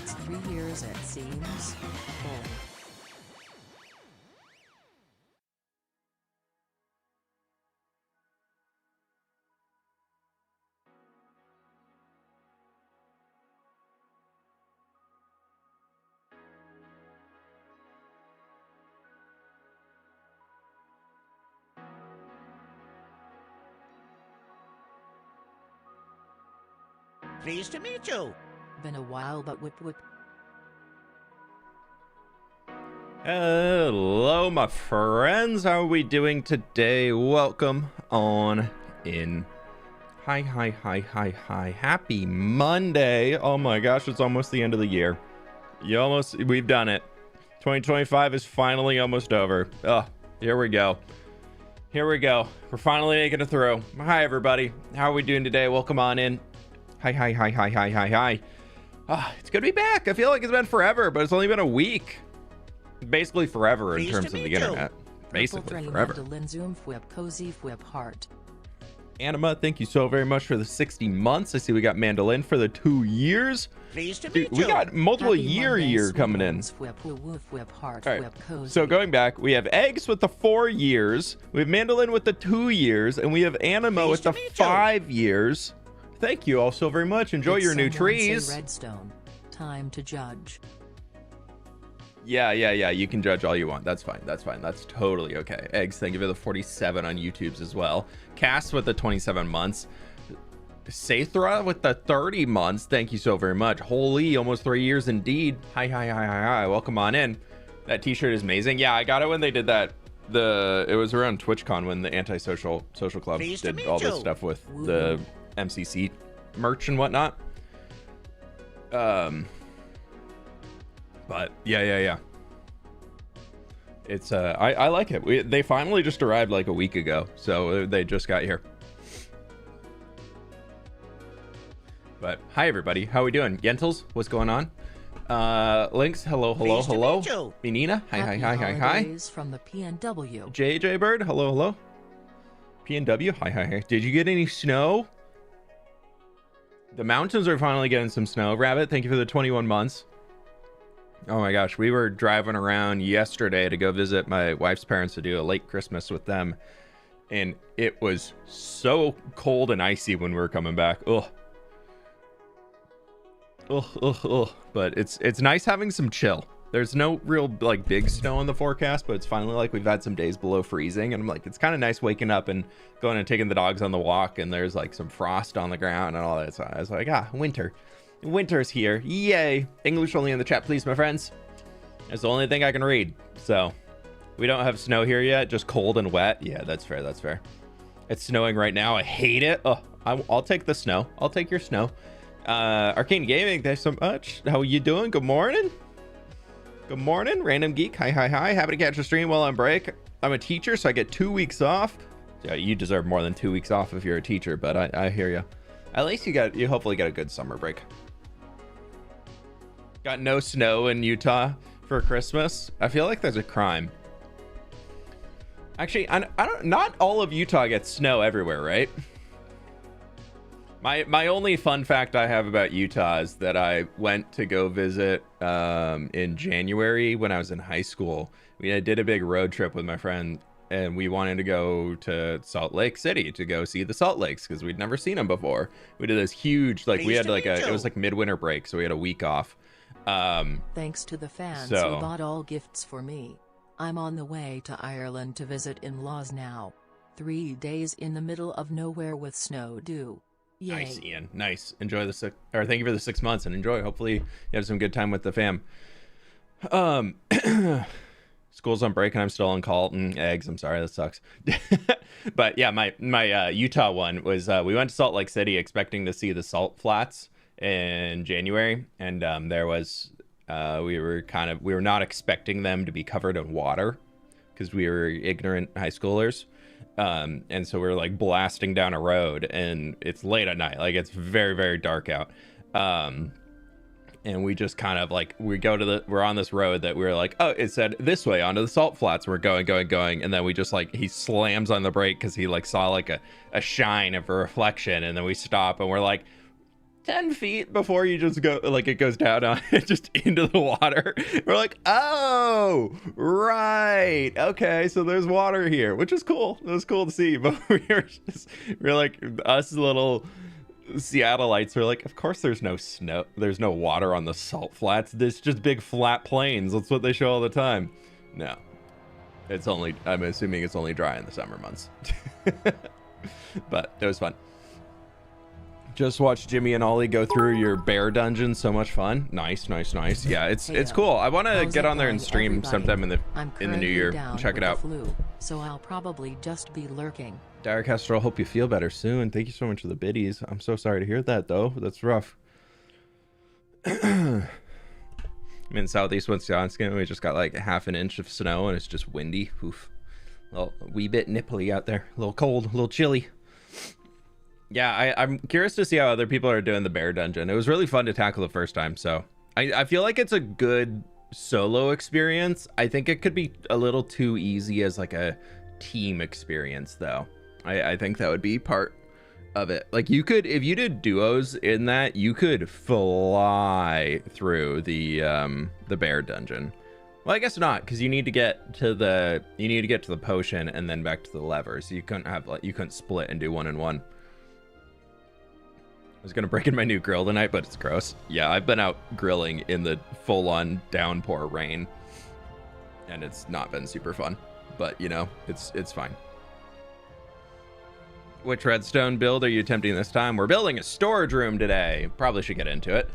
It's 3 years it seems. Oh. Pleased to meet you. Been a while, but whip. Hello, my friends. How are we doing today? Welcome on in. Hi. Happy Monday. Oh my gosh, it's almost the end of the year. We've done it. 2025 is finally almost over. Oh, here we go. We're finally making it through. Hi, everybody. How are we doing today? Welcome on in. Hi. It's good to be back. I feel like it's been forever, but it's only been a week. Basically forever in terms of the internet. Basically forever. Zoom fWhip, cozy fWhip heart. Anima, thank you so very much for the 60 months. I see we got Mandolin for the 2 years. Pleased to Dude, meet you. we got multiple year coming in. Heart, all right. So going back, we have Eggs with the 4 years. We have Mandolin with the 2 years, and we have Anima with the 5 years. Thank you all so very much. Enjoy your new trees. Redstone. Time to judge. Yeah. You can judge all you want. That's fine. That's totally okay. Eggs, thank you for the 47 on YouTube's as well. Cass with the 27 months. Sathra with the 30 months. Thank you so very much. Holy, almost 3 years indeed. Hi. Welcome on in. That t-shirt is amazing. Yeah, I got it when they did that. It was around TwitchCon when the Antisocial Social Club did all this stuff with the MCC merch and whatnot. But yeah. It's I like it. They finally just arrived like a week ago, so they just got here. But hi everybody, how we doing? Yentles, what's going on? Lynx, hello. Menina, hi. From the PNW. JJ Bird, hello. PNW, hi. Did you get any snow? The mountains are finally getting some snow. Rabbit, thank you for the 21 months. Oh my gosh, we were driving around yesterday to go visit my wife's parents to do a late Christmas with them. And it was so cold and icy when we were coming back. Ugh. But it's nice having some chill. There's no real like big snow in the forecast, but it's finally like we've had some days below freezing, and I'm like, it's kind of nice waking up and going and taking the dogs on the walk, and there's like some frost on the ground and all that. So I was like, winter's here. Yay. English only in the chat, please, my friends. That's the only thing I can read. So we don't have snow here yet, just cold and wet. Yeah, that's fair. It's snowing right now. I hate it. Oh, I'll take the snow. I'll take your snow. Arcane Gaming, thanks so much. How are you doing? Good morning. Random Geek, hi. Happy to catch a stream while on break. I'm a teacher, so I get 2 weeks off. Yeah, you deserve more than 2 weeks off if you're a teacher, but I hear you. At least you hopefully get a good summer break. Got no snow in Utah for Christmas. I feel like there's a crime. Actually, I don't. Not all of Utah gets snow everywhere, right? My only fun fact I have about Utah is that I went to go visit in January when I was in high school. I did a big road trip with my friend, and we wanted to go to Salt Lake City to go see the Salt Lakes because we'd never seen them before. We did this huge, like we had like it was like midwinter break, so we had a week off. Thanks to the fans who bought all gifts for me. I'm on the way to Ireland to visit in-laws now. 3 days in the middle of nowhere with snow due. Yay. Nice, Ian. Nice. Enjoy thank you for the 6 months and enjoy. Hopefully you have some good time with the fam. School's on break and I'm still on call. Eggs, I'm sorry, that sucks. But yeah, my Utah one was we went to Salt Lake City expecting to see the salt flats in January, and there was we were not expecting them to be covered in water because we were ignorant high schoolers. And so we're like blasting down a road and it's late at night, like it's very, very dark out. And we just kind of like, we're on this road that we were like, oh, it said this way onto the salt flats. We're going. And then we just like, he slams on the brake because he like saw like a shine of a reflection. And then we stop and we're like, 10 feet before you just go, like, it goes down on it, just into the water. We're like, oh, right. Okay, so there's water here, which is cool. It was cool to see. But we're like, us little Seattleites are like, of course there's no snow. There's no water on the salt flats. There's just big flat plains. That's what they show all the time. No. It's only, I'm assuming it's only dry in the summer months. But it was fun. Just watch Jimmy and Ollie go through your bear dungeon. So much fun. Nice. Yeah, it's cool. I want to get on there and stream sometime in the new year. Check it out. So I'll probably just be lurking. Derek Hester, I hope you feel better soon. Thank you so much for the biddies. I'm so sorry to hear that, though. That's rough. I'm in southeast Wisconsin. We just got like half an inch of snow, and it's just windy. Oof. A wee bit nipply out there. A little cold, a little chilly. Yeah, I'm curious to see how other people are doing the bear dungeon. It was really fun to tackle the first time, so I feel like it's a good solo experience. I think it could be a little too easy as like a team experience, though. I think that would be part of it. Like, you could, if you did duos in that, you could fly through the bear dungeon. Well, I guess not, because you need to get to the potion and then back to the lever. So you couldn't split and do one and one. I was gonna break in my new grill tonight, but it's gross. Yeah, I've been out grilling in the full-on downpour rain, and it's not been super fun. But you know, it's fine. Which redstone build are you attempting this time? We're building a storage room today. Probably should get into it.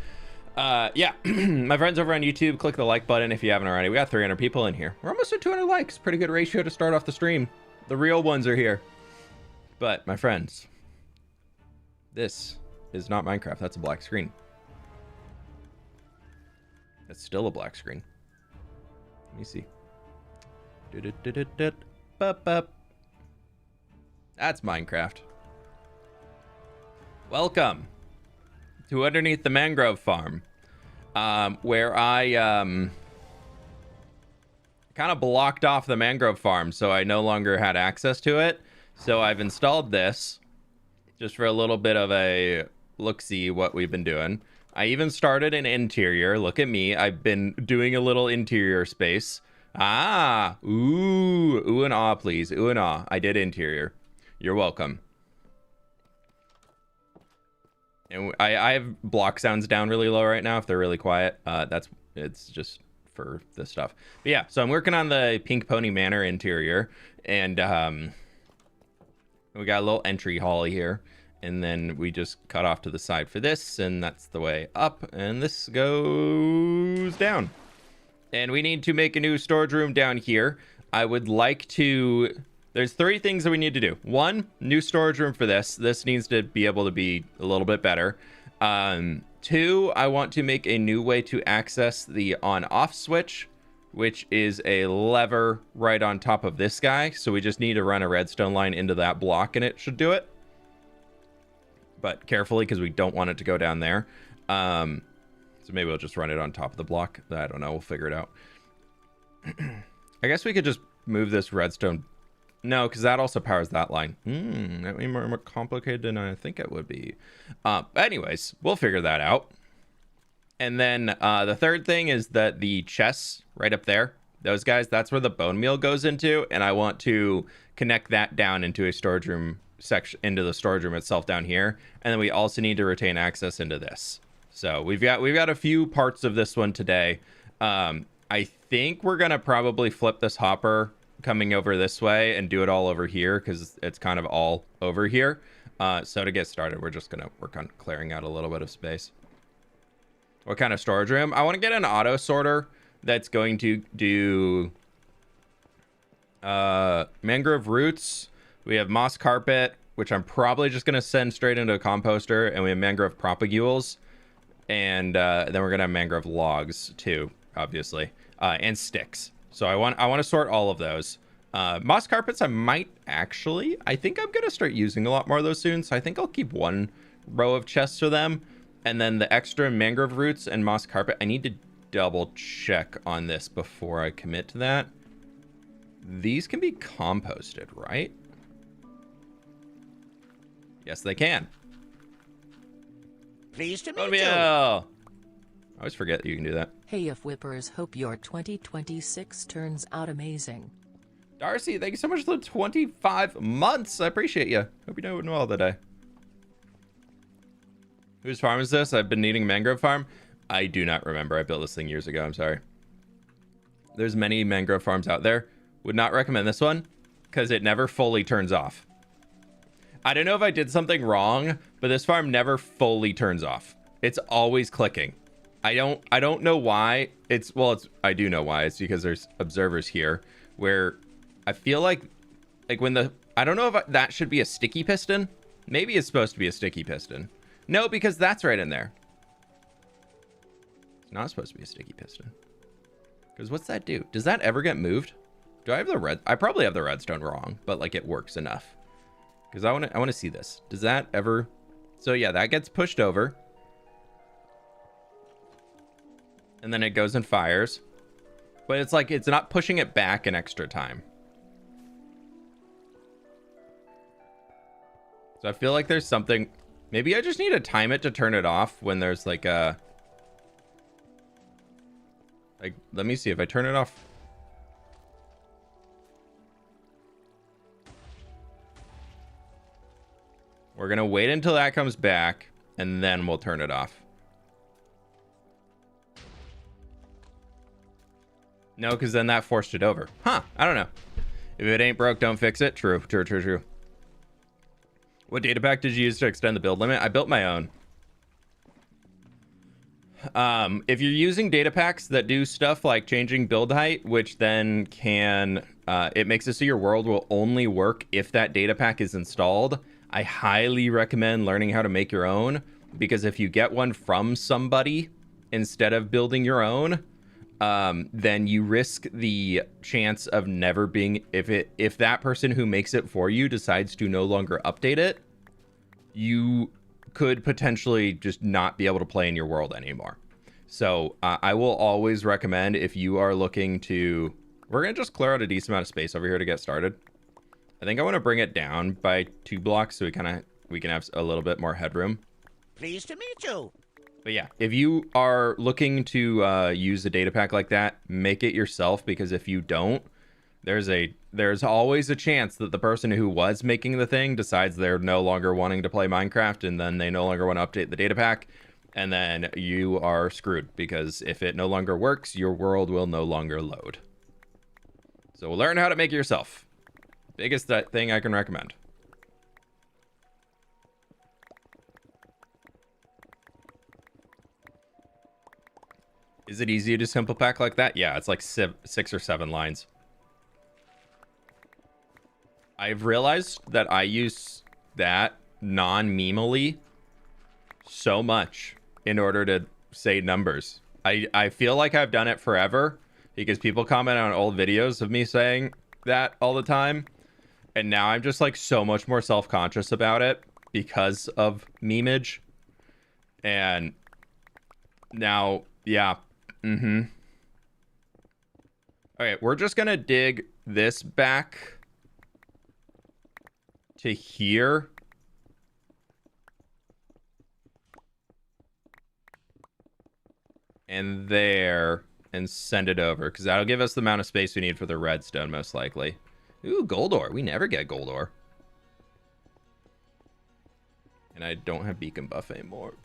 Yeah, my friends over on YouTube, click the like button if you haven't already. We got 300 people in here. We're almost at 200 likes. Pretty good ratio to start off the stream. The real ones are here. But my friends, this is not Minecraft. That's a black screen. That's still a black screen. Let me see. That's Minecraft. Welcome to underneath the mangrove farm, where I kind of blocked off the mangrove farm, so I no longer had access to it. So I've installed this just for a little bit of a look-see what we've been doing. I even started an interior. Look at me. I've been doing a little interior space. Ah, ooh and ah, please. Ooh and ah. I did interior. You're welcome. And I have block sounds down really low right now if they're really quiet. It's just for this stuff. But yeah, so I'm working on the Pink Pony Manor interior, and we got a little entry hall here, and then we just cut off to the side for this, and that's the way up, and this goes down. And we need to make a new storage room down here. I would like to... There's 3 things that we need to do. 1, new storage room for this. This needs to be able to be a little bit better. 2, I want to make a new way to access the on-off switch, which is a lever right on top of this guy. So we just need to run a redstone line into that block, and it should do it. But carefully, because we don't want it to go down there. So maybe we'll just run it on top of the block. I don't know. We'll figure it out. I guess we could just move this redstone... No, because that also powers that line. That would be more complicated than I think it would be. Anyways, we'll figure that out. And then the third thing is that the chests right up there, those guys, that's where the bone meal goes into. And I want to connect that down into a storage room section, into the storage room itself down here. And then we also need to retain access into this. So we've got a few parts of this one today. I think we're going to probably flip this hopper coming over this way and do it all over here, because it's kind of all over here. So to get started, we're just gonna work on clearing out a little bit of space. What kind of storage room? I want to get an auto sorter that's going to do mangrove roots. We have moss carpet, which I'm probably just gonna send straight into a composter, and we have mangrove propagules, and then we're gonna have mangrove logs too, obviously, and sticks. So I want to sort all of those. Moss carpets, I think I'm going to start using a lot more of those soon. So I think I'll keep 1 row of chests for them. And then the extra mangrove roots and moss carpet, I need to double check on this before I commit to that. These can be composted, right? Yes, they can. Pleased to meet you. I always forget that you can do that. Hey fWhippers, hope your 2026 turns out amazing. Darcy, thank you so much for the 25 months. I appreciate you. Hope you're doing well today. Whose farm is this? I've been needing a mangrove farm. I do not remember. I built this thing years ago. I'm sorry. There's many mangrove farms out there. Would not recommend this one because it never fully turns off. I don't know if I did something wrong, but this farm never fully turns off. It's always clicking. I don't know why. I do know why. It's because there's observers here where I feel like when I don't know if that should be a sticky piston. Maybe it's supposed to be a sticky piston. No, because that's right in there. It's not supposed to be a sticky piston. Because what's that do? Does that ever get moved? Do I have the red? I probably have the redstone wrong, but like it works enough. Because I want to see this. Does that ever? So yeah, that gets pushed over. And then it goes and fires. But it's like it's not pushing it back an extra time. So I feel like there's something. Maybe I just need to time it to turn it off when there's like a. Like, let me see if I turn it off. We're going to wait until that comes back, and then we'll turn it off. No, because then that forced it over. Huh, I don't know. If it ain't broke, don't fix it. True. What data pack did you use to extend the build limit? I built my own. If you're using data packs that do stuff like changing build height, which then can, it makes it so your world will only work if that data pack is installed, I highly recommend learning how to make your own, because if you get one from somebody instead of building your own, then you risk the chance of never being, if that person who makes it for you decides to no longer update it, you could potentially just not be able to play in your world anymore. So I will always recommend, if you are looking to, we're gonna just clear out a decent amount of space over here to get started. I think I want to bring it down by 2 blocks so we can have a little bit more headroom. Pleased to meet you. But yeah, if you are looking to use a data pack like that, make it yourself, because if you don't, there's always a chance that the person who was making the thing decides they're no longer wanting to play Minecraft, and then they no longer want to update the data pack, and then you are screwed, because if it no longer works, your world will no longer load. So learn how to make it yourself. Biggest thing I can recommend. Is it easy to simple pack like that? Yeah, it's like 6 or 7 lines. I've realized that I use that non-memely so much in order to say numbers. I feel like I've done it forever because people comment on old videos of me saying that all the time. And now I'm just like so much more self-conscious about it because of memeage. And now, yeah. Okay, we're just gonna dig this back to here. And there, and send it over, because that'll give us the amount of space we need for the redstone, most likely. Ooh, gold ore. We never get gold ore. And I don't have beacon buff anymore.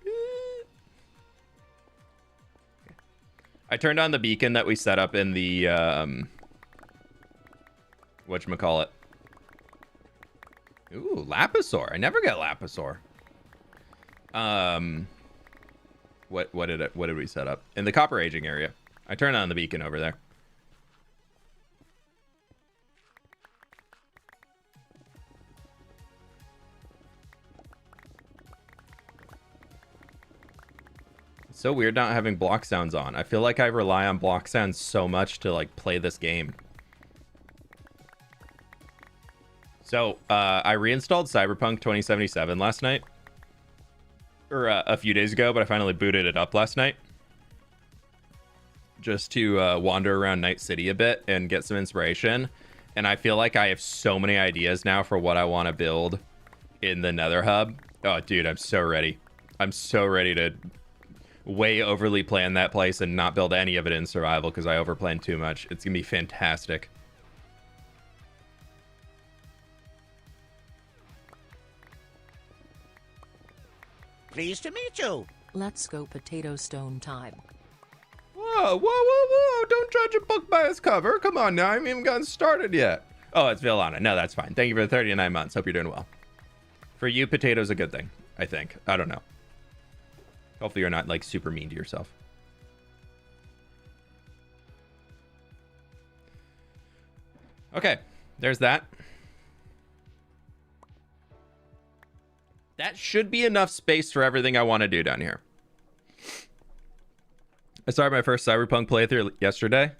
I turned on the beacon that we set up in the, whatchamacallit. Ooh, lapis ore. I never get lapis ore. What did we set up? In the copper aging area. I turned on the beacon over there. It's so weird not having block sounds on. I feel like I rely on block sounds so much to like play this game. So I reinstalled Cyberpunk 2077 last night. Or a few days ago, but I finally booted it up last night. Just to wander around Night City a bit and get some inspiration. And I feel like I have so many ideas now for what I want to build in the Nether Hub. Oh, dude, I'm so ready. I'm so ready to way overly plan that place and not build any of it in survival because I overplanned too much. It's gonna be fantastic. Pleased to meet you. Let's go potato stone time. Whoa, whoa, whoa, whoa. Don't judge a book by its cover. Come on now. I haven't even gotten started yet. Oh, it's Villana. No, that's fine. Thank you for the 39 months. Hope you're doing well. For you, potato's a good thing, I think. I don't know. Hopefully you're not, like, super mean to yourself. Okay, there's that. That should be enough space for everything I want to do down here. I started my first Cyberpunk playthrough yesterday.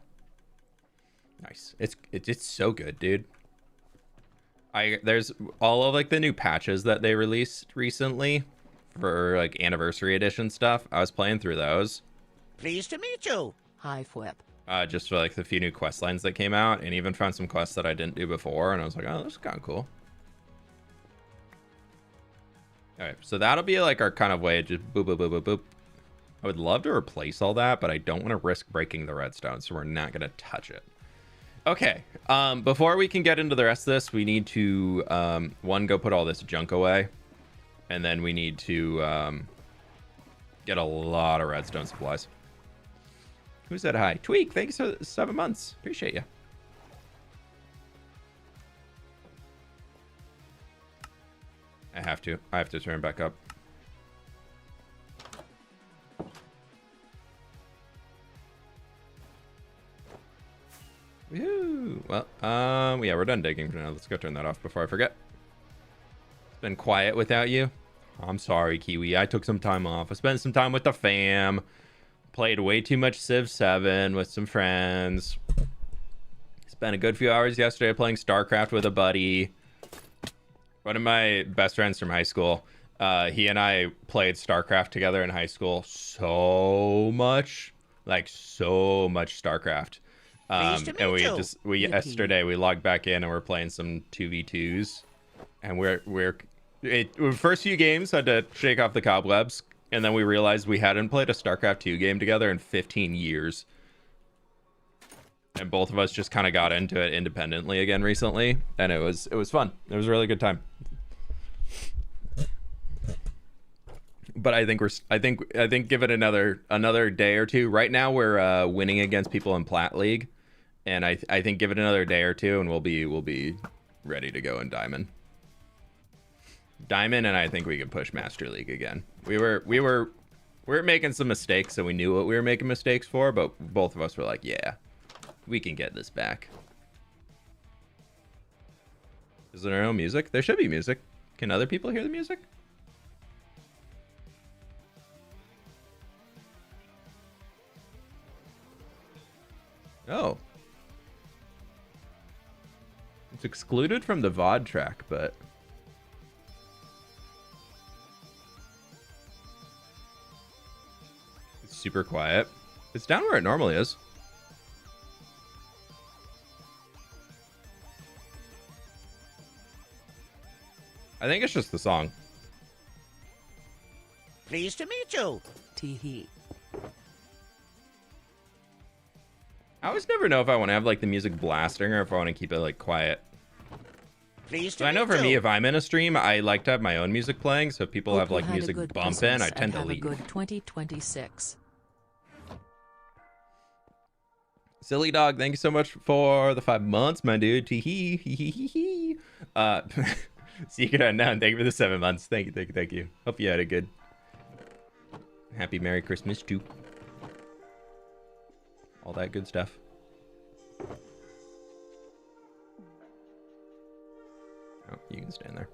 Nice. It's so good, dude. There's all of like the new patches that they released recently for like anniversary edition stuff. I was playing through those. Pleased to meet you. Hi, fWhip. Just for like the few new quest lines that came out, and even found some quests that I didn't do before, and I was like, oh, this is kind of cool. All right, so that'll be like our kind of way, just boop, boop, boop, boop, boop. I would love to replace all that, but I don't want to risk breaking the redstone, so we're not going to touch it. Okay, before we can get into the rest of this, we need to, one, go put all this junk away, and then we need to get a lot of redstone supplies. Who said hi? Tweak, thanks for 7 months. Appreciate you. I have to turn back up. Woohoo! Well, yeah, we're done digging for now. Let's go turn that off before I forget. It's been quiet without you. I'm sorry, Kiwi. I took some time off. I spent some time with the fam. Played way too much Civ 7 with some friends. Spent a good few hours yesterday playing StarCraft with a buddy. One of my best friends from high school, he and I played StarCraft together in high school so much. Like, so much StarCraft. And yesterday we logged back in and we're playing some 2v2s. And we're first few games had to shake off the cobwebs, and then we realized we hadn't played a StarCraft 2 game together in 15 years. And both of us just kind of got into it independently again recently, and it was fun. It was a really good time. But I think give it another day or two. Right now we're winning against people in Plat League, and I think give it another day or two, and we'll be ready to go in Diamond. And I think we can push Master League again. We were making some mistakes, so we knew what we were making mistakes for, but both of us were like, yeah, we can get this back. Is there no music? There should be music. Can other people hear the music? Oh. It's excluded from the VOD track, but... it's super quiet. It's down where it normally is. I think it's just the song. Pleased to meet you. Tee-hee. I always never know if I want to have like the music blasting or if I want to keep it like quiet. Pleased So to I know meet for me, you. if I'm in a stream, I like to have my own music playing. So if people have like music bumping, I tend to leave. Have a good 2026. Silly Dog, thank you so much for the 5 months, my dude. Tee hee. Secret Unknown, thank you for the 7 months. Thank you. Hope you had a good, happy Merry Christmas too. All that good stuff. Oh, you can stand there.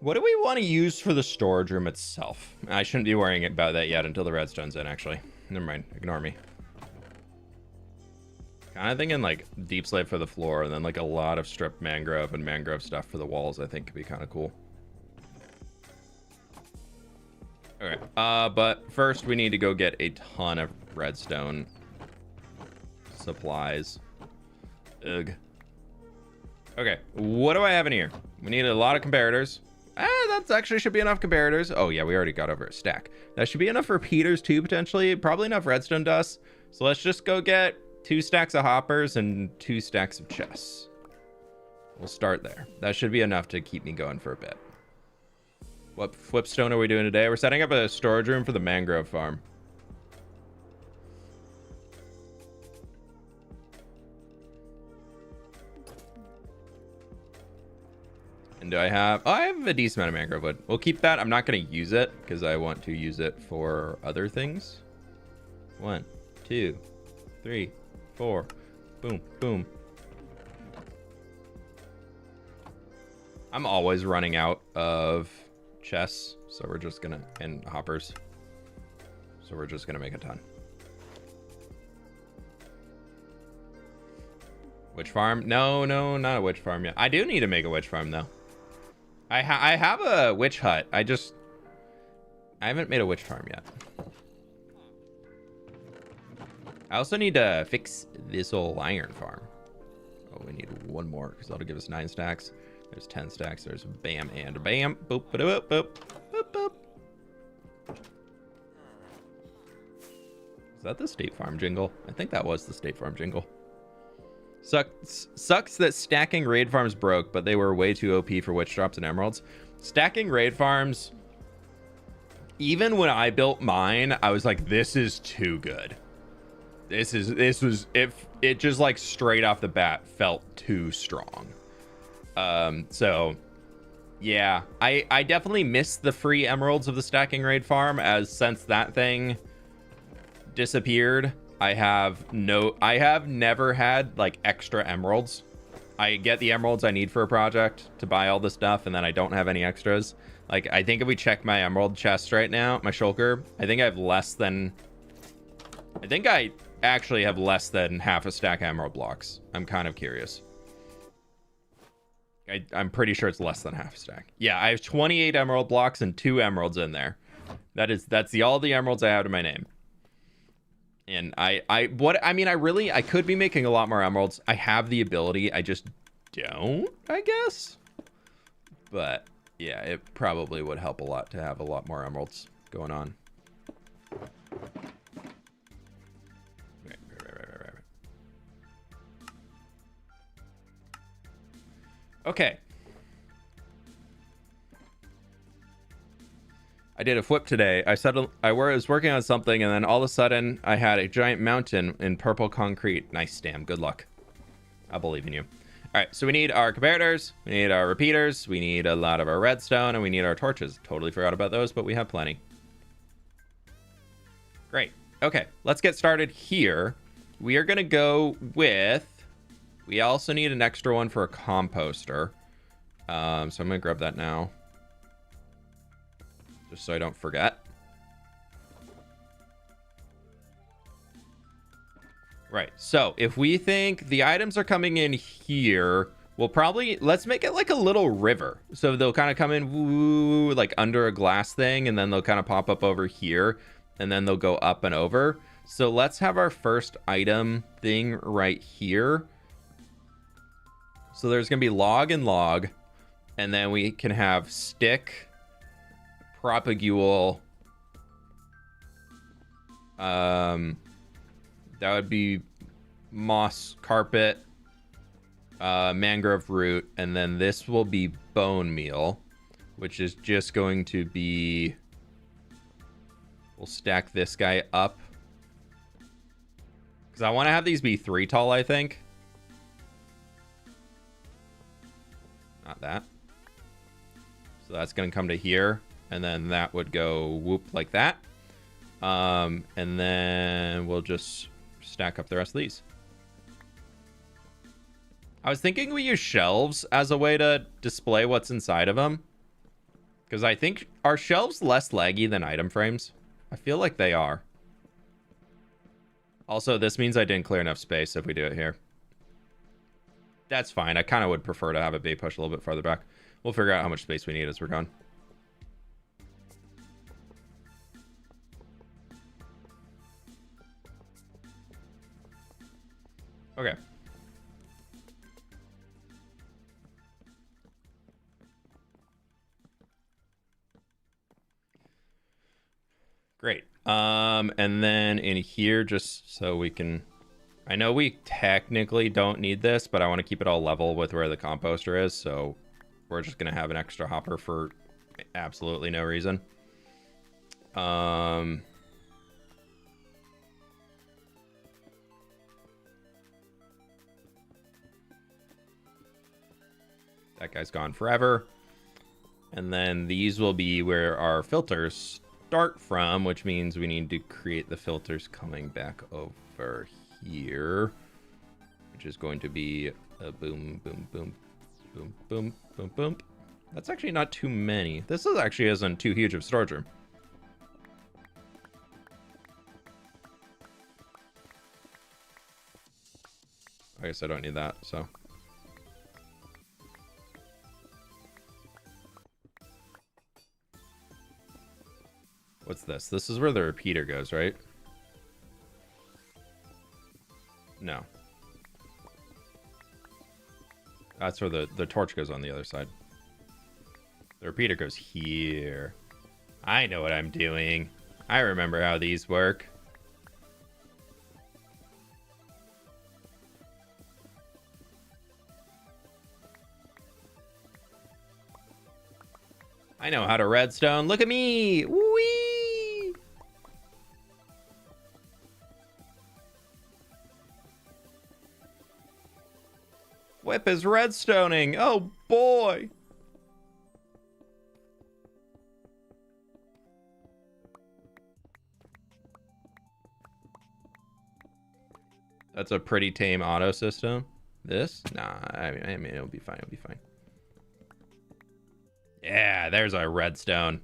What do we want to use for the storage room itself? I shouldn't be worrying about that yet until the redstone's in, actually. Never mind, ignore me. Kind of thinking like deep slate for the floor, and then like a lot of stripped mangrove and mangrove stuff for the walls. I think could be kind of cool. Okay, but first we need to go get a ton of redstone supplies. Ugh. Okay, what do I have in here? We need a lot of comparators. That's actually should be enough comparators. Oh yeah, we already got over a stack. That should be enough repeaters too, potentially. Probably enough redstone dust. So let's just go get 2 stacks of hoppers and 2 stacks of chests. We'll start there. That should be enough to keep me going for a bit. What fWhip stone are we doing today? We're setting up a storage room for the mangrove farm. And do I have... Oh, I have a decent amount of mangrove wood. We'll keep that. I'm not going to use it because I want to use it for other things. 1, 2, 3, 4. Boom, boom. I'm always running out of chests, so we're just gonna, and hoppers. So we're just gonna make a ton. Witch farm? No, not a witch farm yet. I do need to make a witch farm though. I have a witch hut. I haven't made a witch farm yet. I also need to fix this old iron farm. Oh, we need 1 more because that'll give us 9 stacks. There's 10 stacks. There's bam and bam. Boop, boop, boop, boop, boop, boop. Is that the State Farm jingle? I think that was the State Farm jingle. Sucks that stacking raid farms broke, but they were way too OP for witch drops and emeralds. Stacking raid farms, even when I built mine, I was like, this is too good. This was, it just like straight off the bat felt too strong. So yeah, I definitely miss the free emeralds of the stacking raid farm, as since that thing disappeared, I have never had like extra emeralds. I get the emeralds I need for a project to buy all the stuff, and then I don't have any extras. Like, I think if we check my emerald chest right now, my shulker, I think I actually have less than half a stack of emerald blocks. I'm kind of curious. I'm pretty sure it's less than half a stack. Yeah, I have 28 emerald blocks and 2 emeralds in there. That's all the emeralds I have to my name. And I could be making a lot more emeralds. I have the ability, I just don't, I guess. But yeah, it probably would help a lot to have a lot more emeralds going on. Right. Okay. I did a fWhip today. I was working on something, and then all of a sudden I had a giant mountain in purple concrete. Nice, Stam. Good luck. I believe in you. All right, so we need our comparators, we need our repeaters, we need a lot of our redstone, and we need our torches. Totally forgot about those, but we have plenty. Great. Okay, let's get started here. We are going to go with... We also need an extra one for a composter. So I'm going to grab that now, just so I don't forget. Right, so if we think the items are coming in here, we'll probably, let's make it like a little river. So they'll kind of come in, woo, like under a glass thing, and then they'll kind of pop up over here, and then they'll go up and over. So let's have our first item thing right here. So there's going to be log and log, and then we can have stick, propagule, that would be moss carpet, mangrove root, and then this will be bone meal, which is just going to be, we'll stack this guy up, because I want to have these be 3 tall, I think. Not that. So that's going to come to here, and then that would go whoop like that. And then we'll just stack up the rest of these. I was thinking we use shelves as a way to display what's inside of them, because I think, are shelves less laggy than item frames? I feel like they are. Also, this means I didn't clear enough space if we do it here. That's fine. I kind of would prefer to have it be pushed a little bit farther back. We'll figure out how much space we need as we're going. Okay. Great. And then in here, just so we can, I know we technically don't need this, but I want to keep it all level with where the composter is. So we're just going to have an extra hopper for absolutely no reason. That guy's gone forever. And then these will be where our filters start from, which means we need to create the filters coming back over here, which is going to be a boom, boom, boom, boom, boom, boom, boom. That's actually not too many. This is actually isn't too huge of a storage room. I guess I don't need that, so. What's this? This is where the repeater goes, right? No. That's where the torch goes on the other side. The repeater goes here. I know what I'm doing. I remember how these work. I know how to redstone. Look at me. Whee! Whip is redstoning. Oh boy. That's a pretty tame auto system. This? Nah, I mean it'll be fine. It'll be fine. Yeah, there's our redstone.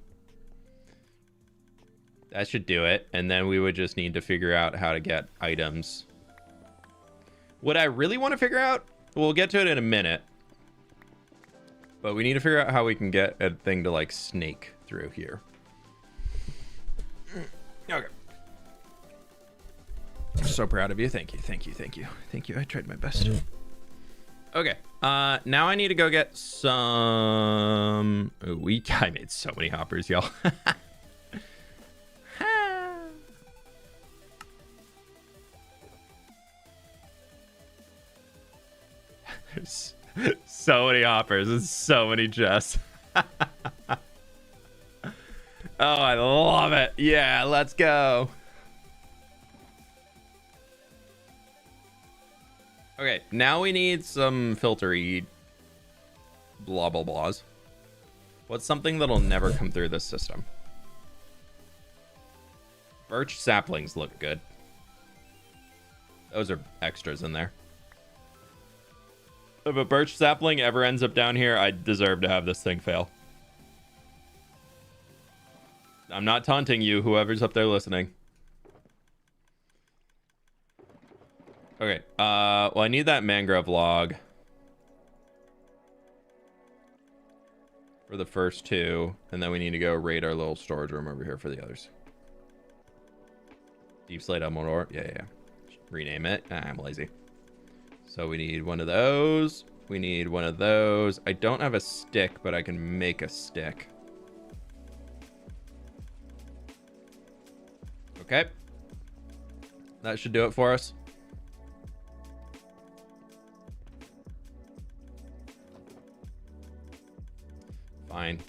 That should do it. And then we would just need to figure out how to get items. What I really want to figure out, we'll get to it in a minute, but we need to figure out how we can get a thing to like snake through here. Okay. I'm so proud of you. Thank you. Thank you. Thank you. Thank you. I tried my best. Okay. Now I need to go get some. Oh, I made so many hoppers, y'all. There's so many hoppers and so many chests. Oh, I love it. Yeah, let's go. Okay, now we need some filtery blah blah blahs. What's something that'll never come through this system? Birch saplings look good. Those are extras in there. If a birch sapling ever ends up down here, I deserve to have this thing fail. I'm not taunting you, whoever's up there listening. Okay, well, I need that mangrove log for the first two, and then we need to go raid our little storage room over here for the others. Deep slate Elmore. Yeah. Rename it. I'm lazy. So we need one of those. We need one of those. I don't have a stick, but I can make a stick. Okay. That should do it for us. Fine.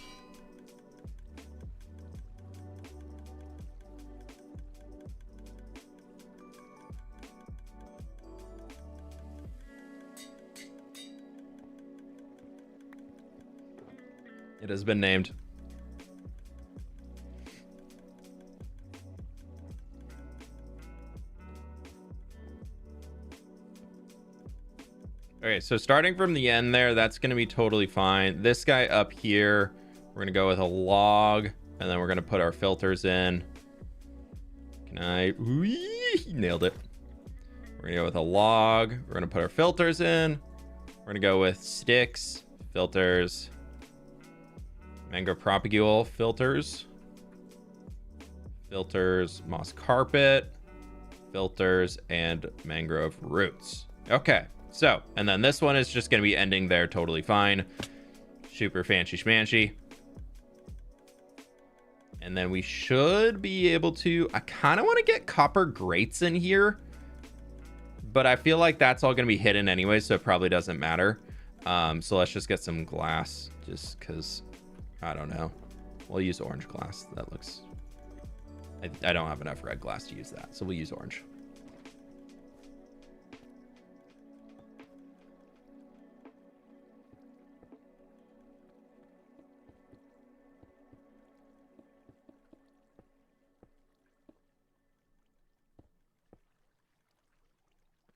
It has been named. Okay, so starting from the end there, that's going to be totally fine. This guy up here, we're going to go with a log, and then we're going to put our filters in. Can I? Whee! Nailed it. We're going to go with a log. We're going to put our filters in. We're going to go with sticks, filters, mango propagule filters, moss carpet, filters, and mangrove roots. Okay. So, and then this one is just going to be ending there totally fine. Super fancy schmancy. And then we should be able to, I kind of want to get copper grates in here, but I feel like that's all going to be hidden anyway, so it probably doesn't matter. So let's just get some glass, just because, I don't know. We'll use orange glass. That looks, I don't have enough red glass to use that, so we'll use orange.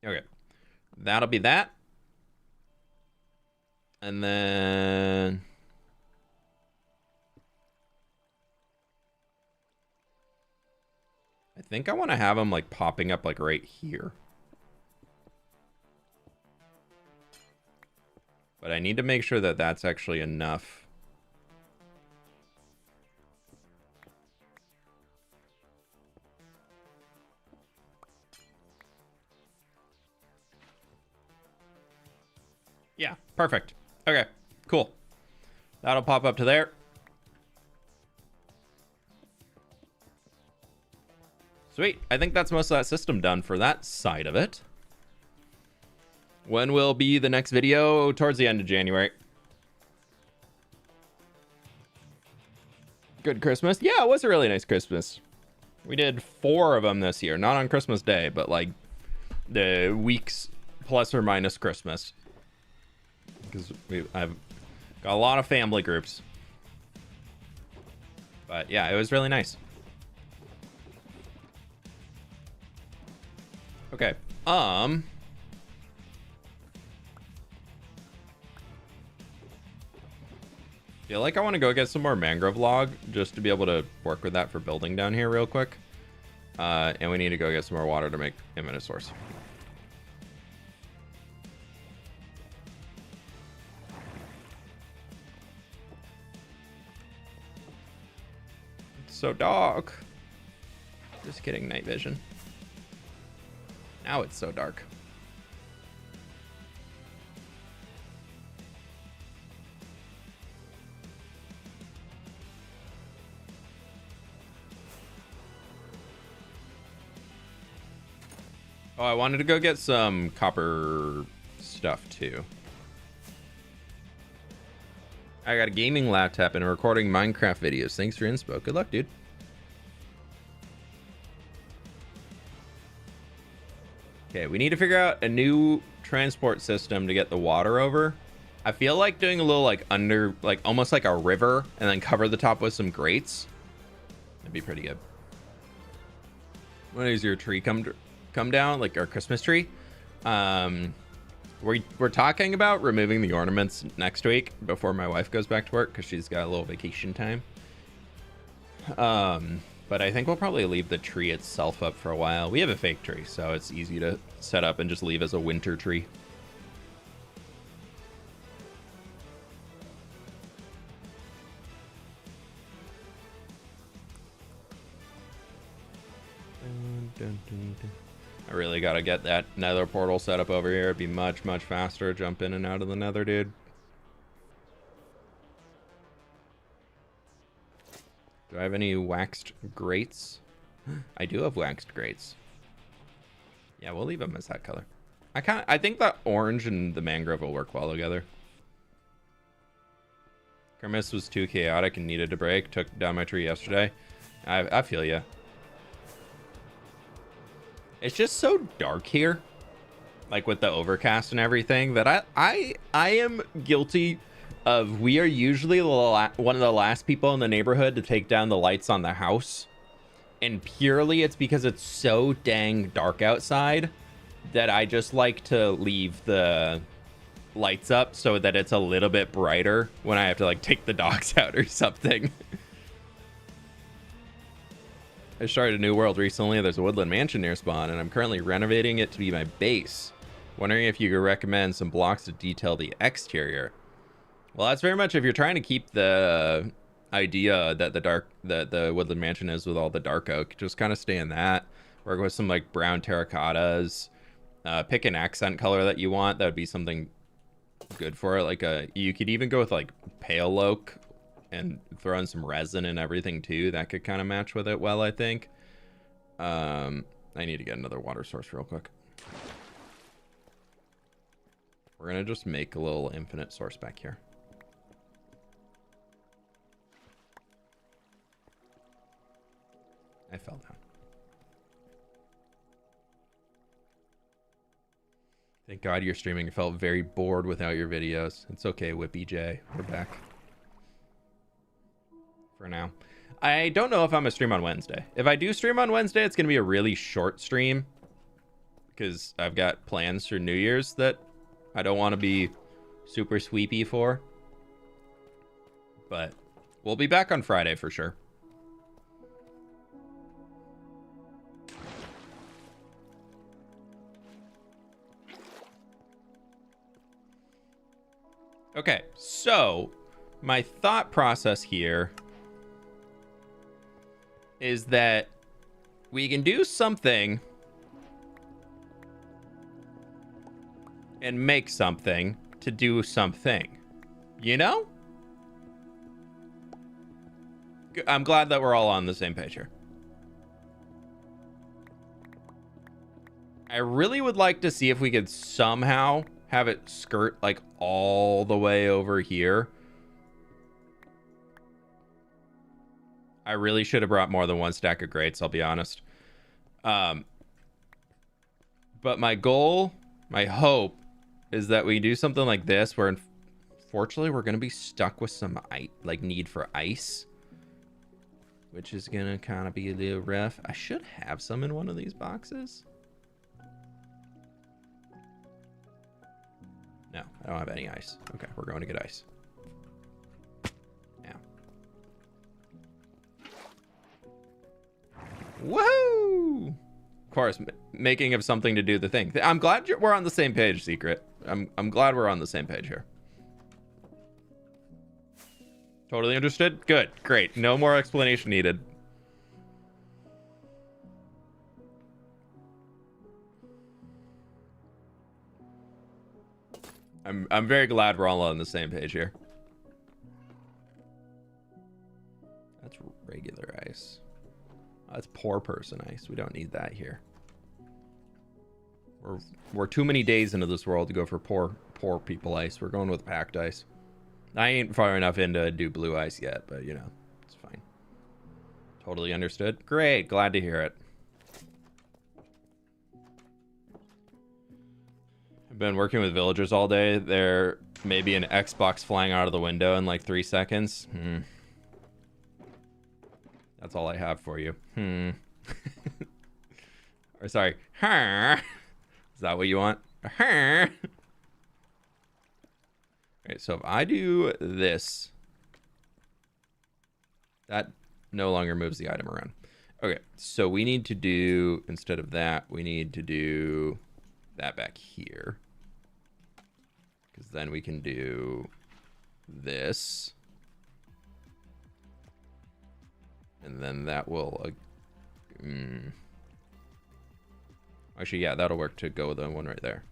Okay, that'll be that. And then I think I want to have them like popping up like right here. But I need to make sure that that's actually enough. Yeah, perfect. Okay, cool. That'll pop up to there. Sweet. I think that's most of that system done for that side of it. When will be the next video? Towards the end of January. Good Christmas. Yeah, it was a really nice Christmas. We did 4 of them this year. Not on Christmas Day, but like the weeks plus or minus Christmas. Because I've got a lot of family groups. But yeah, it was really nice. Okay. Feel like I want to go get some more mangrove log just to be able to work with that for building down here real quick. And we need to go get some more water to make infinite source. So dark. Just kidding, night vision. Now it's so dark. Oh, I wanted to go get some copper stuff too. I got a gaming laptop and recording Minecraft videos. Thanks for inspo. Good luck, dude. Okay, we need to figure out a new transport system to get the water over. I feel like doing a little like under, like almost like a river, and then cover the top with some grates. That'd be pretty good. When does your tree come down? Like our Christmas tree? We're talking about removing the ornaments next week before my wife goes back to work because she's got a little vacation time. But I think we'll probably leave the tree itself up for a while. We have a fake tree, so it's easy to set up and just leave as a winter tree. I really gotta get that nether portal set up over here. It'd be much, much faster to jump in and out of the nether, dude. Do I have any waxed grates? I do have waxed grates. Yeah, we'll leave them as that color. I think that orange and the mangrove will work well together. Kermis was too chaotic and needed a break. Took down my tree yesterday. I feel ya. It's just so dark here, like with the overcast and everything, that I am guilty of. We are usually one of the last people in the neighborhood to take down the lights on the house, and purely it's because it's so dang dark outside that I just like to leave the lights up so that it's a little bit brighter when I have to like take the dogs out or something. I started a new world recently. There's a woodland mansion near spawn, and I'm currently renovating it to be my base. Wondering if you could recommend some blocks to detail the exterior. Well, that's very much if you're trying to keep the idea that the woodland mansion is with all the dark oak. Just kind of stay in that. Work with some like brown terracottas. Pick an accent color that you want. That would be something good for it. Like you could even go with like pale oak and throw in some resin and everything too. That could kind of match with it well, I think. I need to get another water source real quick. We're gonna just make a little infinite source back here. I fell down. Thank God you're streaming. I felt very bored without your videos. It's okay, Whippy J. We're back. For now. I don't know if I'm gonna stream on Wednesday. If I do stream on Wednesday, it's gonna be a really short stream. Because I've got plans for New Year's that I don't want to be super sweepy for. But we'll be back on Friday for sure. Okay, so my thought process here is that we can do something and make something to do something, you know? I'm glad that we're all on the same page here. I really would like to see if we could somehow have it skirt like all the way over here. I really should have brought more than one stack of grates, I'll be honest. But my goal, my hope, is that we do something like this where unfortunately we're going to be stuck with some need for ice, which is going to kind of be a little rough. I should have some in one of these boxes. No, I don't have any ice. Okay, we're going to get ice. Now. Woohoo! Of course, making of something to do the thing. I'm glad we're on the same page, Secret. I'm glad we're on the same page here. Totally understood? Good, great. No more explanation needed. I'm very glad we're all on the same page here. That's regular ice. That's poor person ice. We don't need that here. We're too many days into this world to go for poor people ice. We're going with packed ice. I ain't far enough in to do blue ice yet, but you know, it's fine. Totally understood. Great, glad to hear it. I've been working with villagers all day. There may be an Xbox flying out of the window in like 3 seconds. That's all I have for you. Or sorry. Is that what you want? Alright, so if I do this, that no longer moves the item around. Okay, so we need to do, instead of that, we need to do that back here. Because then we can do this. And then that will... Actually, yeah, that'll work to go with the one right there.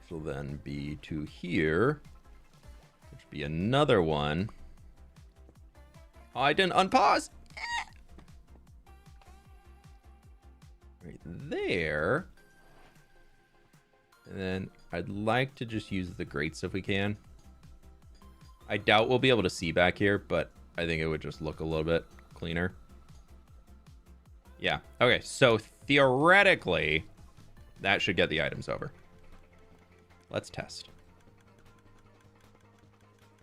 This will then be to here, which will be another one. Oh, I didn't unpause. Right there. And then I'd like to just use the grates if we can. I doubt we'll be able to see back here, but I think it would just look a little bit cleaner. Yeah. Okay, so theoretically, that should get the items over. Let's test.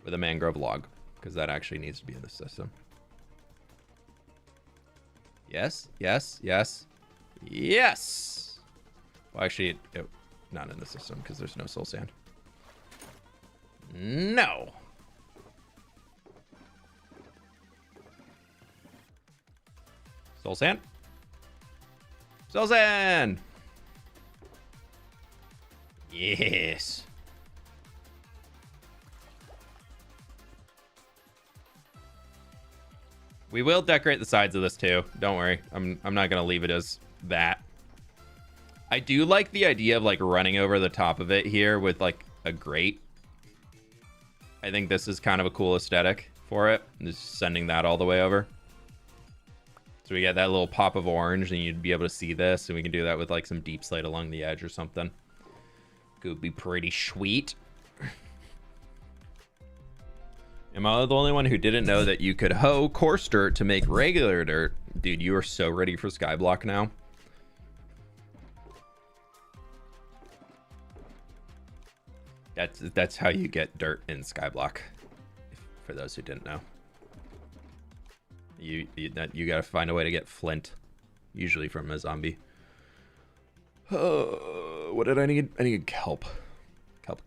With a mangrove log, because that actually needs to be in the system. Yes, yes, yes, yes. Well, actually, not in the system because there's no soul sand. No. Soul sand. Soul sand. Yes. We will decorate the sides of this too. Don't worry. I'm not gonna leave it as that. I do like the idea of like running over the top of it here with like a grate. I think this is kind of a cool aesthetic for it. Just sending that all the way over. So we get that little pop of orange and you'd be able to see this, and we can do that with like some deep slate along the edge or something. Could be pretty sweet. Am I the only one who didn't know that you could hoe coarse dirt to make regular dirt? Dude, you are so ready for Skyblock now. That's how you get dirt in Skyblock. For those who didn't know. You gotta find a way to get flint. Usually from a zombie. What did I need? I need kelp. Kelp.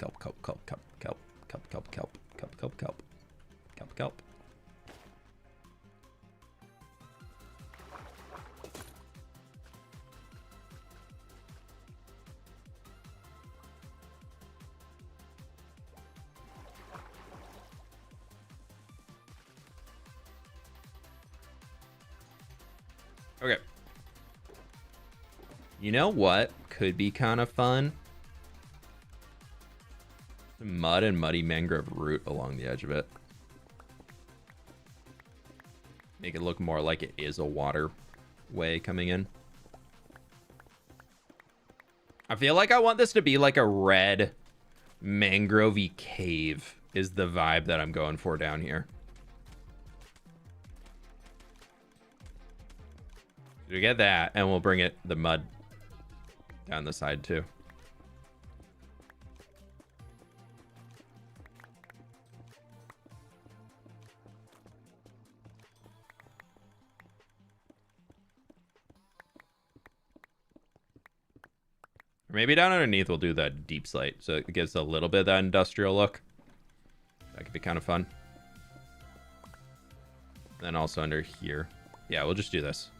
Okay. You know what could be kind of fun? Mud and muddy mangrove root along the edge of it. Make it look more like it is a waterway coming in. I feel like I want this to be like a red mangrovey cave is the vibe that I'm going for down here. We get that, and we'll bring it the mud down the side too. Or maybe down underneath we'll do that deep slate, so it gives a little bit of that industrial look. That could be kind of fun. Then also under here. Yeah, we'll just do this.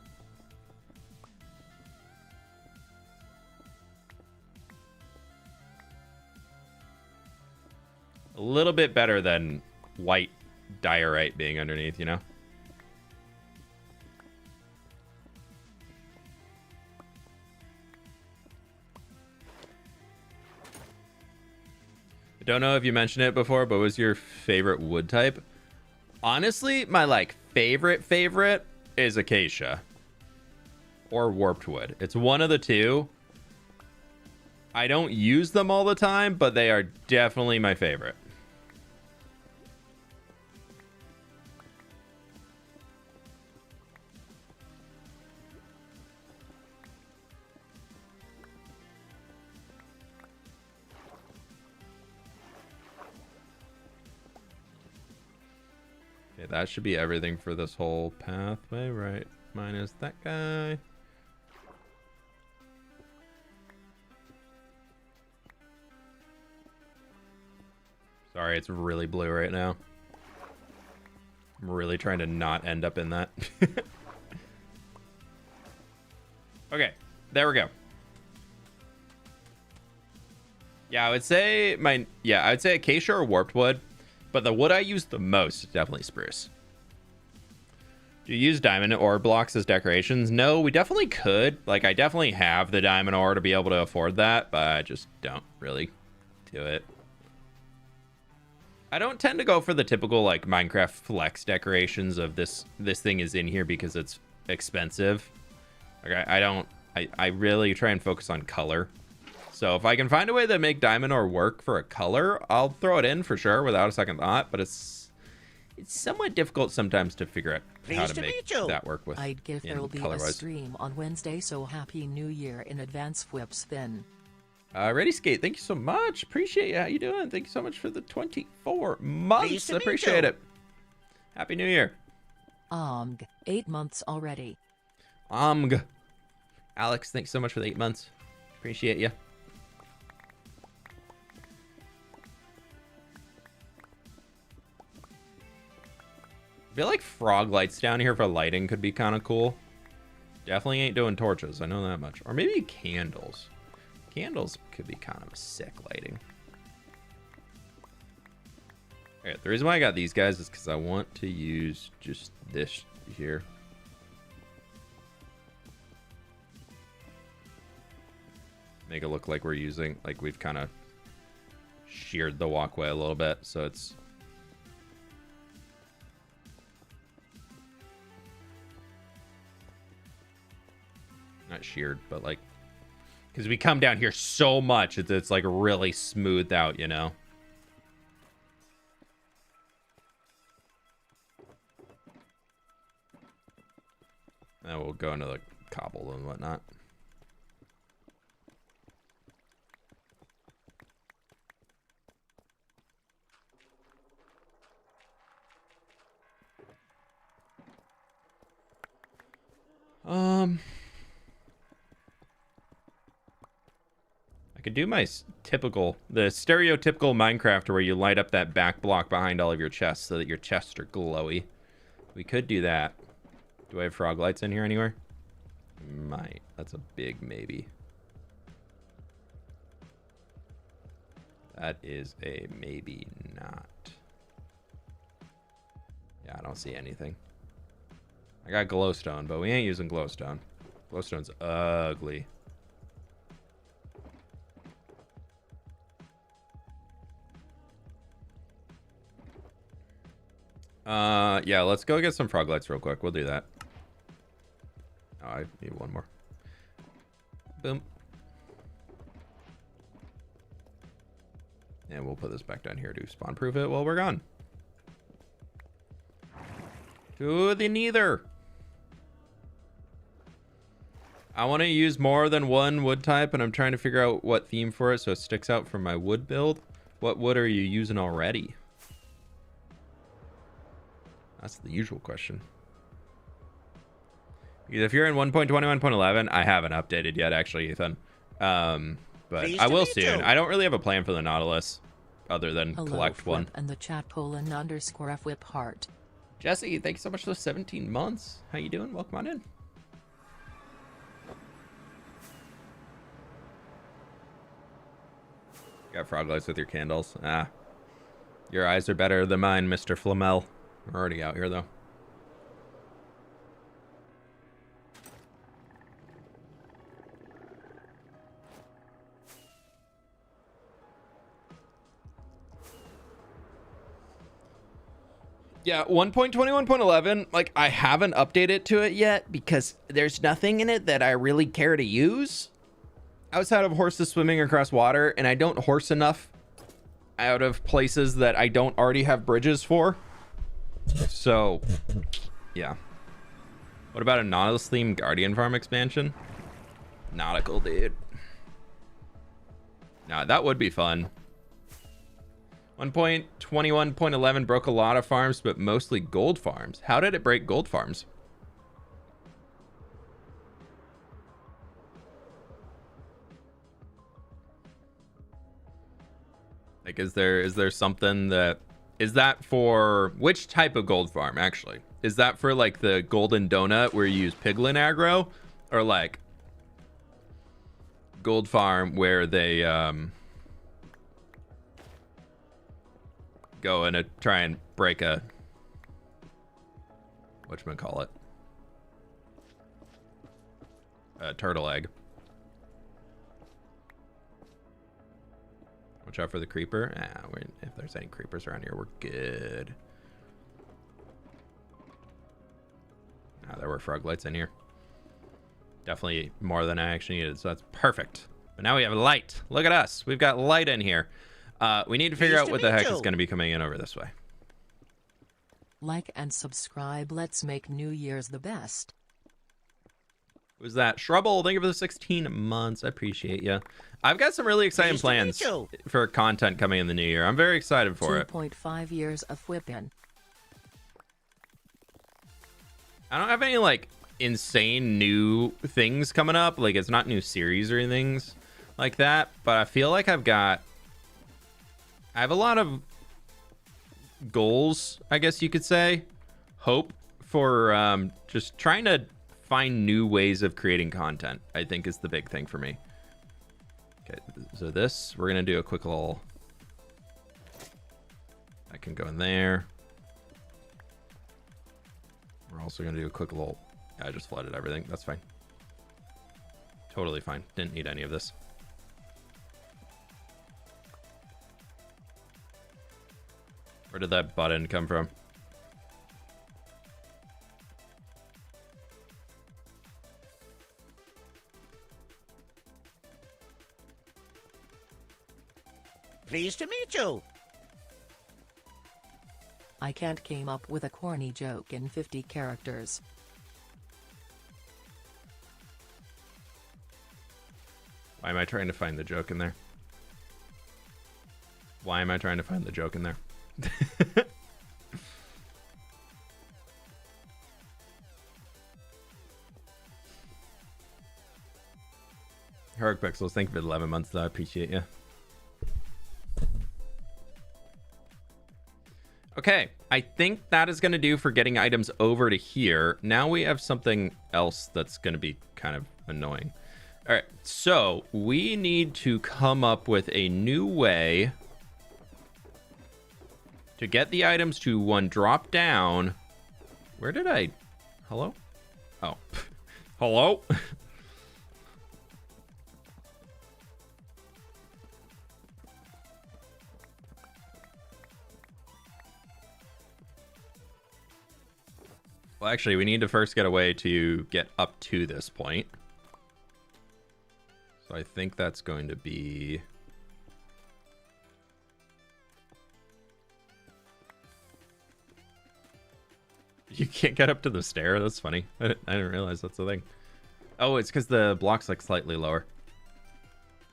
A little bit better than white diorite being underneath, you know? I don't know if you mentioned it before, but what was your favorite wood type? Honestly, my like favorite is acacia or warped wood. It's one of the two. I don't use them all the time, but they are definitely my favorite. Okay, that should be everything for this whole pathway, right? Minus that guy. Sorry, it's really blue right now. I'm really trying to not end up in that. Okay, there we go. Yeah, I would say acacia or warped wood, but the wood I use the most is definitely spruce. Do you use diamond ore blocks as decorations? No, we definitely could. Like, I definitely have the diamond ore to be able to afford that, but I just don't really do it. I don't tend to go for the typical like Minecraft flex decorations of this thing is in here because it's expensive. Like I really try and focus on color. So if I can find a way to make diamond ore work for a color, I'll throw it in for sure without a second thought, but it's somewhat difficult sometimes to figure out how to make that work with. I'd give there'll be a stream on Wednesday, so happy new year in advance, fWhip Finn. Ready Skate, thank you so much. Appreciate you. How you doing? Thank you so much for the 24 months. Appreciate it. Happy New Year. 8 months already. Alex, thanks so much for the 8 months. Appreciate you. I feel like frog lights down here for lighting could be kind of cool. Definitely ain't doing torches. I know that much. Or maybe candles. Candles could be kind of a sick lighting. Okay, the reason why I got these guys is because I want to use just this here. Make it look like we're using, like we've kind of sheared the walkway a little bit, so it's not sheared, but like, because we come down here so much, it's like really smoothed out, you know. And we'll go into the cobble and whatnot. I could do my the stereotypical Minecrafter where you light up that back block behind all of your chests so that your chests are glowy. We could do that. Do I have frog lights in here anywhere? Might. That's a big maybe. That is a maybe not. Yeah, I don't see anything. I got glowstone, but we ain't using glowstone. Glowstone's ugly. Yeah, let's go get some frog lights real quick. We'll do that. Oh, I need one more. Boom. And we'll put this back down here to spawn proof it while we're gone. To the nether. I want to use more than one wood type, and I'm trying to figure out what theme for it so it sticks out from my wood build. What wood are you using already? That's the usual question. Because if you're in 1.21.11, I haven't updated yet, actually, Ethan. But I will soon. I don't really have a plan for the Nautilus other than collect one. And the chat __ fWhip heart. Jesse, thank you so much for the 17 months. How you doing? Welcome on in. Got frog lights with your candles. Ah. Your eyes are better than mine, Mr. Flamel. We're already out here, though. Yeah, 1.21.11, like, I haven't updated to it yet because there's nothing in it that I really care to use outside of horses swimming across water, and I don't horse enough out of places that I don't already have bridges for. So, yeah. What about a Nautilus themed Guardian Farm expansion? Nautical, dude. Nah, that would be fun. 1.21.11 broke a lot of farms, but mostly gold farms. How did it break gold farms? Like, is there something that... Is that for... Which type of gold farm, actually? Is that for, like, the golden donut where you use piglin aggro? Or, like, gold farm where they, go and try and break a... Whatchamacallit? A turtle egg. Watch out for the creeper. If there's any creepers around here, we're good. There were frog lights in here. Definitely more than I actually needed, so that's perfect. But now we have light. Look at us. We've got light in here. We need to figure out what the heck is going to be coming in over this way. Like and subscribe. Let's make New Year's the best. Who's that? Shrubble, thank you for the 16 months. I appreciate you. I've got some really exciting plans for content coming in the new year. I'm very excited for it. 2.5 years of whipping. I don't have any, like, insane new things coming up. Like, it's not new series or anything like that. But I feel like I have a lot of goals, I guess you could say. Hope for just trying to find new ways of creating content, I think, is the big thing for me. Okay, so this, we're going to do a quick little... I can go in there. We're also going to do a quick little... I just flooded everything. That's fine. Totally fine. Didn't need any of this. Where did that button come from? Pleased to meet you. I can't came up with a corny joke in 50 characters. Why am I trying to find the joke in there? Why am I trying to find the joke in there? Heroic Pixels, thank you for the 11 months though. I appreciate you. Okay, I think that is going to do for getting items over to here. Now we have something else that's going to be kind of annoying. All right, so we need to come up with a new way to get the items to one drop down. Where did I... Hello? Oh. Hello? Well, actually, we need to first get a way to get up to this point. So I think that's going to be... You can't get up to the stair? That's funny. I didn't realize that's the thing. Oh, it's because the block's like slightly lower.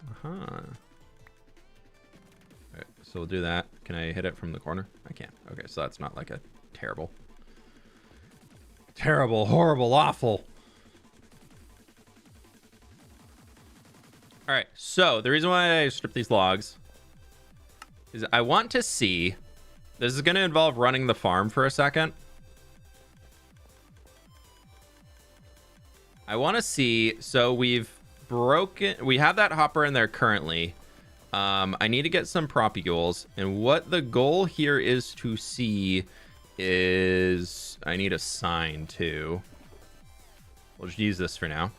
Uh-huh. Alright, so we'll do that. Can I hit it from the corner? I can. Okay, so that's not like a terrible, horrible, awful. Alright, so the reason why I stripped these logs is I want to see... This is going to involve running the farm for a second. I want to see, so we have that hopper in there currently. I need to get some propagules, and what the goal here is to see is I need a sign too. We'll just use this for now.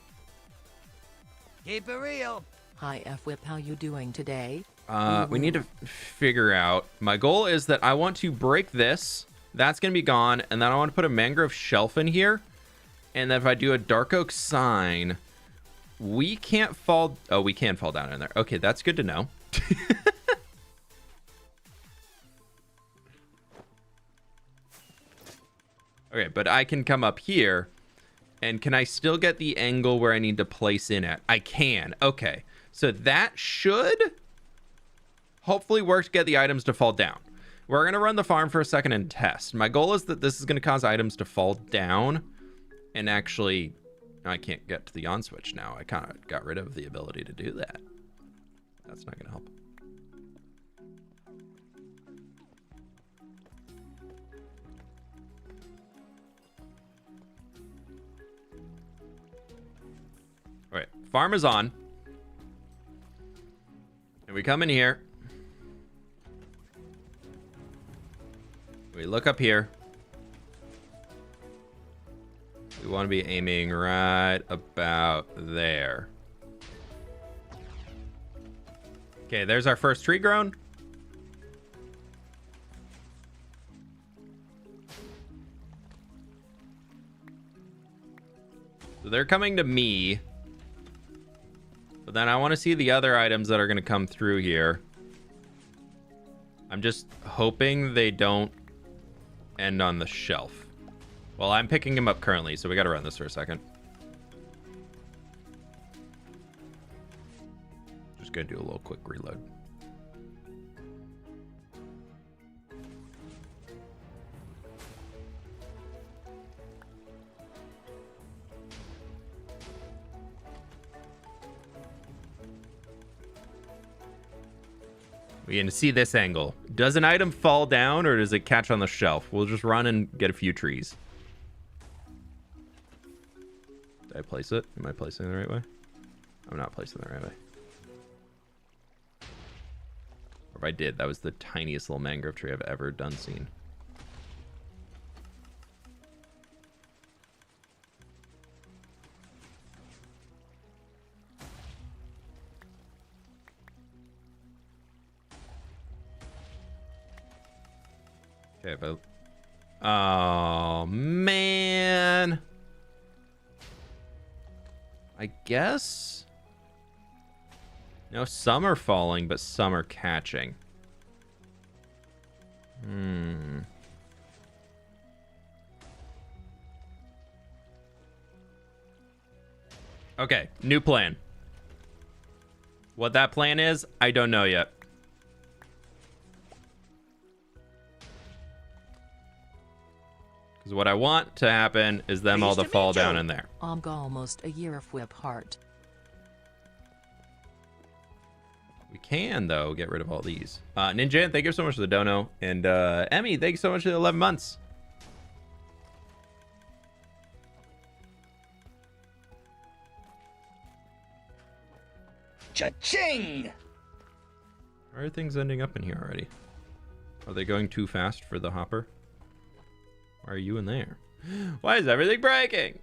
Keep it real. Hi fWhip, how you doing today? We need to figure out, my goal is that I want to break this, that's going to be gone, and then I want to put a mangrove shelf in here. And then if I do a dark oak sign, we can't fall... Oh, we can fall down in there. Okay, that's good to know. Okay, but I can come up here. And can I still get the angle where I need to place in at? I can. Okay. So that should hopefully work to get the items to fall down. We're going to run the farm for a second and test. My goal is that this is going to cause items to fall down. And actually, I can't get to the on switch now. I kind of got rid of the ability to do that. That's not going to help. All right, farm is on. And we come in here. We look up here. We want to be aiming right about there. Okay, there's our first tree grown. So they're coming to me. But then I want to see the other items that are going to come through here. I'm just hoping they don't end on the shelf. Well, I'm picking him up currently, so we got to run this for a second. Just going to do a little quick reload. We can see this angle. Does an item fall down or does it catch on the shelf? We'll just run and get a few trees. Did I place it? Am I placing it the right way? I'm not placing it the right way. Or if I did, that was the tiniest little mangrove tree I've ever seen. Okay, but oh man, I guess no, some are falling, but some are catching. Okay, new plan. What that plan is, I don't know yet. Because what I want to happen is them all to fall down in there. Almost a year of whip heart. We can, though, get rid of all these. Ninja, thank you so much for the dono. And Emmy, thank you so much for the 11 months. Cha-ching! Why are things ending up in here already? Are they going too fast for the hopper? Why are you in there? Why is everything breaking?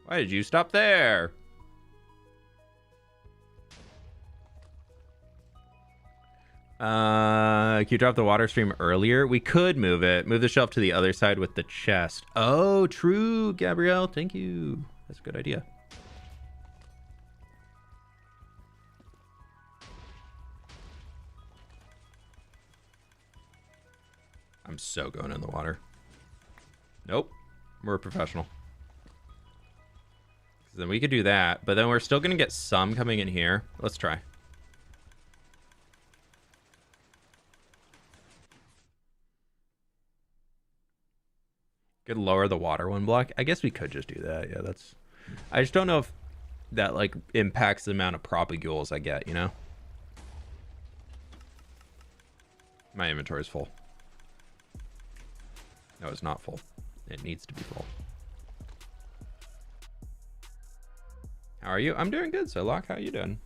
Why did you stop there? Can you drop the water stream earlier? We could move it. Move the shelf to the other side with the chest. Oh, true, Gabrielle. Thank you. That's a good idea. I'm so going in the water. Nope. We're a professional. Then we could do that, but then we're still going to get some coming in here. Let's try. Could lower the water one block. I guess we could just do that. Yeah, that's... I just don't know if that, like, impacts the amount of propagules I get, you know? My inventory is full. No, it's not full. It needs to be full. How are you? I'm doing good, Solok. How are you doing?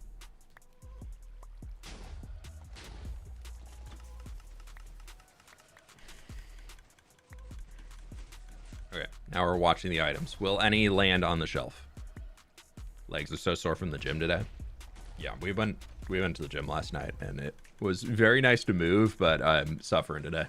Okay, now we're watching the items. Will any land on the shelf? Legs are so sore from the gym today. Yeah, we went to the gym last night, and it was very nice to move, but I'm suffering today.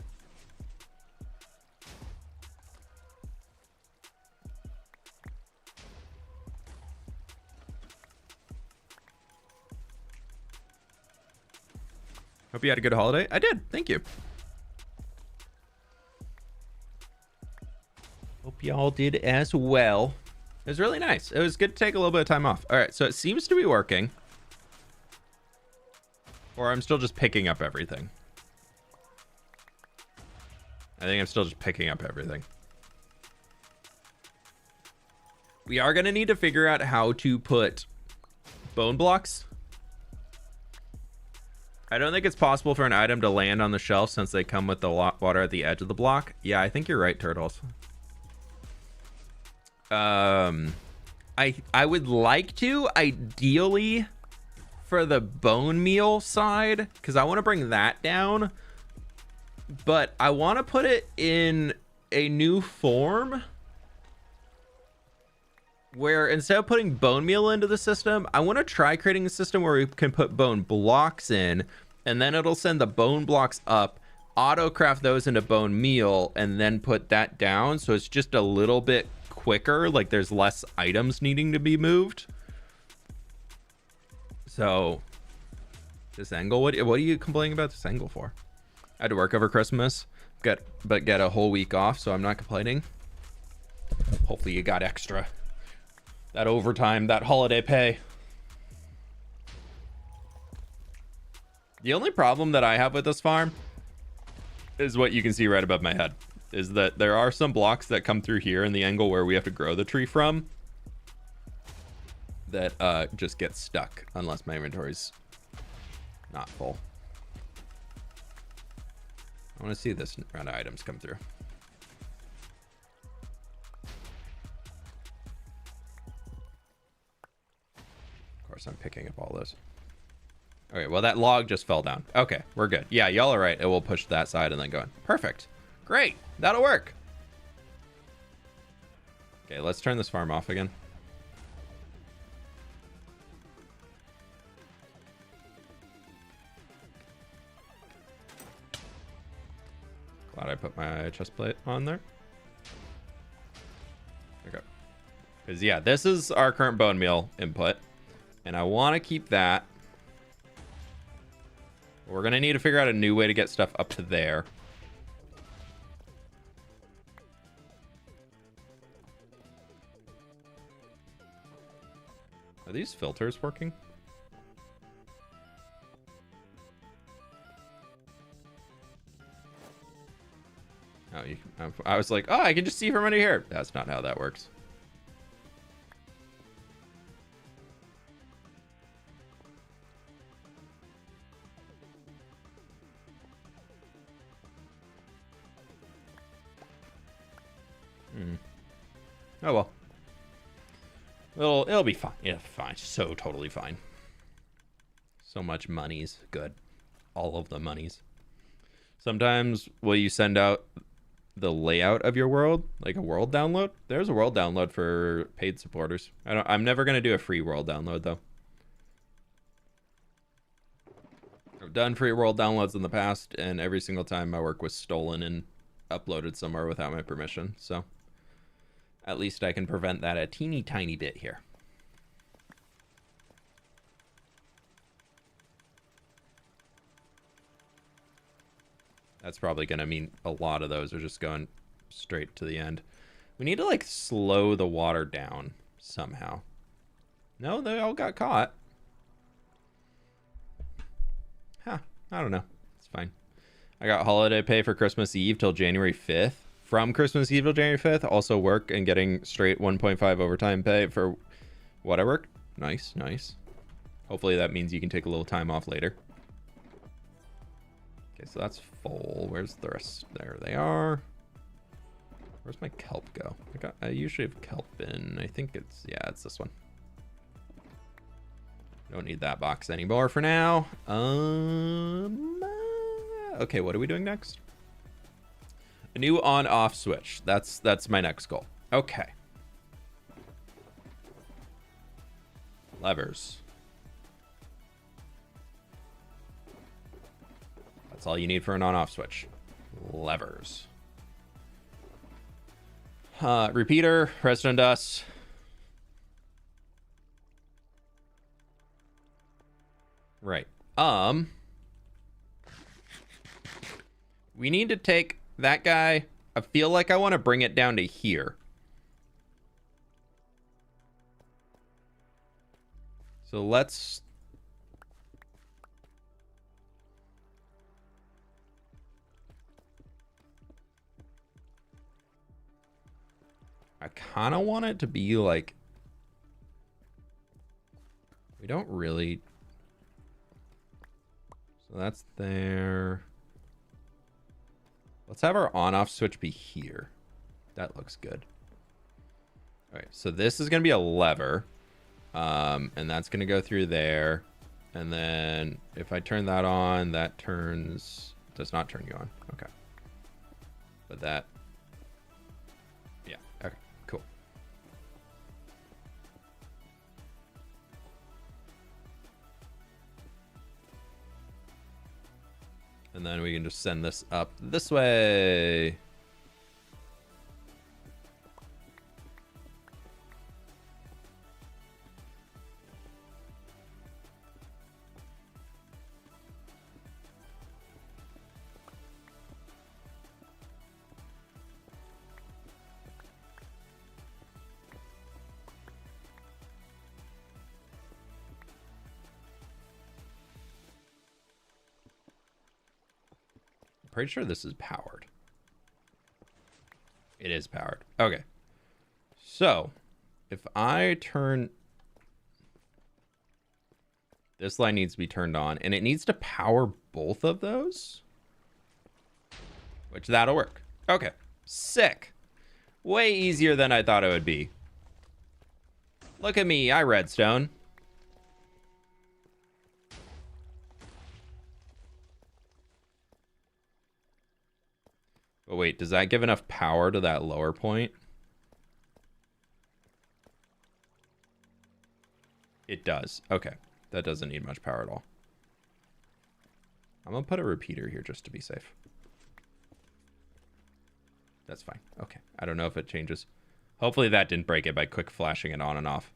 Hope you had a good holiday. I did. Thank you. Hope y'all did as well. It was really nice. It was good to take a little bit of time off. All right, so it seems to be working. Or I'm still just picking up everything. I think I'm still just picking up everything. We are going to need to figure out how to put bone blocks. I don't think it's possible for an item to land on the shelf since they come with the water at the edge of the block. Yeah, I think you're right, Turtles. I would like to, ideally, for the bone meal side, because I want to bring that down. But I want to put it in a new form where instead of putting bone meal into the system, I want to try creating a system where we can put bone blocks in, and then it'll send the bone blocks up, auto craft those into bone meal, and then put that down. So it's just a little bit quicker. Like there's less items needing to be moved. So this angle, what are you complaining about this angle for? I had to work over Christmas, but get a whole week off, so I'm not complaining. Hopefully you got extra. That overtime, that holiday pay. The only problem that I have with this farm is what you can see right above my head. Is that there are some blocks that come through here in the angle where we have to grow the tree from that just get stuck unless my inventory's not full. I want to see this round of items come through. Of course, I'm picking up all those. Okay, well, that log just fell down. Okay, we're good. Yeah, y'all are right. It will push that side and then go in. Perfect. Great. That'll work. Okay, let's turn this farm off again. Glad I put my chest plate on there. Okay. Because, yeah, this is our current bone meal input. And I want to keep that. We're going to need to figure out a new way to get stuff up to there. Are these filters working? Oh, I was like, oh, I can just see from under here. That's not how that works. Oh well. It'll be fine. Yeah, fine. So totally fine. So much money's good. All of the monies. Sometimes will you send out the layout of your world, like a world download? There's a world download for paid supporters. I'm never gonna do a free world download though. I've done free world downloads in the past, and every single time my work was stolen and uploaded somewhere without my permission. So at least I can prevent that a teeny tiny bit here. That's probably going to mean a lot of those are just going straight to the end. We need to, like, slow the water down somehow. No, they all got caught. Huh. I don't know. It's fine. I got holiday pay for Christmas Eve till January 5th. From Christmas Eve till January 5th. Also work and getting straight 1.5 overtime pay for what I work. Nice, nice. Hopefully that means you can take a little time off later. Okay, so that's full. Where's the rest? There they are. Where's my kelp go? I usually have kelp in. I think it's, yeah, it's this one. Don't need that box anymore for now. Okay, what are we doing next? A new on-off switch. That's my next goal. Okay. Levers. That's all you need for an on-off switch. Levers. Repeater, redstone dust. Right. We need to take that guy. I feel like I want to bring it down to here. So let's... I kind of want it to be like... We don't really... So that's there. Let's have our on-off switch be here. That looks good. All right, so this is going to be a lever. And that's going to go through there. And then if I turn that on, that turns... Does not turn you on. Okay. But that... Yeah, okay, cool. And then we can just send this up this way. Pretty sure this is powered. It is powered. Okay. So, if I turn... This line needs to be turned on, and it needs to power both of those. Which, that'll work. Okay. Sick. Way easier than I thought it would be. Look at me, I redstone. But wait, does that give enough power to that lower point? It does. Okay. That doesn't need much power at all. I'm going to put a repeater here just to be safe. That's fine. Okay. I don't know if it changes. Hopefully that didn't break it by quick flashing it on and off.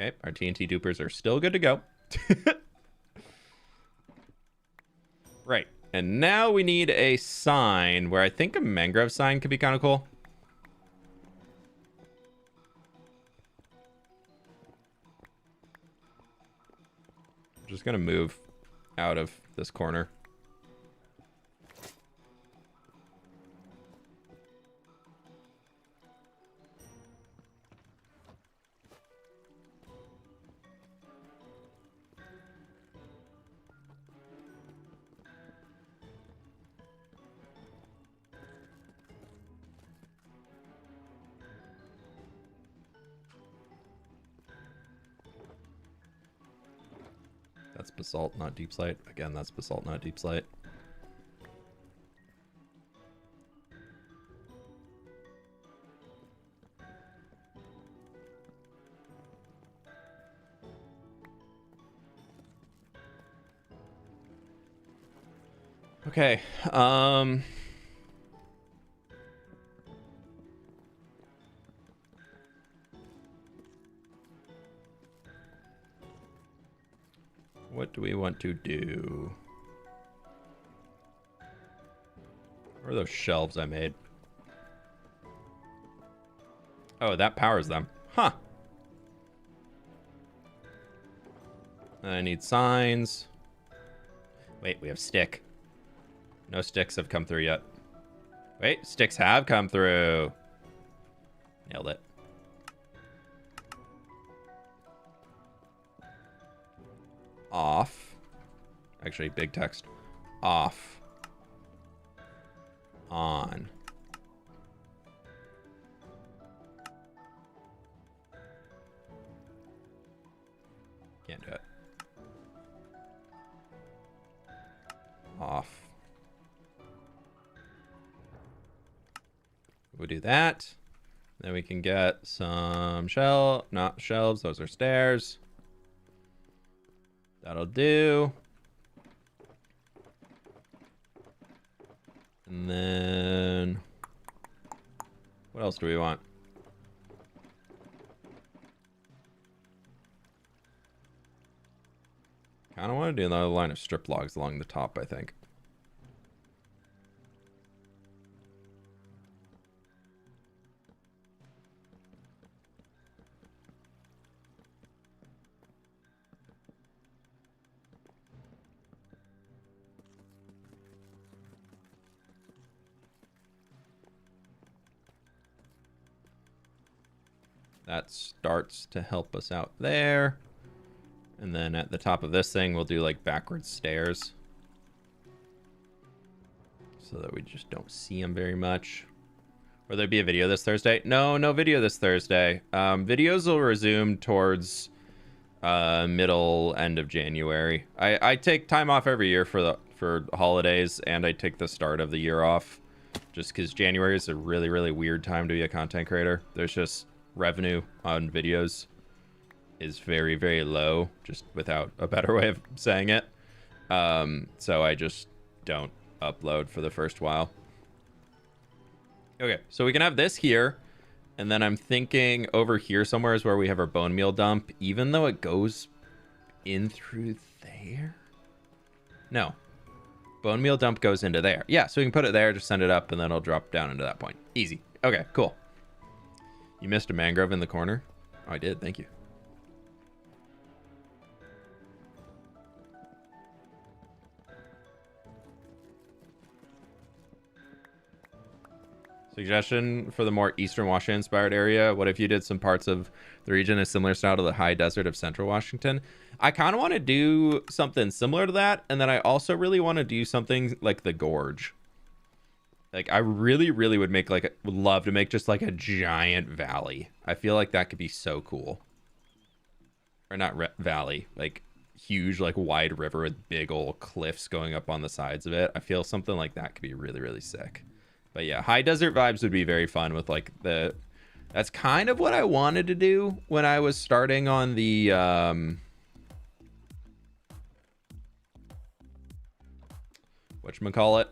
Okay, our TNT dupers are still good to go. Right, and now we need a sign where I think a mangrove sign could be kind of cool. I'm just gonna move out of this corner. That's basalt, not deep slate. Again, that's basalt, not deep slate. Okay, what do we want to do? Where are those shelves I made? Oh, that powers them. Huh. I need signs. Wait, we have stick. No sticks have come through yet. Wait, sticks have come through. Nailed it. Off. Actually, big text. Off. On. Can't do it. Off. We'll do that. Then we can get some not shelves. Those are stairs. That'll do. And then what else do we want? Kind of want to do another line of strip logs along the top, I think. That starts to help us out there. And then at the top of this thing, we'll do like backwards stairs. So that we just don't see them very much. Will there be a video this Thursday? No video this Thursday. Videos will resume towards middle, end of January. I take time off every year for holidays, and I take the start of the year off. Just because January is a really, really weird time to be a content creator. There's just revenue on videos is very, very low, just without a better way of saying it. So I just don't upload for the first while. Okay, so we can have this here, and then I'm thinking over here somewhere is where we have our bone meal dump, even though it goes in through there. No, bone meal dump goes into there. Yeah, so we can put it there, just send it up, and then it'll drop down into that point. Easy. Okay, cool. You missed a mangrove in the corner? Oh, I did. Thank you. Suggestion for the more Eastern Washington inspired area. What if you did some parts of the region a similar style to the high desert of Central Washington? I kind of want to do something similar to that. And then I also really want to do something like the gorge. Like, I really, really would make would love to make just like a giant valley. I feel like that could be so cool. Or not valley, like huge, like wide river with big old cliffs going up on the sides of it. I feel something like that could be really, really sick. But yeah, high desert vibes would be very fun with like that's kind of what I wanted to do when I was starting on the whatchamacallit,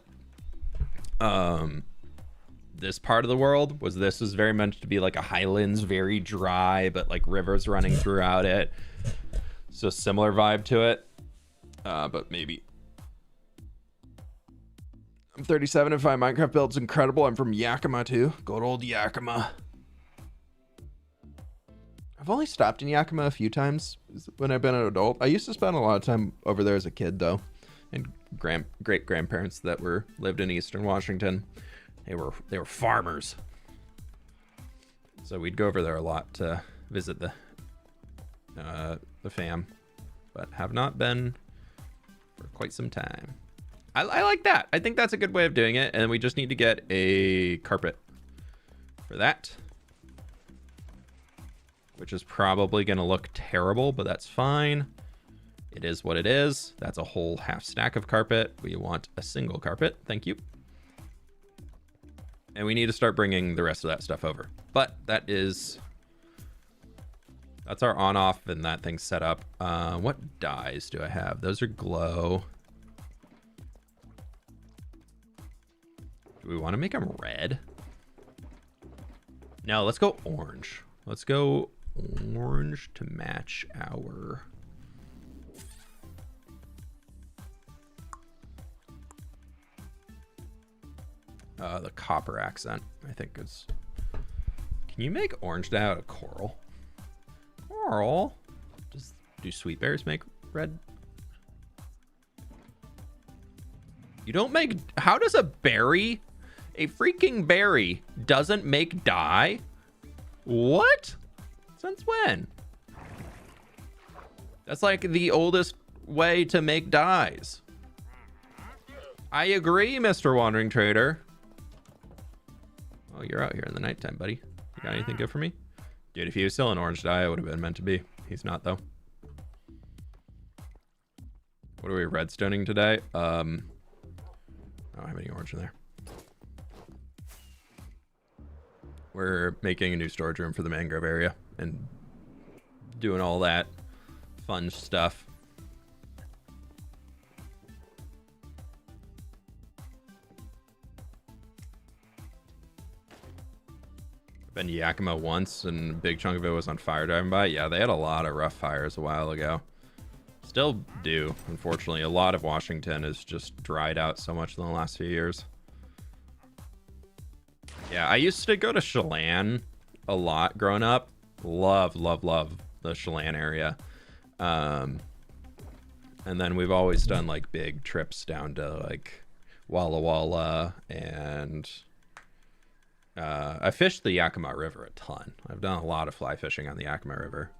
this part of the world this was very meant to be like a highlands, very dry, but like rivers running throughout it. So similar vibe to it, but maybe. I'm 37 and find Minecraft builds incredible. I'm from Yakima too. Good old Yakima. I've only stopped in Yakima a few times when I've been an adult. I used to spend a lot of time over there as a kid though, and great grandparents that lived in Eastern Washington. They were farmers, so we'd go over there a lot to visit the fam, but have not been for quite some time. I like that. I think that's a good way of doing it, and we just need to get a carpet for that, which is probably going to look terrible, but that's fine. It is what it is. That's a whole half stack of carpet. We want a single carpet. Thank you. And we need to start bringing the rest of that stuff over. But that's our on off, and that thing's set up. What dyes do I have? Those are glow. Do we want to make them red? No, let's go orange. Let's go orange to match our the copper accent, I think is. Can you make orange dye out of coral? Coral? Do sweet berries make red? You don't make. How does a freaking berry doesn't make dye? What? Since when? That's like the oldest way to make dyes. I agree, Mr. Wandering Trader. Oh, you're out here in the nighttime, buddy. You got anything good for me? Dude, if he was still an orange dye, it would have been meant to be. He's not, though. What are we redstoning today? I don't have any orange in there. We're making a new storage room for the mangrove area and doing all that fun stuff. Been to Yakima once, and a big chunk of it was on fire driving by. Yeah, they had a lot of rough fires a while ago. Still do, unfortunately. A lot of Washington has just dried out so much in the last few years. Yeah, I used to go to Chelan a lot growing up. Love the Chelan area. And then we've always done like big trips down to like Walla Walla, and I fished the Yakima River a ton. I've done a lot of fly fishing on the Yakima River.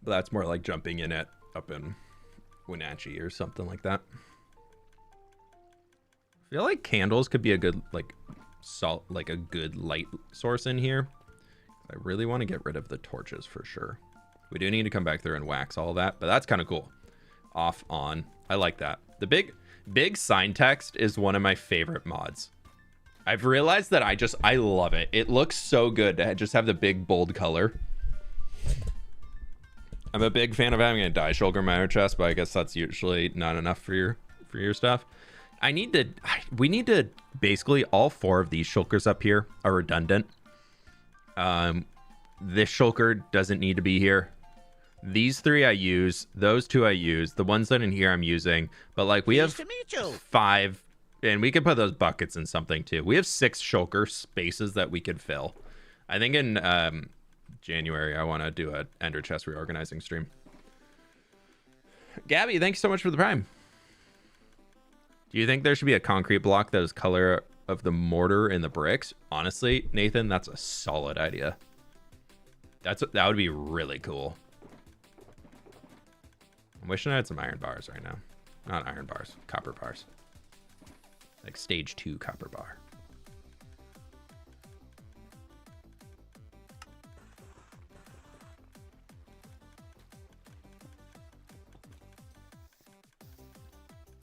But that's more like jumping in it up in Wenatchee or something like that. I feel like candles could be a good a good light source in here. I really want to get rid of the torches for sure. We do need to come back through and wax all that, but that's kind of cool. Off, on. I like that. The big sign text is one of my favorite mods. I've realized that I love it. It looks so good to just have the big bold color. I'm a big fan of having a die shulker in my inner chest, but I guess that's usually not enough for your stuff. We need to basically, all 4 of these shulkers up here are redundant. This shulker doesn't need to be here. These 3 I use, those 2 I use, the ones that in here I'm using, but like we have 5, and we could put those buckets in something too. We have 6 shulker spaces that we could fill. I think in January I want to do a Ender Chest reorganizing stream. Gabby, thanks so much for the prime. Do you think there should be a concrete block that is color of the mortar in the bricks? Honestly, Nathan, that's a solid idea. That would be really cool. I'm wishing I had some iron bars right now. Not iron bars, copper bars. Like stage 2 copper bar.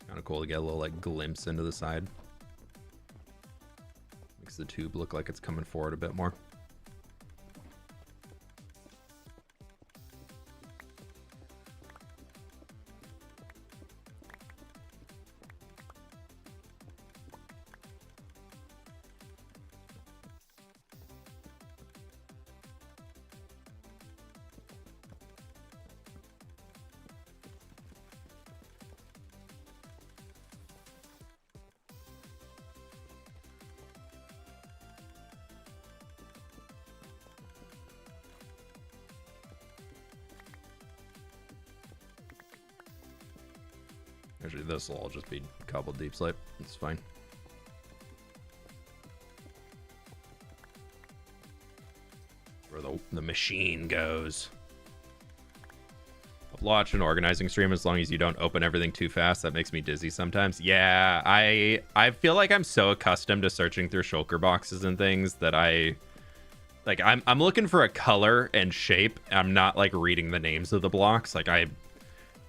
Kind of cool to get a little like glimpse into the side. Makes the tube look like it's coming forward a bit more. Actually, this will all just be cobbled deep slate. It's fine. Where the machine goes. I'll watch an organizing stream as long as you don't open everything too fast. That makes me dizzy sometimes. Yeah, I feel like I'm so accustomed to searching through shulker boxes and things that I'm looking for a color and shape. I'm not like reading the names of the blocks. Like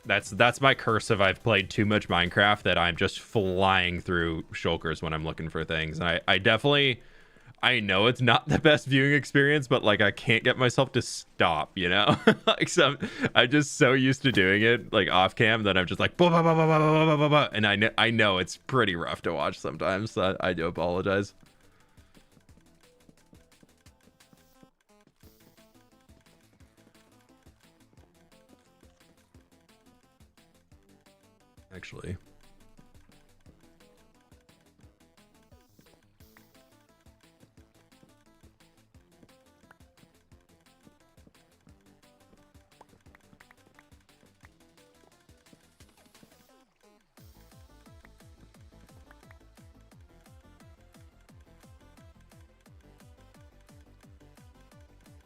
that's my curse if I've played too much Minecraft, that I'm just flying through shulkers when I'm looking for things. And I definitely, I know it's not the best viewing experience, but like I can't get myself to stop, you know? Like I'm just so used to doing it like off cam that I'm just like bah, bah, bah, bah, bah, bah, bah, bah, and I know it's pretty rough to watch sometimes, so I do apologize. Actually,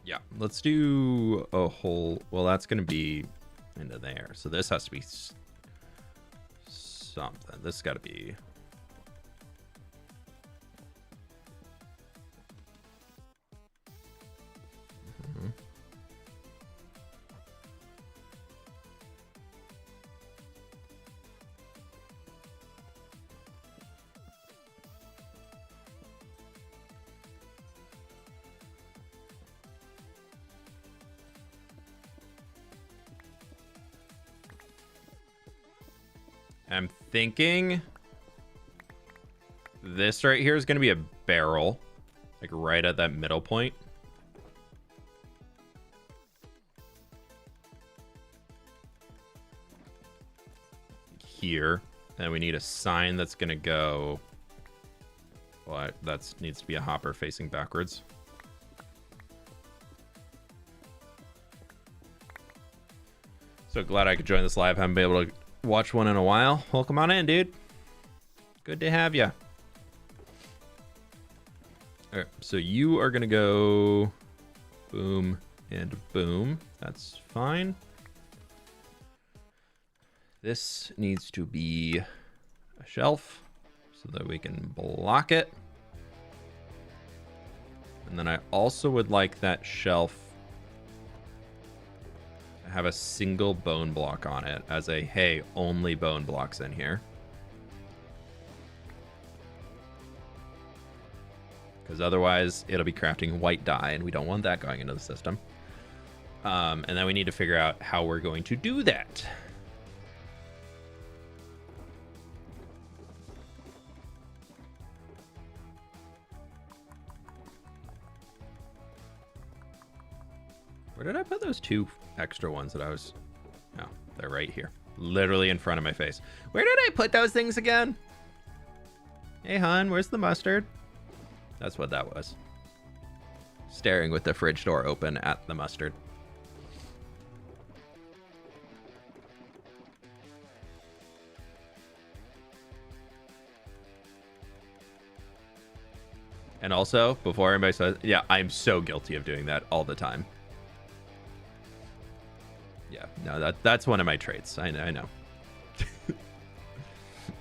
yeah, let's do a whole, well, that's going to be into there. So this has to be something. This got to be. I'm thinking this right here is going to be a barrel, like right at that middle point. Here. And we need a sign that's going to go. Well, that needs to be a hopper facing backwards. So glad I could join this live. Haven't been able to watch one in a while. Welcome on in, dude. Good to have you. All right, so you are gonna go boom and boom. That's fine. This needs to be a shelf so that we can block it. And then I also would like that shelf have a single bone block on it as a, hey, only bone blocks in here. Because otherwise it'll be crafting white dye and we don't want that going into the system. And then we need to figure out how we're going to do that. Where did I put those two extra ones that I was... Oh, they're right here. Literally in front of my face. Where did I put those things again? Hey, hon, where's the mustard? That's what that was. Staring with the fridge door open at the mustard. And also, before anybody says... Yeah, I'm so guilty of doing that all the time. Yeah, no, that's one of my traits. I know.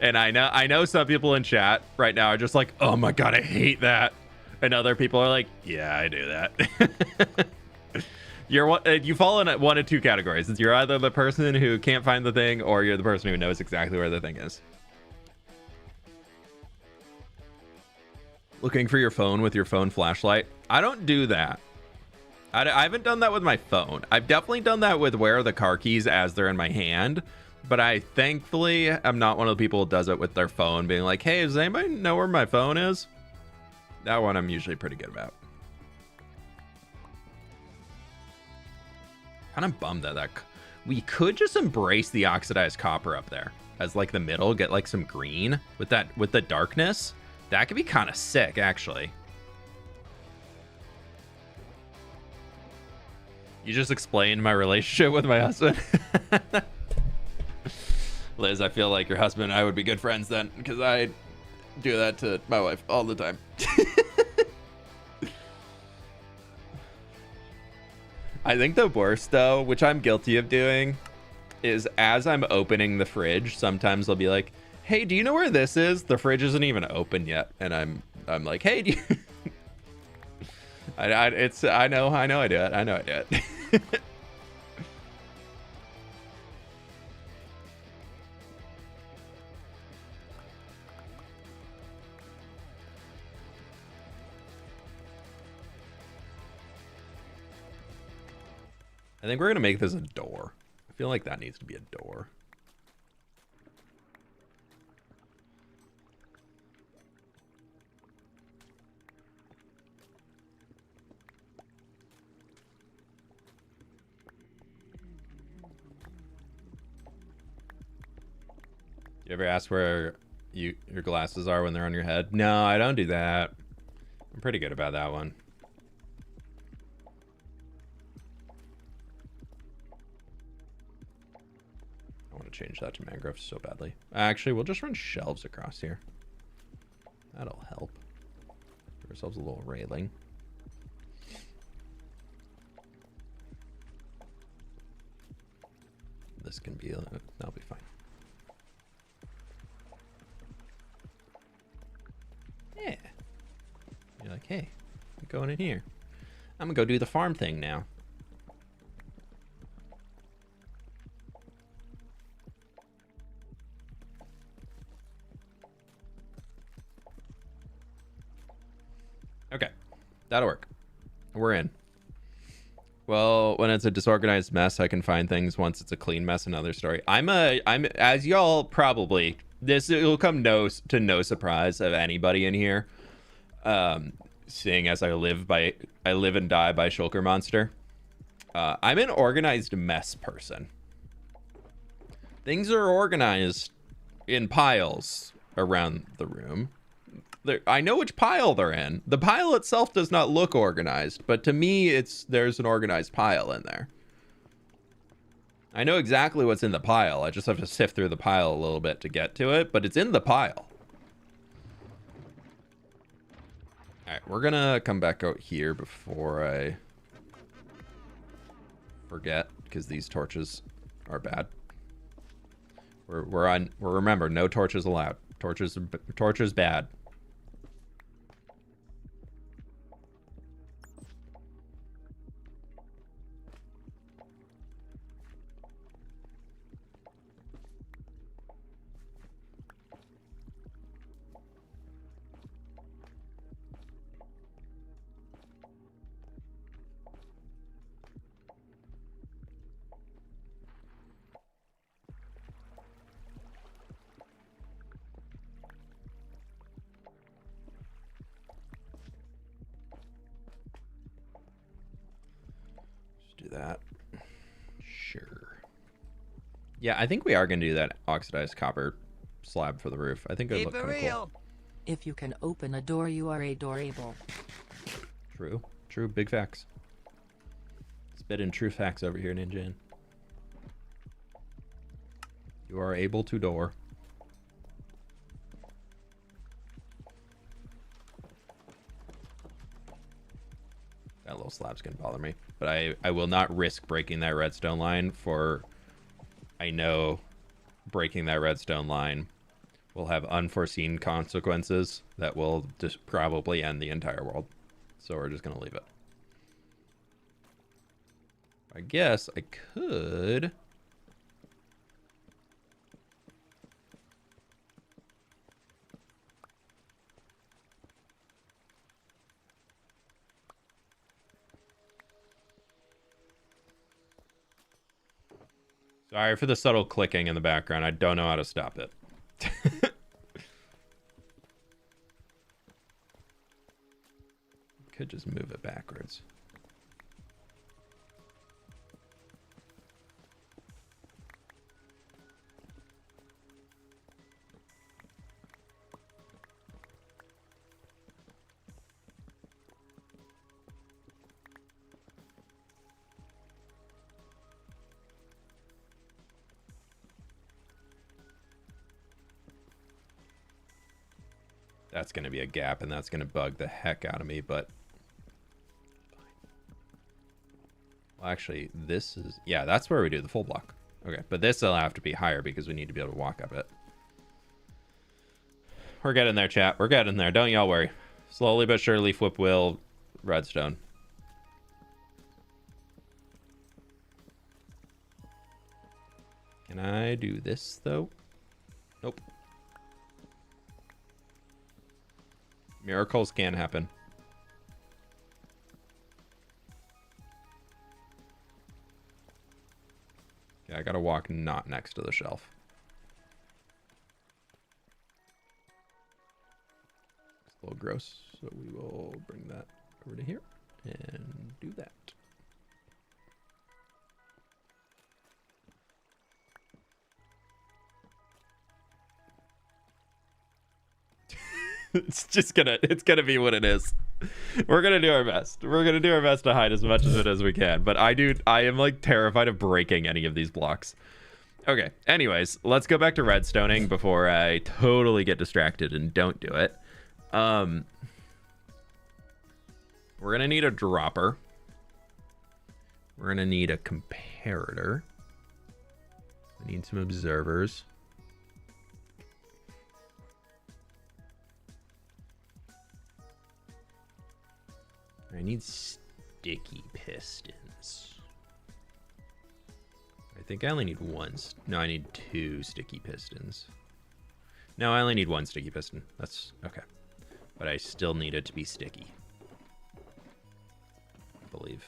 And I know some people in chat right now are just like, oh my god, I hate that. And other people are like, yeah, I do that. You fall in one of two categories. It's you're either the person who can't find the thing, or you're the person who knows exactly where the thing is. Looking for your phone with your phone flashlight. I don't do that. I haven't done that with my phone. I've definitely done that with where are the car keys as they're in my hand. But I thankfully am not one of the people who does it with their phone, being like, hey, does anybody know where my phone is? That one I'm usually pretty good about. Kind of bummed that we could just embrace the oxidized copper up there as like the middle, get like some green with the darkness. That could be kind of sick, actually. You just explained my relationship with my husband. Liz, I feel like your husband and I would be good friends then, because I do that to my wife all the time. I think the worst, though, which I'm guilty of doing, is as I'm opening the fridge, sometimes I'll be like, hey, do you know where this is? The fridge isn't even open yet. And I'm like, hey, do you... I know I do it. I know I do it. I think we're going to make this a door. I feel like that needs to be a door. You ever ask where your glasses are when they're on your head? No, I don't do that. I'm pretty good about that one. I want to change that to mangrove so badly. Actually, we'll just run shelves across here. That'll help. Give ourselves a little railing. This can be, that'll be fine. Yeah. You're like, hey, I'm going in here. I'm gonna go do the farm thing now. Okay, that'll work. We're in. Well, when it's a disorganized mess, I can find things. Once it's a clean mess, another story. I'm as y'all probably, this will come to no surprise of anybody in here. Seeing as I live and die by Shulker Monster. I'm an organized mess person. Things are organized in piles around the room. I know which pile they're in. The pile itself does not look organized, but to me, there's an organized pile in there. I know exactly what's in the pile. I just have to sift through the pile a little bit to get to it, but it's in the pile. All right, we're gonna come back out here before I forget, because these torches are bad. Remember, no torches allowed. Torches bad. That. Sure. Yeah, I think we are going to do that oxidized copper slab for the roof. I think it would look kind of cool. If you can open a door, you are adorable. True. True. Big facts. Spitting true facts over here, Ninja. You are able to door. That little slab's gonna bother me, but I will not risk breaking that redstone line for, I know breaking that redstone line will have unforeseen consequences that will just probably end the entire world. So we're just going to leave it. I guess I could... Sorry for the subtle clicking in the background. I don't know how to stop it. Could just move it backwards. That's going to be a gap, and that's going to bug the heck out of me, but... Well, actually, this is... Yeah, that's where we do the full block. Okay, but this will have to be higher because we need to be able to walk up it. We're getting there, chat. We're getting there. Don't y'all worry. Slowly but surely, fWhip will redstone. Can I do this, though? Nope. Miracles can happen. Okay, I gotta walk not next to the shelf. It's a little gross, so we will bring that over to here and do that. It's gonna be what it is. We're gonna do our best. We're gonna do our best to hide as much of it as we can. But I am like terrified of breaking any of these blocks. Okay, anyways, let's go back to redstoning before I totally get distracted and don't do it. We're gonna need a dropper. We're gonna need a comparator. I need some observers. I need sticky pistons. I think I only need one. No, I need 2 sticky pistons. No, I only need 1 sticky piston. That's okay. But I still need it to be sticky, I believe.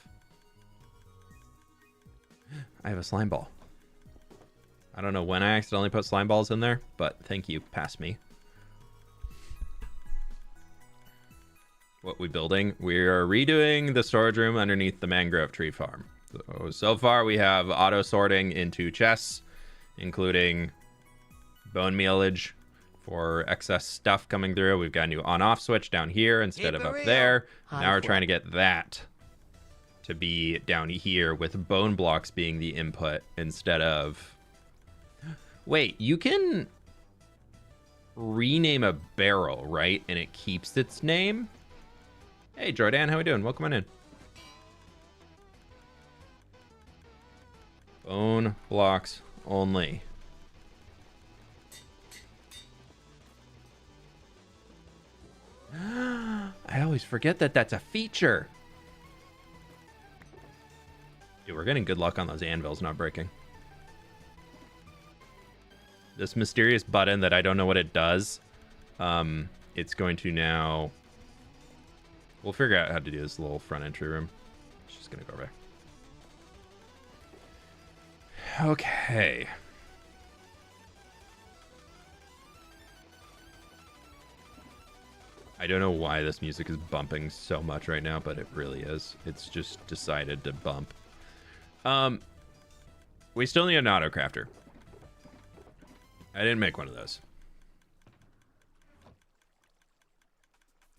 I have a slime ball. I don't know when I accidentally put slime balls in there, but thank you. Pass me. What we building? We are redoing the storage room underneath the mangrove tree farm. So far we have auto sorting into chests, including bone mealage for excess stuff coming through. We've got a new on-off switch down here instead of up there. Now we're trying to get that to be down here with bone blocks being the input instead of... Wait, you can rename a barrel, right? And it keeps its name? Hey, Jordan, how we doing? Welcome on in. Bone blocks only. I always forget that that's a feature. Dude, we're getting good luck on those anvils not breaking. This mysterious button that I don't know what it does, it's going to now... We'll figure out how to do this little front entry room. It's just going to go back. Okay. I don't know why this music is bumping so much right now, but it really is. It's just decided to bump. We still need an auto crafter. I didn't make one of those.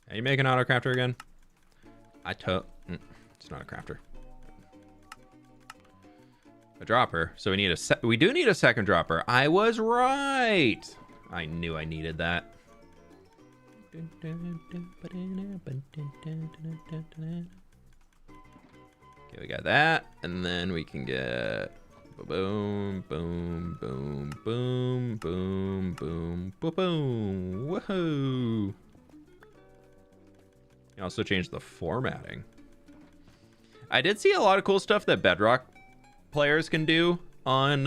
How you make an auto crafter again? It's not a crafter. A dropper. So we do need a second dropper. I was right. I knew I needed that. Okay, we got that, and then we can get Boom, boom, boom, boom, boom, boom, boom, boom. Woohoo! You also changed the formatting. I did see a lot of cool stuff that Bedrock players can do on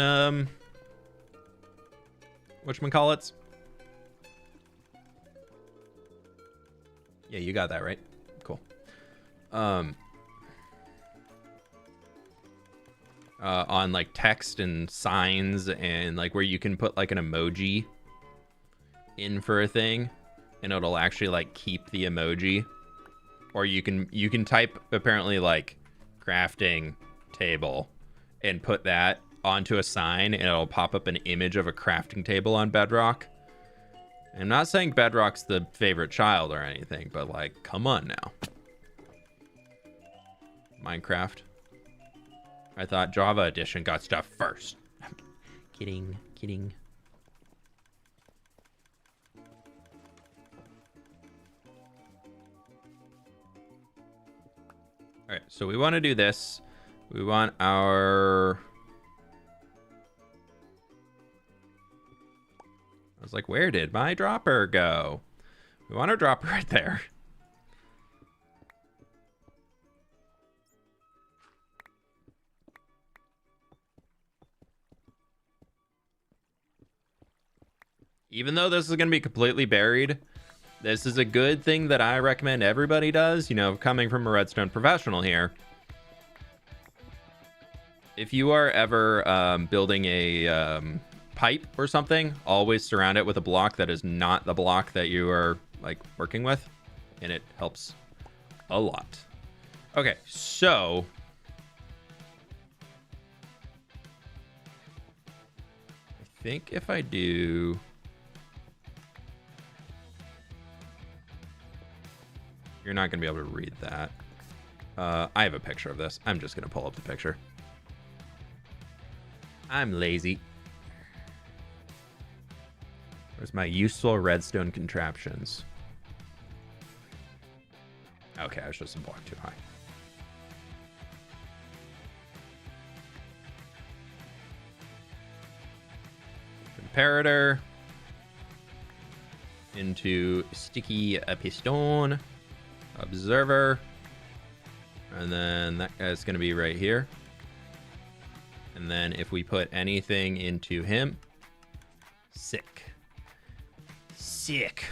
whatchamacallits. Yeah, you got that right. Cool. On like text and signs and like where you can put like an emoji in for a thing and it'll actually like keep the emoji, or you can type apparently like crafting table and put that onto a sign and it'll pop up an image of a crafting table on Bedrock. I'm not saying Bedrock's the favorite child or anything, but like, come on now. Minecraft. I thought Java Edition got stuff first. Kidding, kidding. All right, so we want to do this. We want our... I was like, where did my dropper go? We want our dropper right there. Even though this is going to be completely buried, this is a good thing that I recommend everybody does. You know, coming from a redstone professional here. If you are ever building a pipe or something, always surround it with a block that is not the block that you are like working with, and it helps a lot. Okay, so I think if I do... You're not going to be able to read that. I have a picture of this. I'm just going to pull up the picture. I'm lazy. Where's my useful redstone contraptions? Okay, I was just a block too high. Comparator. Into sticky piston. Observer. And then that guy's going to be right here. And then if we put anything into him, sick. Sick.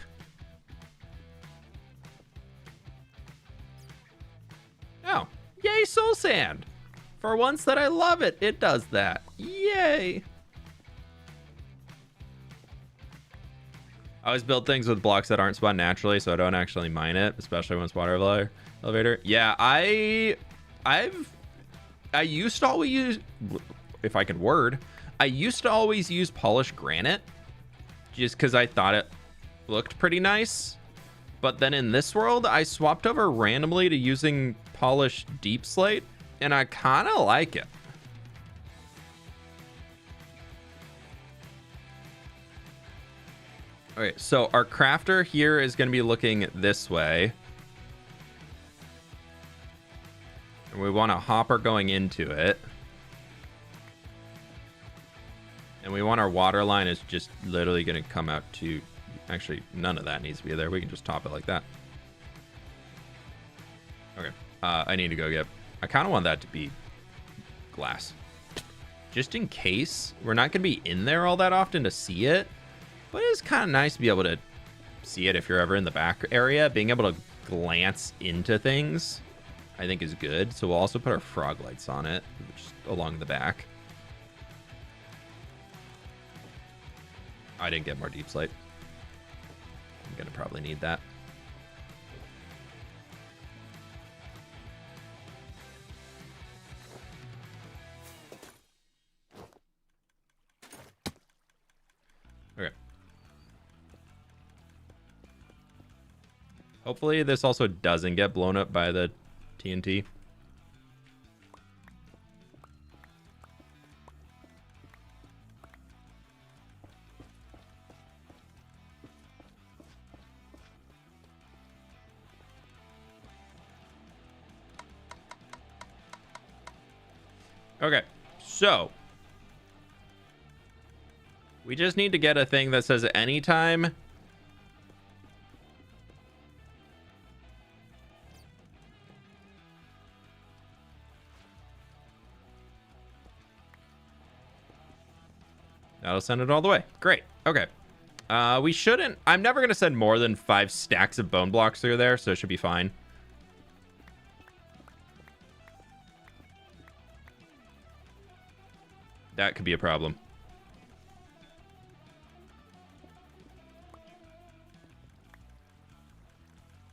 Oh, yay, soul sand. For once that I love it, it does that. Yay. I always build things with blocks that aren't spawned naturally, so I don't actually mine it, especially when it's water elevator. Yeah, I used to always use, if I can word, I used to always use polished granite just because I thought it looked pretty nice. But then in this world, I swapped over randomly to using polished deep slate, and I kind of like it. Okay, so our crafter here is going to be looking this way. And we want a hopper going into it. And we want our water line is just literally going to come out to... Actually, none of that needs to be there. We can just top it like that. Okay, I need to go get... I kind of want that to be glass. Just in case. We're not going to be in there all that often to see it. But it's kind of nice to be able to see it if you're ever in the back area. Being able to glance into things, I think, is good. So we'll also put our frog lights on it, just along the back. I didn't get more deep slate. I'm going to probably need that. Okay. Hopefully this also doesn't get blown up by the TNT. Okay, so We just need to get a thing that says anytime. That'll send it all the way. Great. Okay. We shouldn't... I'm never going to send more than 5 stacks of bone blocks through there, so it should be fine. That could be a problem.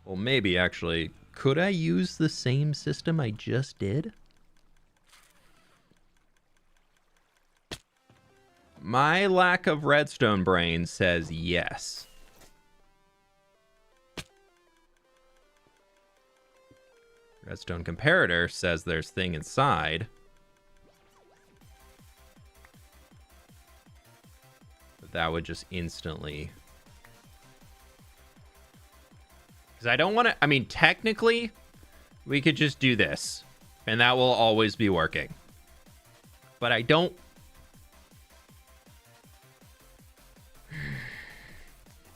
Well, maybe, actually. Could I use the same system I just did? My lack of redstone brain says yes. Redstone comparator says there's thing inside. But that would just instantly... Because I don't want to... I mean, technically, we could just do this. And that will always be working. But I don't...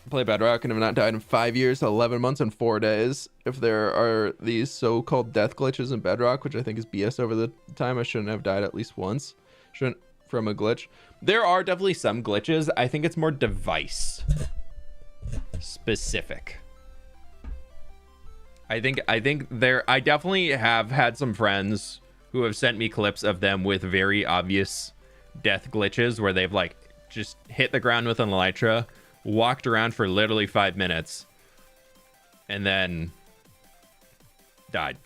Play Bedrock and have not died in 5 years, 11 months, and 4 days. If there are these so-called death glitches in Bedrock, which I think is BS over the time, I shouldn't have died at least once. Shouldn't from a glitch. There are definitely some glitches. I think it's more device specific. I definitely have had some friends who have sent me clips of them with very obvious death glitches where they've like just hit the ground with an elytra, walked around for literally 5 minutes, and then died.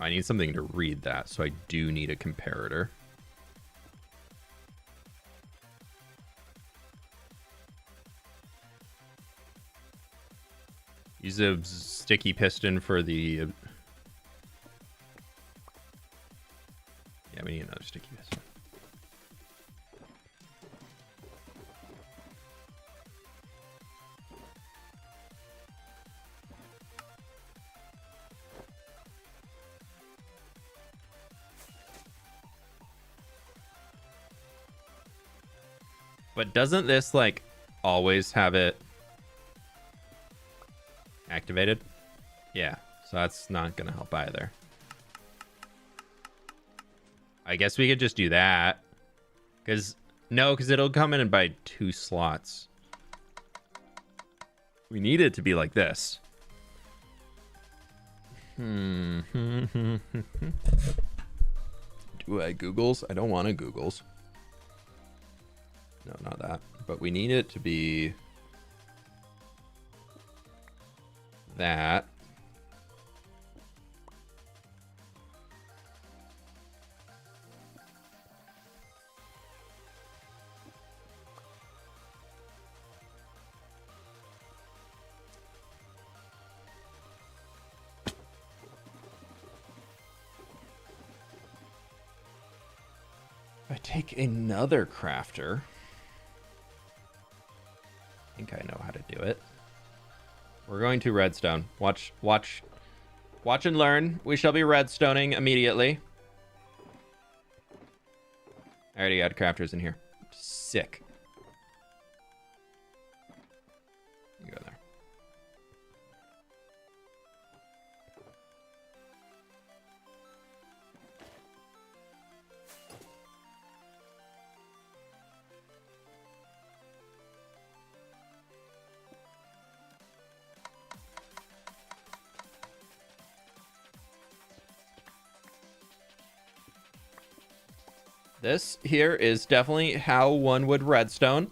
I need something to read that, so I do need a comparator. Use a sticky piston for the... Yeah, we need another sticky piston. But doesn't this, like, always have it activated? Yeah, so that's not gonna help either. I guess we could just do that. Because it'll come in by 2 slots. We need it to be like this. Do I Googles? I don't want to Googles. No, not that. But we need it to be that. If I take another crafter, I think I know how to do it. We're going to redstone. Watch and learn. We shall be redstoning immediately. I already got crafters in here. Sick. You go there. This here is definitely how one would redstone.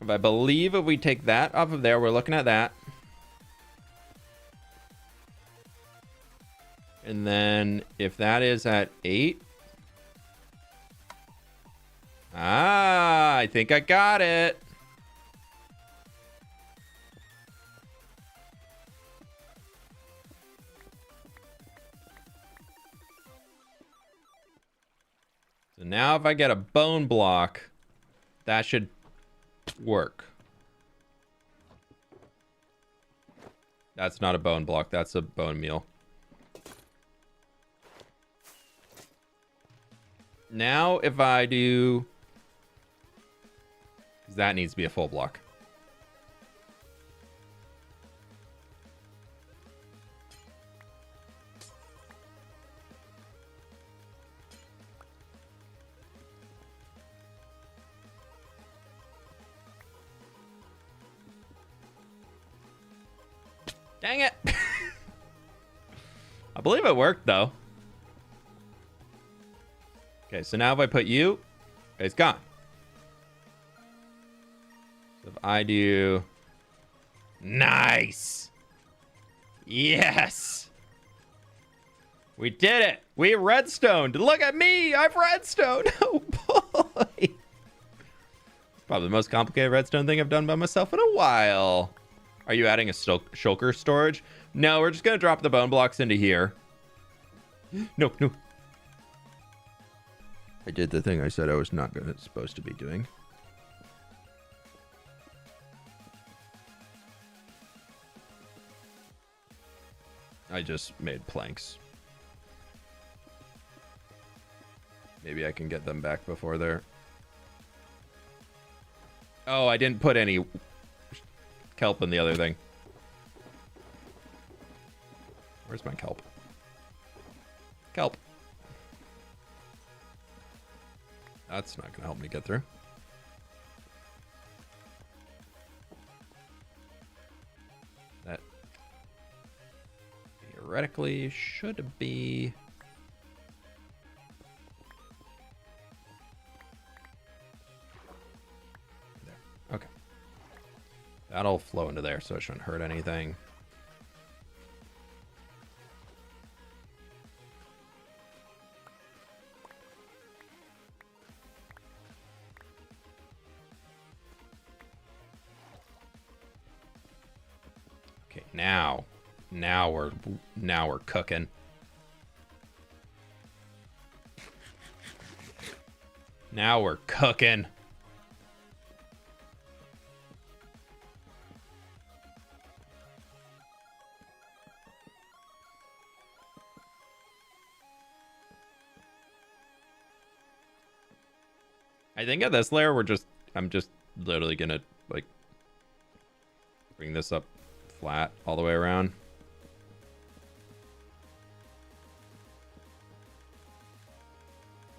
I believe if we take that off of there, we're looking at that. And then if that is at 8. Ah, I think I got it. So now if I get a bone block, that should work. That's not a bone block, that's a bone meal. Now if I do... because that needs to be a full block. Dang it. I believe it worked, though. Okay, so now if I put you, it's gone. So if I do... nice. Yes. We did it. We redstoned. Look at me. I've redstoned. Oh, boy. It's probably the most complicated redstone thing I've done by myself in a while. Are you adding a shulker storage? No, we're just going to drop the bone blocks into here. No, no. I did the thing I said I was not supposed to be doing. I just made planks. Maybe I can get them back before they're... oh, I didn't put any kelp in the other thing. Where's my kelp? Kelp. That's not going to help me get through. That theoretically should be... there. Okay. That'll flow into there, so it shouldn't hurt anything. Okay, now we're cooking. Now we're cooking. I think at this layer I'm just literally gonna like bring this up flat all the way around.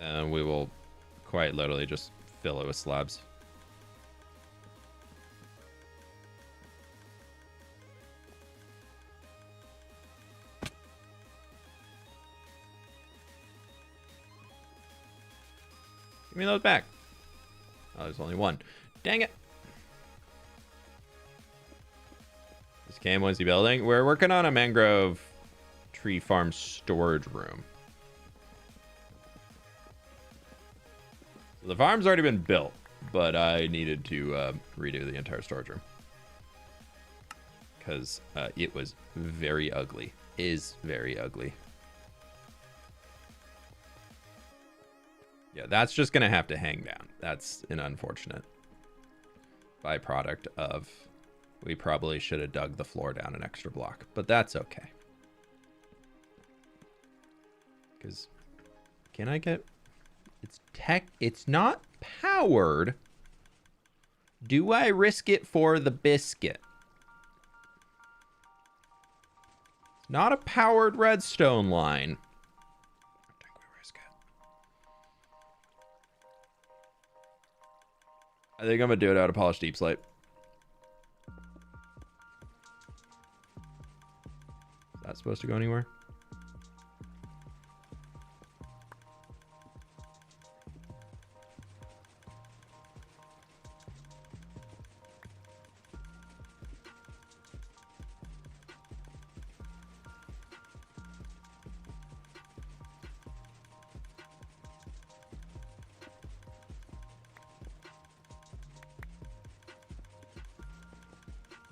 And we will quite literally just fill it with slabs. Give me those back. Oh, there's only one. Dang it. This game, what's he building? We're working on a mangrove tree farm storage room. So the farm's already been built, but I needed to redo the entire storage room. Because it was very ugly. Is very ugly. Yeah, that's just going to have to hang down. That's an unfortunate byproduct of... we probably should have dug the floor down an extra block, but that's okay. Because... can I get... it's not powered. Do I risk it for the biscuit? It's not a powered redstone line. I think we risk it. I think I'm gonna do it out of polished deep slate. Is that supposed to go anywhere?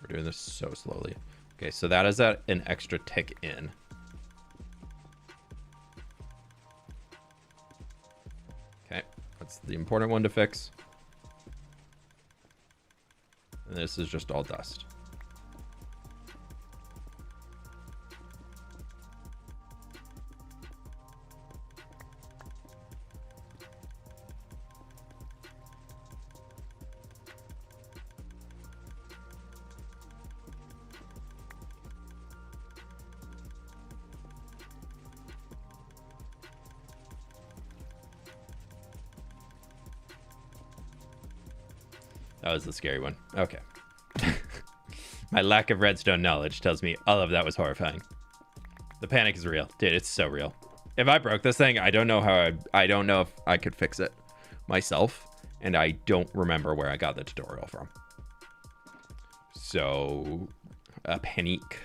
We're doing this so slowly. Okay, so that is an extra tick in. Okay, that's the important one to fix. And this is just all dust. That was the scary one. Okay. My lack of redstone knowledge tells me all of that was horrifying. The panic is real. Dude, it's so real. If I broke this thing, I don't know how I don't know if I could fix it myself, and I don't remember where I got the tutorial from. So, a panic.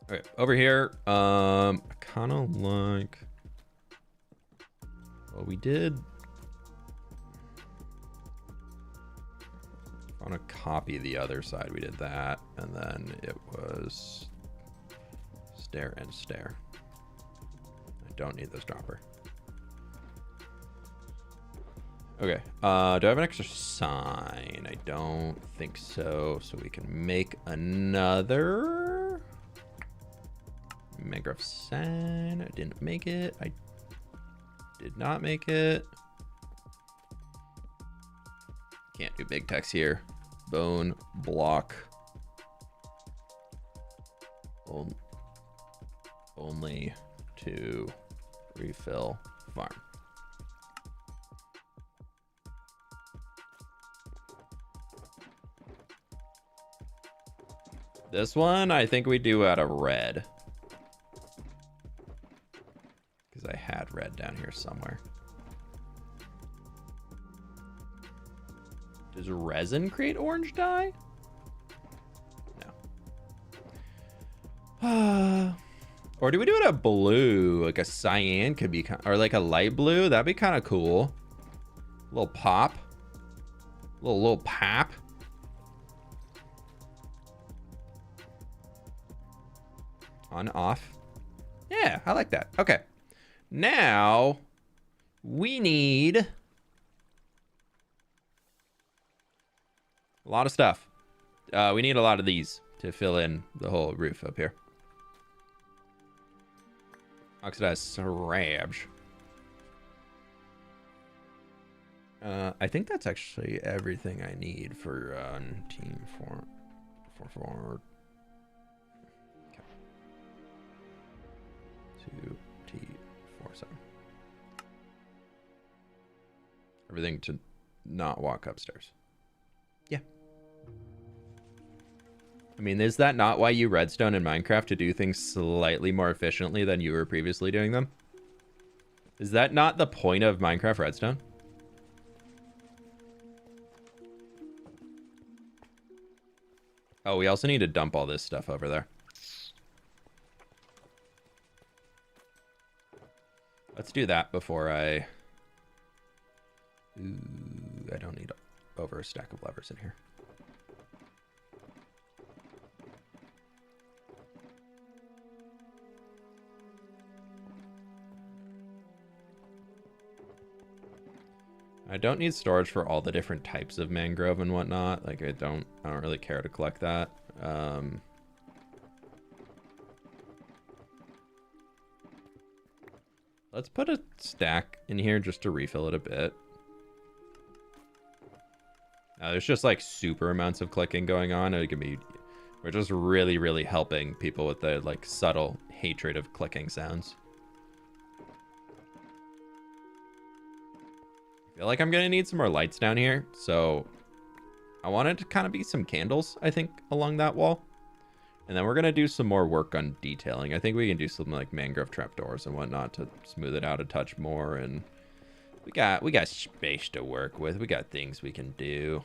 Okay, over here, I kind of like what we did. I want to copy the other side. We did that, and then it was stair and stair. I don't need this dropper. Okay, do I have an extra sign? I don't think so. So we can make another mangrove sign. I didn't make it. I did not make it. Can't do big text here. Bone block. Only to refill farm. This one, I think we do out of red. Because I had red down here somewhere. Does resin create orange dye? No. Or do we do it a blue? Like a cyan could be, or like a light blue. That'd be kind of cool. A little pop. Little pop. On, off. Yeah, I like that. Okay. Now, we need a lot of stuff. We need a lot of these to fill in the whole roof up here. Oxidized slabs. I think that's actually everything I need for team 4. Okay. 2T47. Everything to not walk upstairs. Yeah. I mean, is that not why you redstone in Minecraft, to do things slightly more efficiently than you were previously doing them? Is that not the point of Minecraft redstone? Oh, we also need to dump all this stuff over there. Let's do that before I... Ooh, I don't need over a stack of levers in here. I don't need storage for all the different types of mangrove and whatnot. Like, I don't really care to collect that. Let's put a stack in here just to refill it a bit. There's just like super amounts of clicking going on. It can be, we're just really, really helping people with the like subtle hatred of clicking sounds. I feel like I'm gonna need some more lights down here, so I wanted to kind of be some candles, I think, along that wall. And then we're gonna do some more work on detailing. I think we can do some like mangrove trapdoors and whatnot to smooth it out a touch more. And we got space to work with. We got things we can do.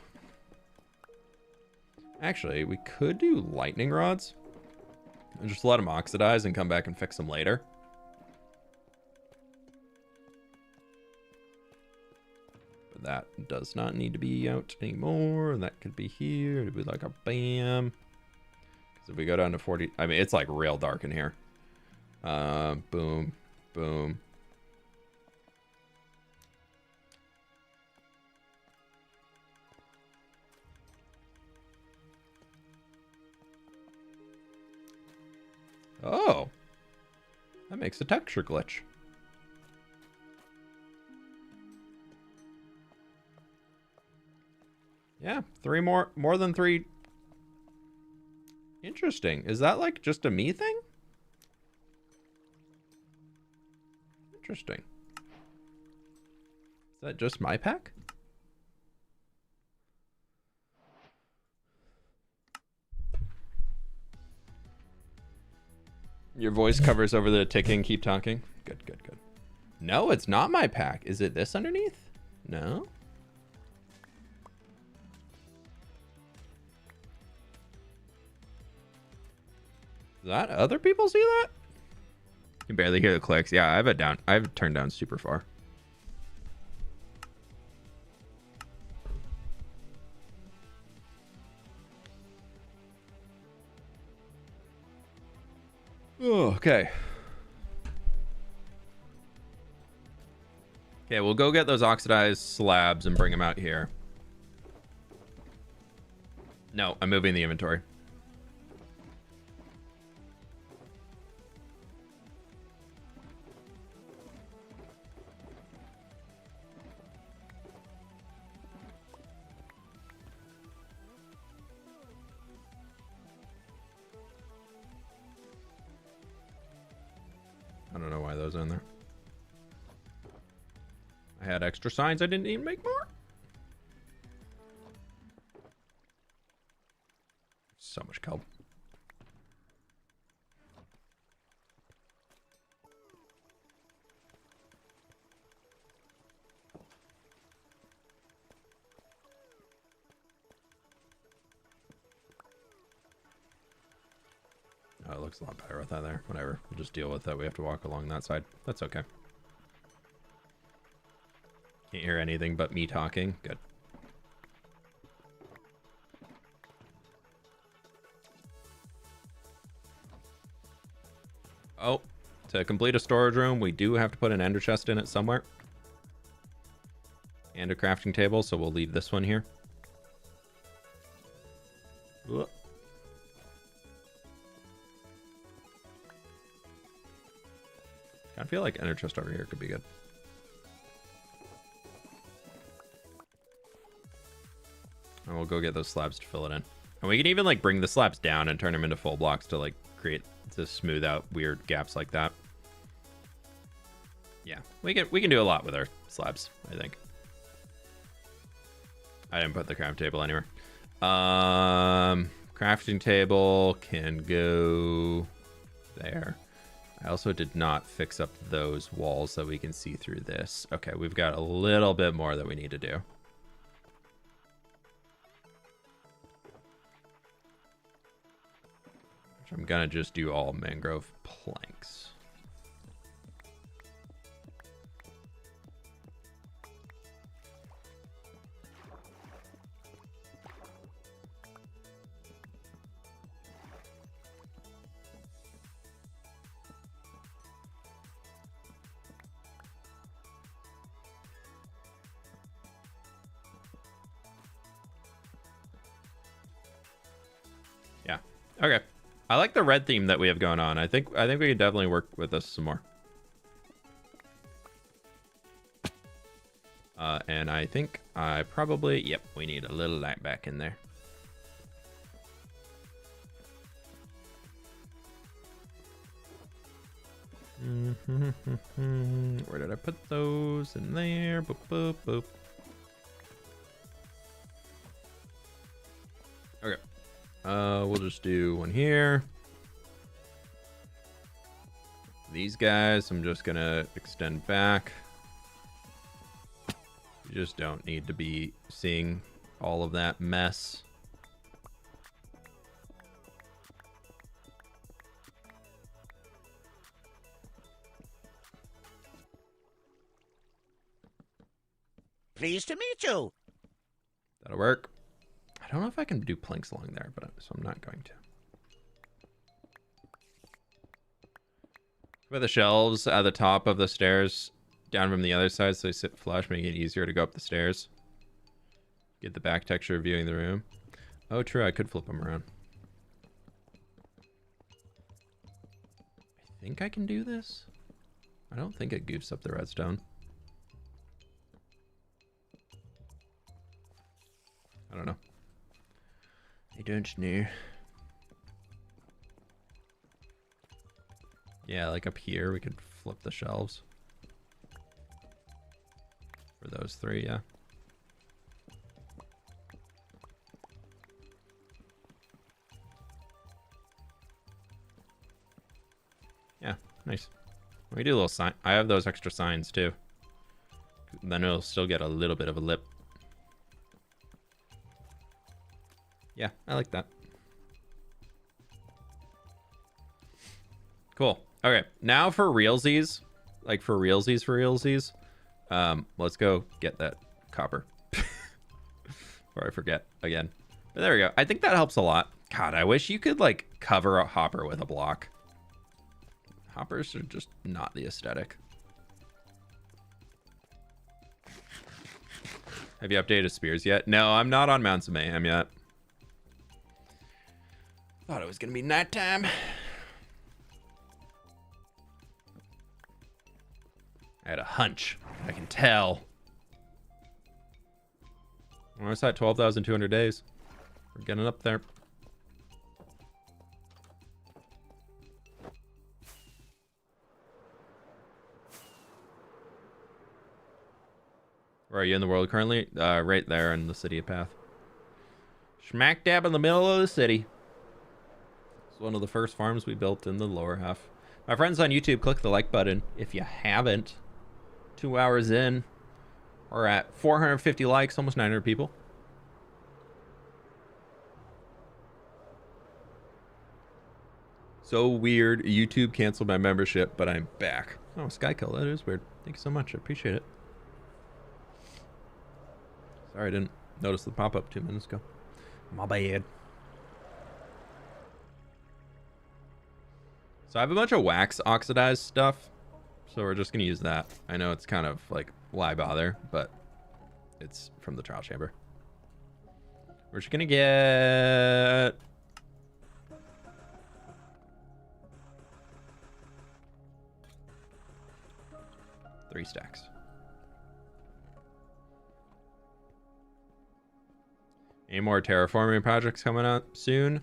Actually, we could do lightning rods and just let them oxidize and come back and fix them later. But that does not need to be out anymore. And that could be here. It'd be like a bam. Because if we go down to 40, I mean, it's like real dark in here. Boom, boom. Oh, that makes a texture glitch. Yeah, more than 3. Interesting. Is that like just a me thing? Interesting. that just my pack? Your voice covers over the ticking. Keep talking. Good, good, good. No, it's not my pack. Is it this underneath? No. Does that other people see that? You can barely hear the clicks. Yeah, I have it down. I have it turned down super far. Oh, okay. Okay, we'll go get those oxidized slabs and bring them out here. No, I'm moving the inventory. I don't know why those are in there. I had extra signs. I didn't even make more. So much kelp. Oh, it looks a lot better with that there. Whatever. We'll just deal with that. We have to walk along that side. That's okay. Can't hear anything but me talking. Good. Oh, to complete a storage room, we do have to put an ender chest in it somewhere. And a crafting table, so we'll leave this one here. Whoa. I feel like ender chest over here could be good. And we'll go get those slabs to fill it in. And we can even like bring the slabs down and turn them into full blocks to like to smooth out weird gaps like that. Yeah, we can do a lot with our slabs, I think. I didn't put the craft table anywhere. Crafting table can go there. I also did not fix up those walls so we can see through this. Okay, we've got a little bit more that we need to do. Which I'm gonna just do all mangrove planks. Yeah. Okay. I like the red theme that we have going on. I think we could definitely work with this some more. And I think I probably, yep, we need a little light back in there. Where did I put those? In there. Boop, boop, boop. Okay. We'll just do one here. These guys, I'm just gonna extend back. You just don't need to be seeing all of that mess. Pleased to meet you. That'll work. I don't know if I can do planks along there, but so I'm not going to. Put the shelves at the top of the stairs down from the other side so they sit flush, making it easier to go up the stairs. Get the back texture of viewing the room. Oh, true. I could flip them around. I think I can do this. I don't think it goofs up the redstone. I don't know. I don't know. Yeah, like up here, we could flip the shelves. For those 3, yeah. Yeah, nice. We do a little sign. I have those extra signs too. Then it'll still get a little bit of a lip. Yeah, I like that. Cool. Okay, now for realsies. Like for realsies. Let's go get that copper. Before I forget again. But there we go. I think that helps a lot. God, I wish you could like cover a hopper with a block. Hoppers are just not the aesthetic. Have you updated spears yet? No, I'm not on Mounts of Mayhem yet. Thought it was gonna be nighttime. I had a hunch. I can tell. Well, it's at 12,200 days. We're getting up there. Where are you in the world currently? Right there in the city of Path. Smack dab in the middle of the city. It's one of the first farms we built in the lower half. My friends on YouTube, click the like button if you haven't. 2 hours in. We're at 450 likes, almost 900 people. So weird. YouTube canceled my membership, but I'm back. Oh, Skykill, that is weird. Thank you so much. I appreciate it. Sorry, I didn't notice the pop-up 2 minutes ago. My bad. So I have a bunch of wax oxidized stuff. So we're just going to use that. I know it's kind of like, why bother? But it's from the trial chamber. We're just going to get... three stacks. Any more terraforming projects coming up soon?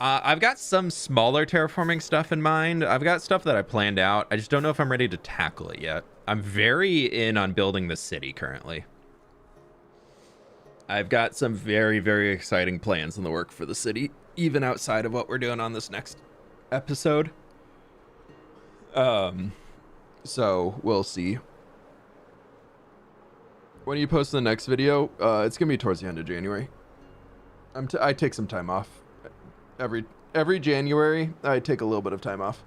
I've got some smaller terraforming stuff in mind. I've got stuff that I planned out. I just don't know if I'm ready to tackle it yet. I'm very in on building the city currently. I've got some very, very exciting plans in the work for the city, even outside of what we're doing on this next episode. So we'll see. When you post the next video, it's gonna be towards the end of January. I take some time off. Every January, I take a little bit of time off.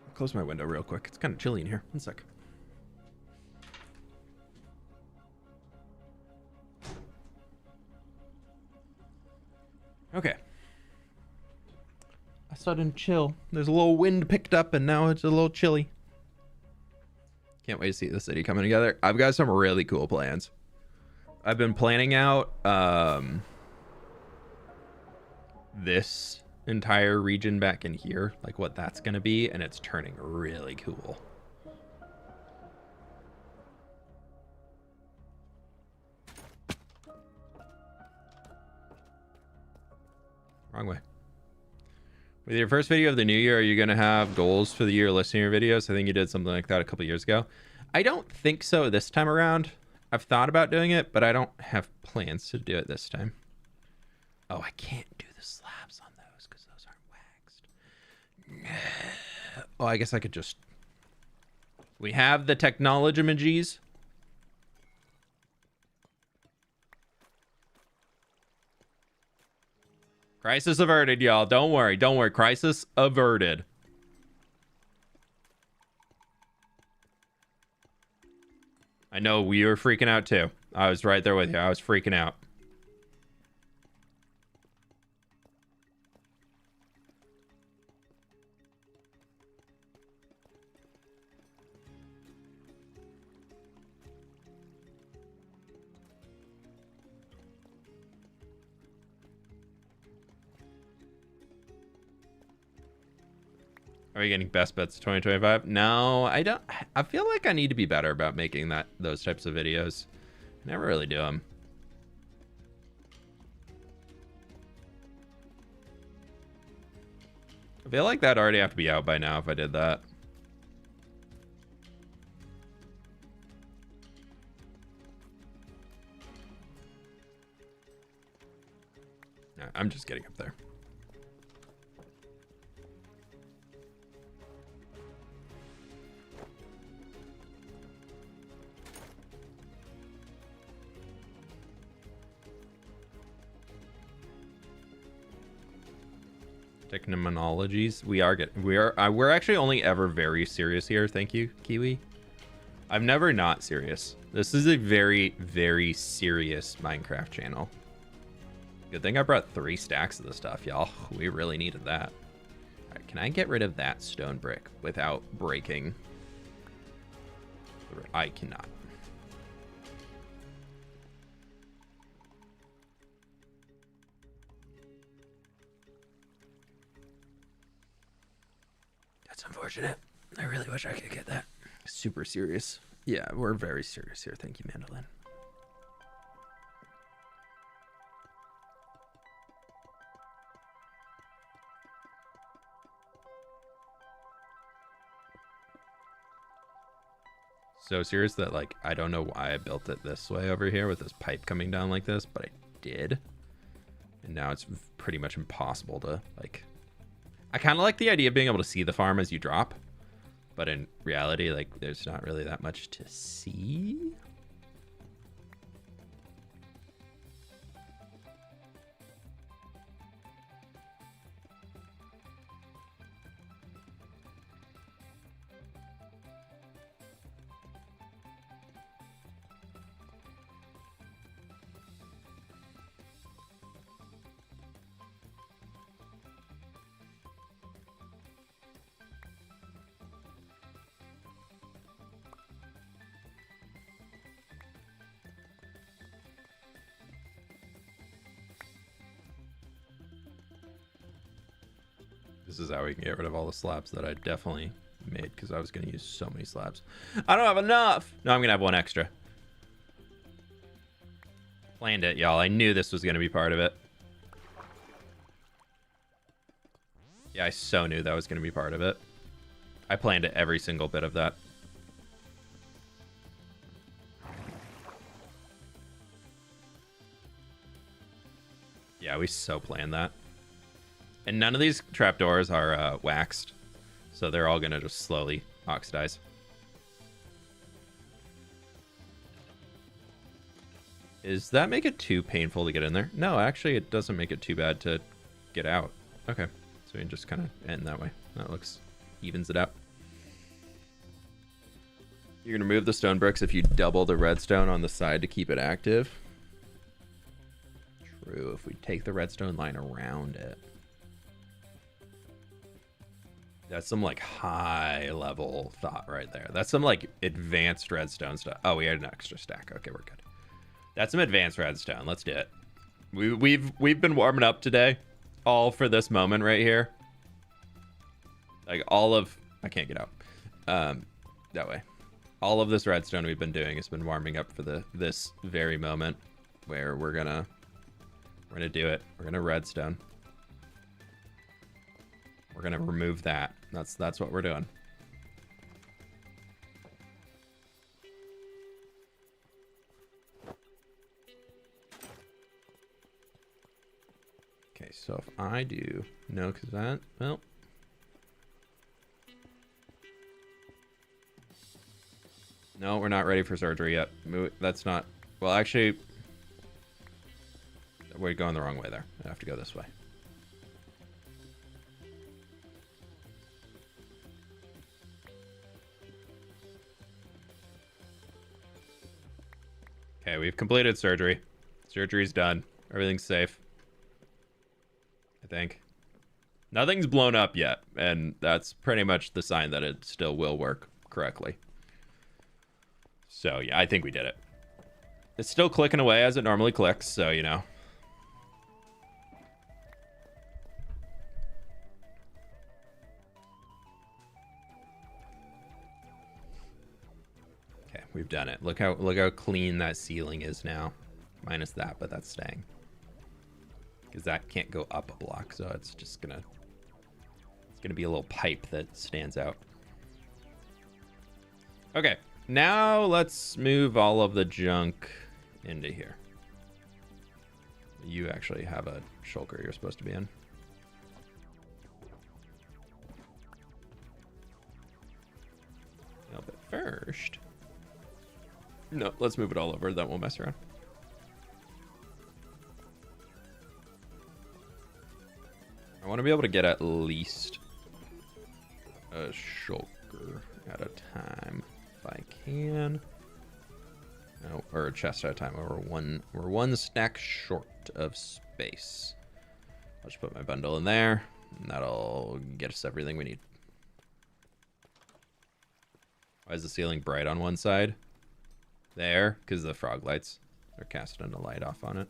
I'll close my window real quick. It's kind of chilly in here. 1 sec. Okay. A sudden chill. There's a little wind picked up and now it's a little chilly. Can't wait to see the city coming together. I've got some really cool plans. I've been planning out this entire region back in here, like what that's going to be, and it's turning really cool. Wrong way. With your first video of the new year, are you going to have goals for the year listing your videos? I think you did something like that a couple years ago. I don't think so this time around. I've thought about doing it, but I don't have plans to do it this time. Oh, I can't do the slabs on those because those aren't waxed. Oh, I guess I could just... We have the technology images. Crisis averted, y'all. Don't worry. Don't worry. Crisis averted. I know we were freaking out too. I was right there with you. I was freaking out. Are you getting best bets 2025? No, I don't. I feel like I need to be better about making those types of videos. I never really do them. I feel like that'd already have to be out by now if I did that. I'm just getting up there. Technologies. We're actually only ever very serious here. Thank you, Kiwi. I'm never not serious. This is a very, very serious Minecraft channel. Good thing I brought 3 stacks of the stuff, y'all. We really needed that. All right, can I get rid of that stone brick without breaking? I cannot. That's unfortunate. I really wish I could get that. Super serious. Yeah, we're very serious here. Thank you, Mandolin. So serious that, like, I don't know why I built it this way over here with this pipe coming down like this, but I did. And now it's pretty much impossible to, like... I kind of like the idea of being able to see the farm as you drop. But in reality, like, there's not really that much to see. This is how we can get rid of all the slabs that I definitely made because I was going to use so many slabs. I don't have enough. No, I'm going to have 1 extra. Planned it, y'all. I knew this was going to be part of it. Yeah, I so knew that was going to be part of it. I planned it, every single bit of that. Yeah, we so planned that. And none of these trapdoors are waxed, so they're all gonna just slowly oxidize. Does that make it too painful to get in there? No, actually, it doesn't make it too bad to get out. Okay, so we can just kind of end that way. That looks evens it out. You're gonna move the stone bricks if you double the redstone on the side to keep it active. True, if we take the redstone line around it. That's some, like, high level thought right there. That's some, like, advanced redstone stuff. Oh, we had an extra stack. Okay, we're good. That's some advanced redstone. Let's do it. We've been warming up today, all for this moment right here. Like, all of... I can't get out. That way. All of this redstone we've been doing has been warming up for this very moment where we're gonna do it. We're gonna redstone. We're gonna remove that. That's what we're doing. Okay, so if I do no, because that, well, no, we're not ready for surgery yet. That's not, well, actually, we're going the wrong way there. I have to go this way. Okay, we've completed surgery. Surgery's done. Everything's safe. I think. Nothing's blown up yet, and that's pretty much the sign that it still will work correctly. So, yeah, I think we did it. It's still clicking away as it normally clicks, so, you know. We've done it. Look how clean that ceiling is now. Minus that, but that's staying. Because that can't go up a block, so it's just gonna Gonna be a little pipe that stands out. Okay, now let's move all of the junk into here. You actually have a shulker you're supposed to be in. No, but first... No, let's move it all over, then we'll mess around. I want to be able to get at least a shulker at a time if I can. No, or a chest at a time. We're one stack short of space. I'll just put my bundle in there, and that'll get us everything we need. Why is the ceiling bright on one side? There, because the frog lights are casting a light off on it.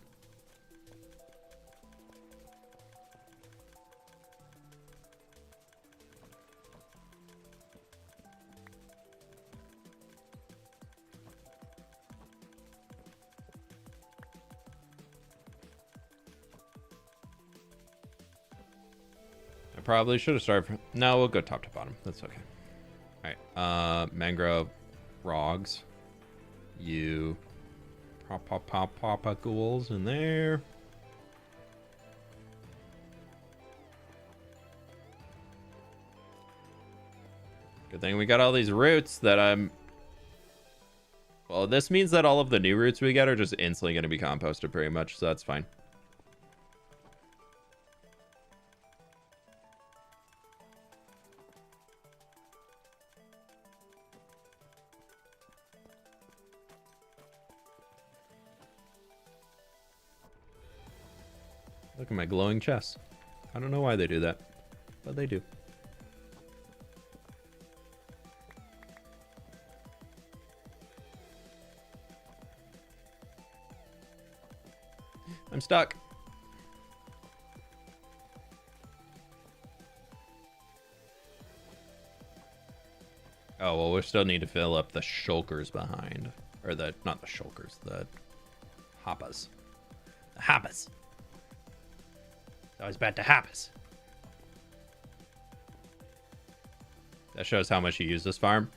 I probably should have started from... No, we'll go top to bottom. That's okay. All right. Mangrove frogs. You pop a ghouls in there. Good thing we got all these roots that I'm... Well, this means that all of the new roots we get are just instantly going to be composted pretty much, so that's fine. Look at my glowing chest. I don't know why they do that, but they do. I'm stuck. Oh, well, we still need to fill up the shulkers behind. Or the, not the shulkers, the hoppas. The hoppas. It's always bad to hoppas. That shows how much you use this farm.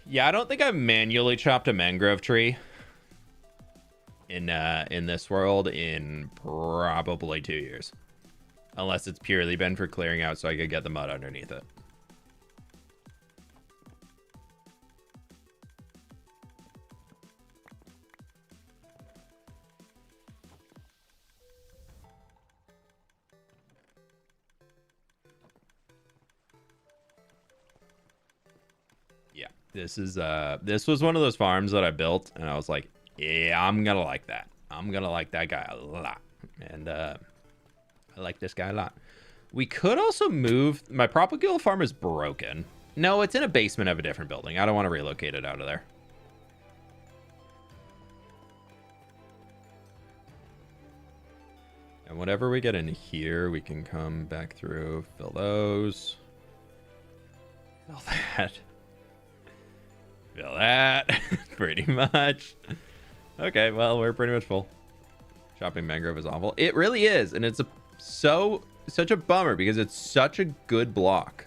Yeah, I don't think I've manually chopped a mangrove tree in this world in probably 2 years. Unless it's purely been for clearing out so I could get the mud underneath it. This was one of those farms that I built, and I was like, yeah, I'm gonna like that. I'm gonna like that guy a lot. And I like this guy a lot. We could also move... My propagule farm is broken. No, it's in a basement of a different building. I don't want to relocate it out of there. And whatever we get in here, we can come back through, fill those. Fill that. Fill that. Pretty much. Okay, well, we're pretty much full. Chopping mangrove is awful. It really is, and it's such a bummer because it's such a good block.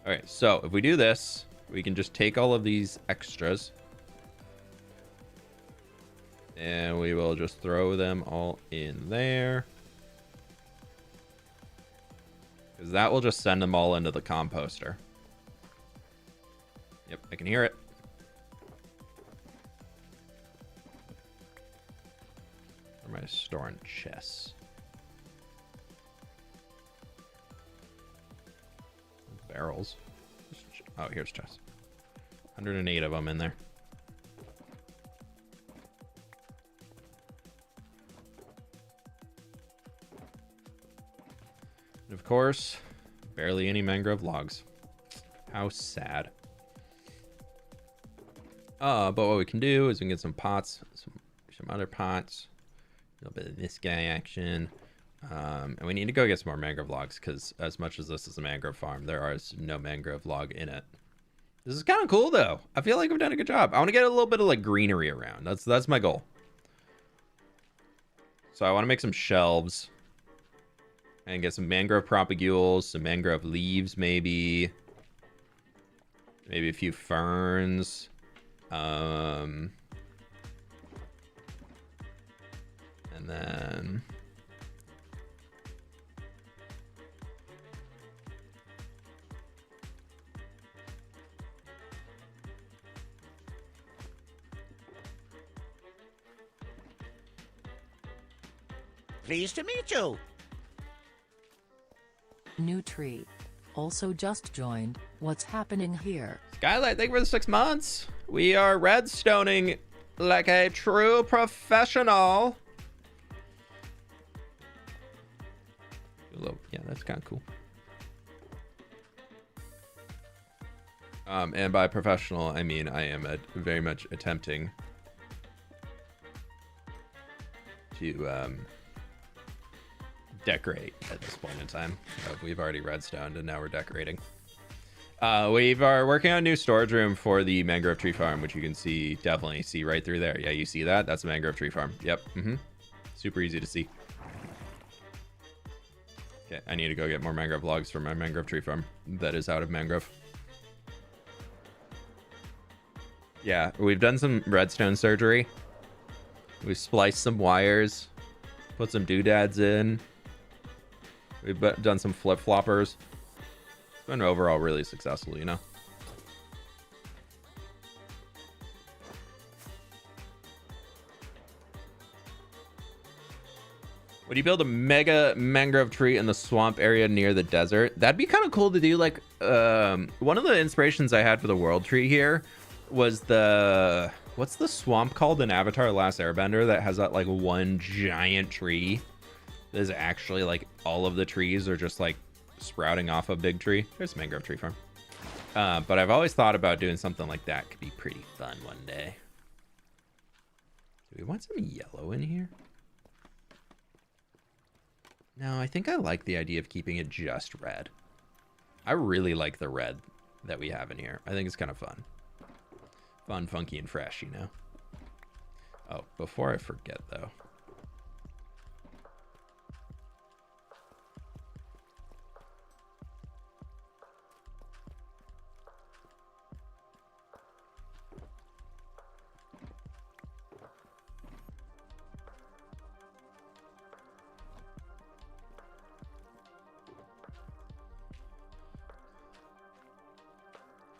Okay, so if we do this, we can just take all of these extras. And we will just throw them all in there. Because that will just send them all into the composter. Yep, I can hear it. Where am I storing chests? Barrels. Oh, here's chests. 108 of them in there. And of course, barely any mangrove logs. How sad. But what we can do is we can get some pots, some other pots, a little bit of this guy action. And we need to go get some more mangrove logs because as much as this is a mangrove farm, there is no mangrove log in it. This is kind of cool though. I feel like we've done a good job. I want to get a little bit of like greenery around. That's my goal. So I want to make some shelves. And get some mangrove propagules, some mangrove leaves, maybe a few ferns. And then Pleased to meet you. New tree. Also just joined. What's happening here? Skylight, thank you for the 6 months. We are redstoning like a true professional. Yeah, that's kind of cool. And by professional, I mean I am very much attempting to decorate at this point in time. We've already redstoned and now we're decorating. We are working on a new storage room for the mangrove tree farm, which you can see, definitely see right through there. Yeah, you see that? That's a mangrove tree farm. Yep. Super easy to see. Okay, I need to go get more mangrove logs for my mangrove tree farm that is out of mangrove. Yeah, we've done some redstone surgery. We've spliced some wires, put some doodads in. We've done some flip-floppers. It's been overall really successful, you know? Would you build a mega mangrove tree in the swamp area near the desert? That'd be kind of cool to do. Like, one of the inspirations I had for the world tree here was what's the swamp called in Avatar: Last Airbender that has that like one giant tree? There's actually like all of the trees are just like sprouting off a big tree. There's a mangrove tree farm. But I've always thought about doing something like that. Could be pretty fun one day. Do we want some yellow in here? No, I think I like the idea of keeping it just red. I really like the red that we have in here. I think it's kind of fun. Fun, funky, and fresh, you know? Oh, before I forget though.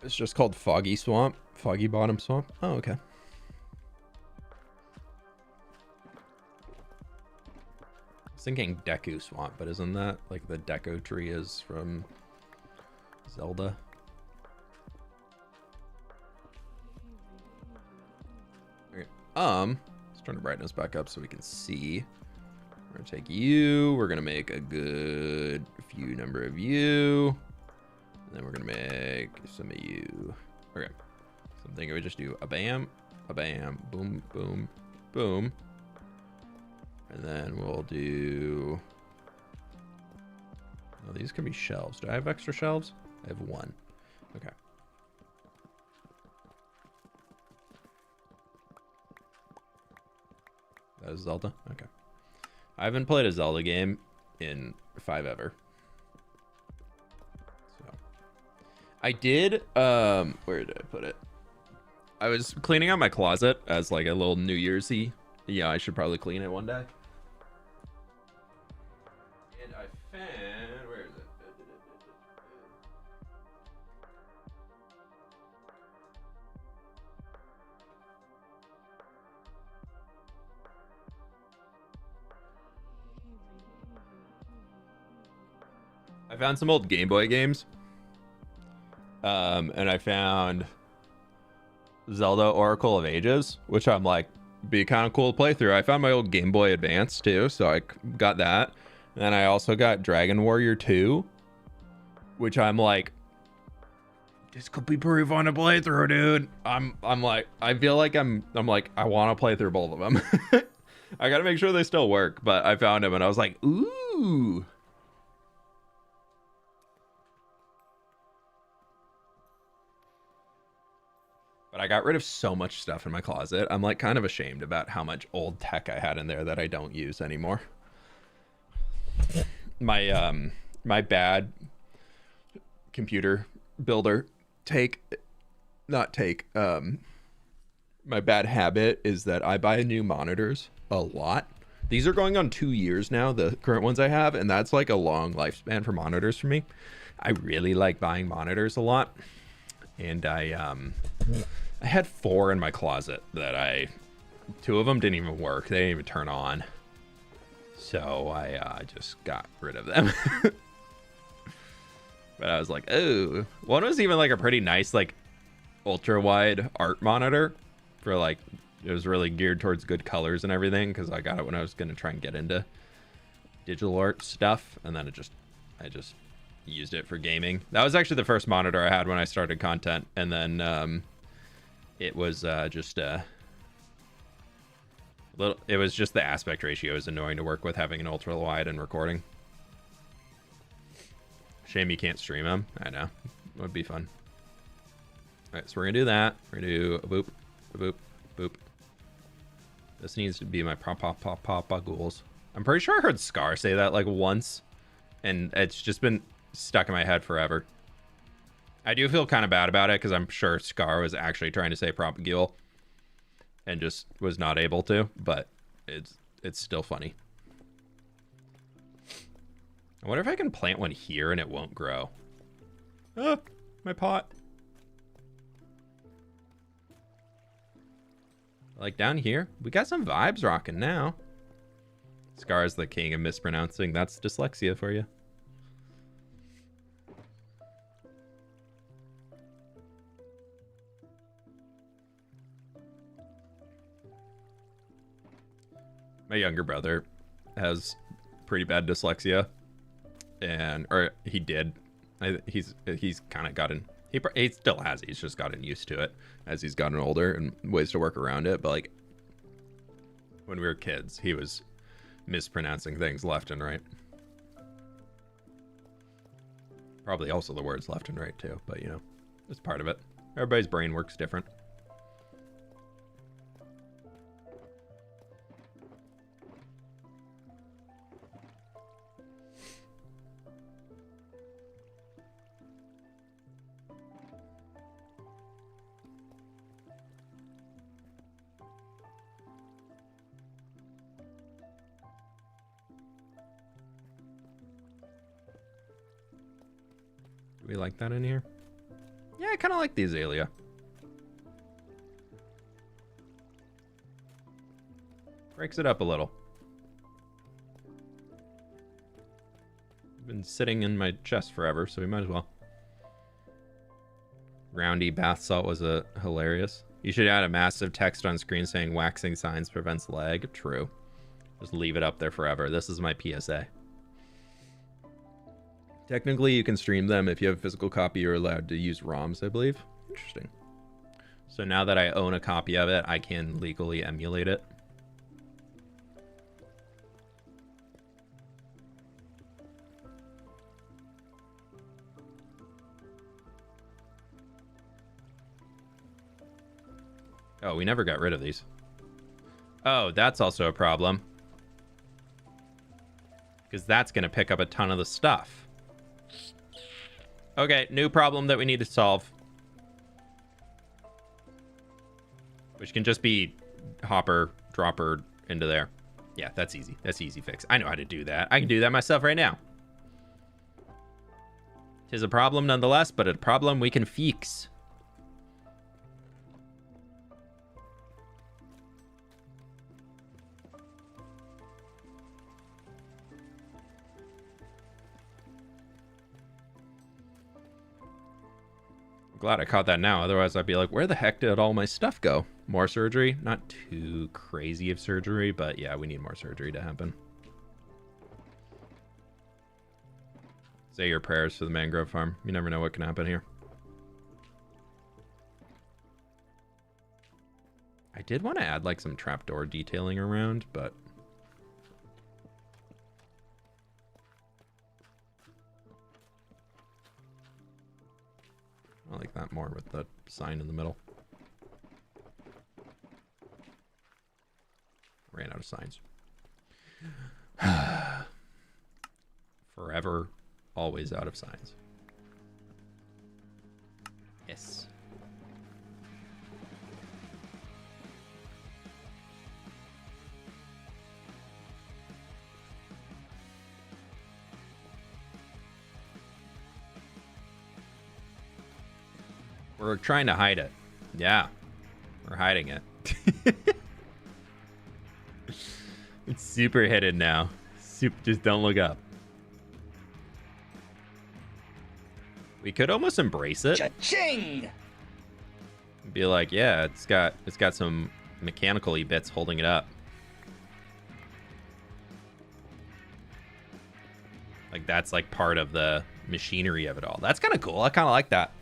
It's just called Foggy Swamp. Foggy Bottom Swamp. Oh, okay. I was thinking Deku Swamp, but isn't that like the Deku tree is from Zelda? Okay. Let's turn the brightness back up so we can see. We're gonna take you. We're gonna make a good few number of you. And then we're gonna make some of you. Okay. So I'm thinking we just do a bam, boom, boom, boom. And then we'll do... Oh, these can be shelves. Do I have extra shelves? I have one. Okay. That is Zelda? Okay. I haven't played a Zelda game in 5 ever. I did, where did I put it? I was cleaning out my closet as like a little New Year's-y. Yeah, I should probably clean it one day. And I found, where is it? I found some old Game Boy games. And I found Zelda Oracle of Ages, which I'm like, be kind of cool to play through. I found my old Game Boy Advance too, so I got that. And then I also got Dragon Warrior 2, which I'm like, this could be pretty fun to play through, dude. I'm like, I feel like I'm like, I want to play through both of them. I gotta make sure they still work, but I found them and I was like, ooh. But I got rid of so much stuff in my closet. I'm like kind of ashamed about how much old tech I had in there that I don't use anymore. my bad computer builder my bad habit is that I buy new monitors a lot. These are going on 2 years now, the current ones I have, and that's like a long lifespan for monitors for me. I really like buying monitors a lot, and I had 4 in my closet that 2 of them didn't even work. They didn't even turn on, so I just got rid of them. But I was like, oh, one was even like a pretty nice like ultra wide art monitor for like, it was really geared towards good colors and everything, because I got it when I was going to try and get into digital art stuff, and then I just used it for gaming. That was actually the first monitor I had when I started content, and then it was just a little, it was just the aspect ratio is annoying to work with, having an ultra wide and recording. Shame you can't stream them. I know, it would be fun. All right, so we're gonna do that. We're gonna do a boop, a boop, boop. This needs to be my papa ghouls. I'm pretty sure I heard Scar say that like once, and it's just been stuck in my head forever. I do feel kind of bad about it, because I'm sure Scar was actually trying to say prop ghoul and just was not able to, but it's still funny. I wonder if I can plant one here and it won't grow. Oh, my pot. Like down here, we got some vibes rocking now. Scar's the king of mispronouncing. That's dyslexia for you. My younger brother has pretty bad dyslexia, or he did. He's kind of gotten, he still has it. He's just gotten used to it as he's gotten older and ways to work around it. But like when we were kids, he was mispronouncing things left and right. Probably also the words left and right too, but you know, it's part of it. Everybody's brain works different. Do we like that in here? Yeah, I kind of like the azalea. Breaks it up a little. Been sitting in my chest forever, so we might as well. Roundy bath salt was hilarious. You should add a massive text on screen saying waxing signs prevents lag. True. Just leave it up there forever. This is my PSA. Technically, you can stream them. If you have a physical copy, you're allowed to use ROMs, I believe. Interesting. So now that I own a copy of it, I can legally emulate it. Oh, we never got rid of these. Oh, that's also a problem. Because that's going to pick up a ton of the stuff. Okay, new problem that we need to solve. Which can just be hopper, dropper into there. Yeah, that's easy. That's an easy fix. I know how to do that. I can do that myself right now. Tis a problem nonetheless, but a problem we can fix. Glad I caught that now. Otherwise, I'd be like, where the heck did all my stuff go? More surgery? Not too crazy of surgery, but yeah, we need more surgery to happen. Say your prayers for the mangrove farm. You never know what can happen here. I did want to add like some trapdoor detailing around, but I like that more with the sign in the middle. Ran out of signs. Forever, always out of signs. Yes. We're trying to hide it. Yeah. We're hiding it. It's super hidden now. Just don't look up. We could almost embrace it. Cha-ching! Be like, yeah, it's got some mechanical-y bits holding it up. Like that's like part of the machinery of it all. That's kind of cool. I kind of like that.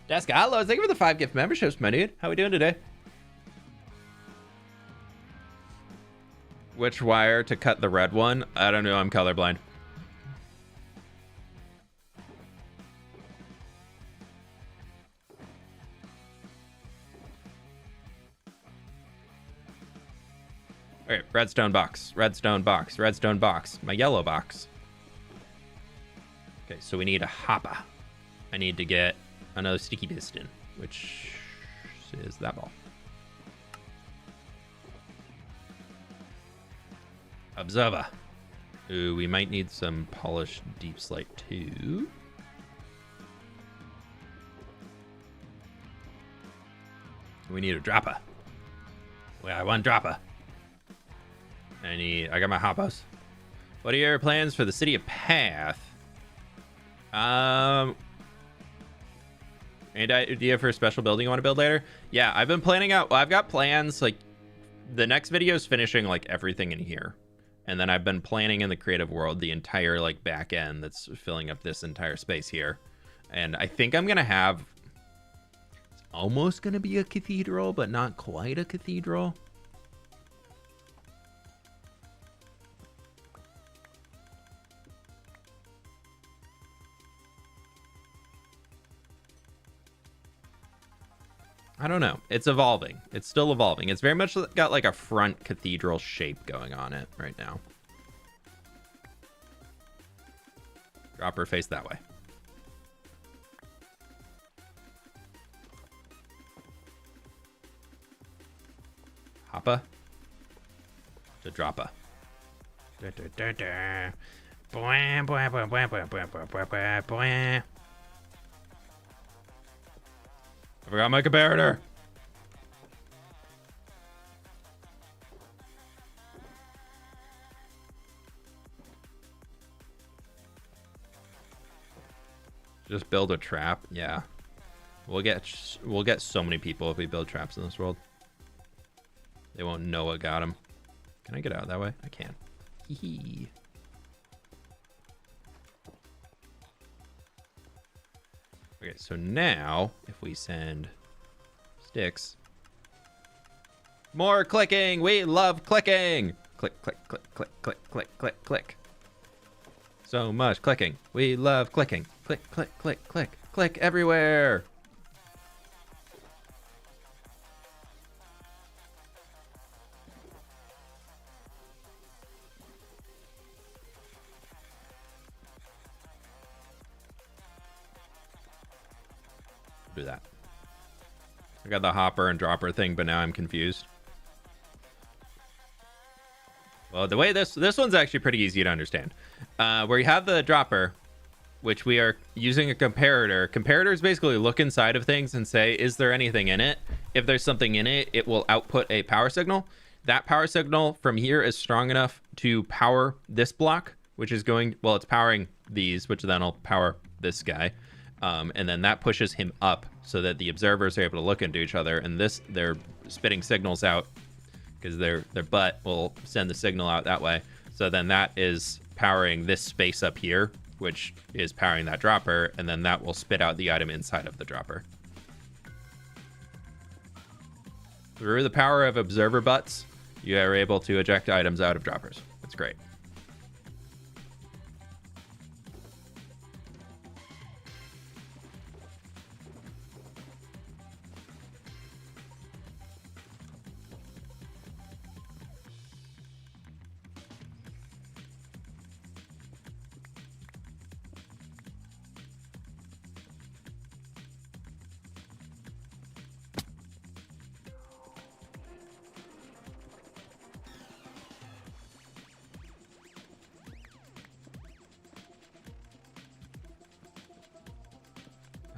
Deska, hello, thank you for the 5 gift memberships, my dude. How we doing today? Which wire to cut the red one? I don't know, I'm colorblind. All right, redstone box, redstone box, redstone box. My yellow box. Okay, so we need a hopper. I need to get another sticky piston, which is that ball. Observer. Ooh, we might need some polished deep slate too. We need a dropper. Well, I want dropper. I got my hoppers. What are your plans for the city of Path? Any idea for a special building you want to build later? Yeah, I've been planning out. Well, I've got plans. Like, the next video is finishing like everything in here, and then I've been planning in the creative world the entire like back end that's filling up this entire space here. And I think I'm gonna have. It's almost gonna be a cathedral, but not quite a cathedral. I don't know. It's evolving. It's still evolving. It's very much got like a front cathedral shape going on it right now. Dropper face that way. Hoppa to dropper. I forgot my comparator. Just build a trap. Yeah. We'll get so many people if we build traps in this world. They won't know what got them. Can I get out that way? I can. Hee hee. Okay, so now if we send sticks, more clicking. We love clicking. Click, click, click, click, click, click, click, click. So much clicking. We love clicking. Click, click, click, click, click everywhere. Do that. I got the hopper and dropper thing, but now I'm confused. Well, the way this one's actually pretty easy to understand. Where you have the dropper, which we are using a comparator. Comparators basically look inside of things and say, is there anything in it? If there's something in it, it will output a power signal. That power signal from here is strong enough to power this block, which is going, well, it's powering these, which then will power this guy. And then that pushes him up so that the observers are able to look into each other. And they're spitting signals out because their butt will send the signal out that way. So then that is powering this space up here, which is powering that dropper. And then that will spit out the item inside of the dropper. Through the power of observer butts, you are able to eject items out of droppers. That's great.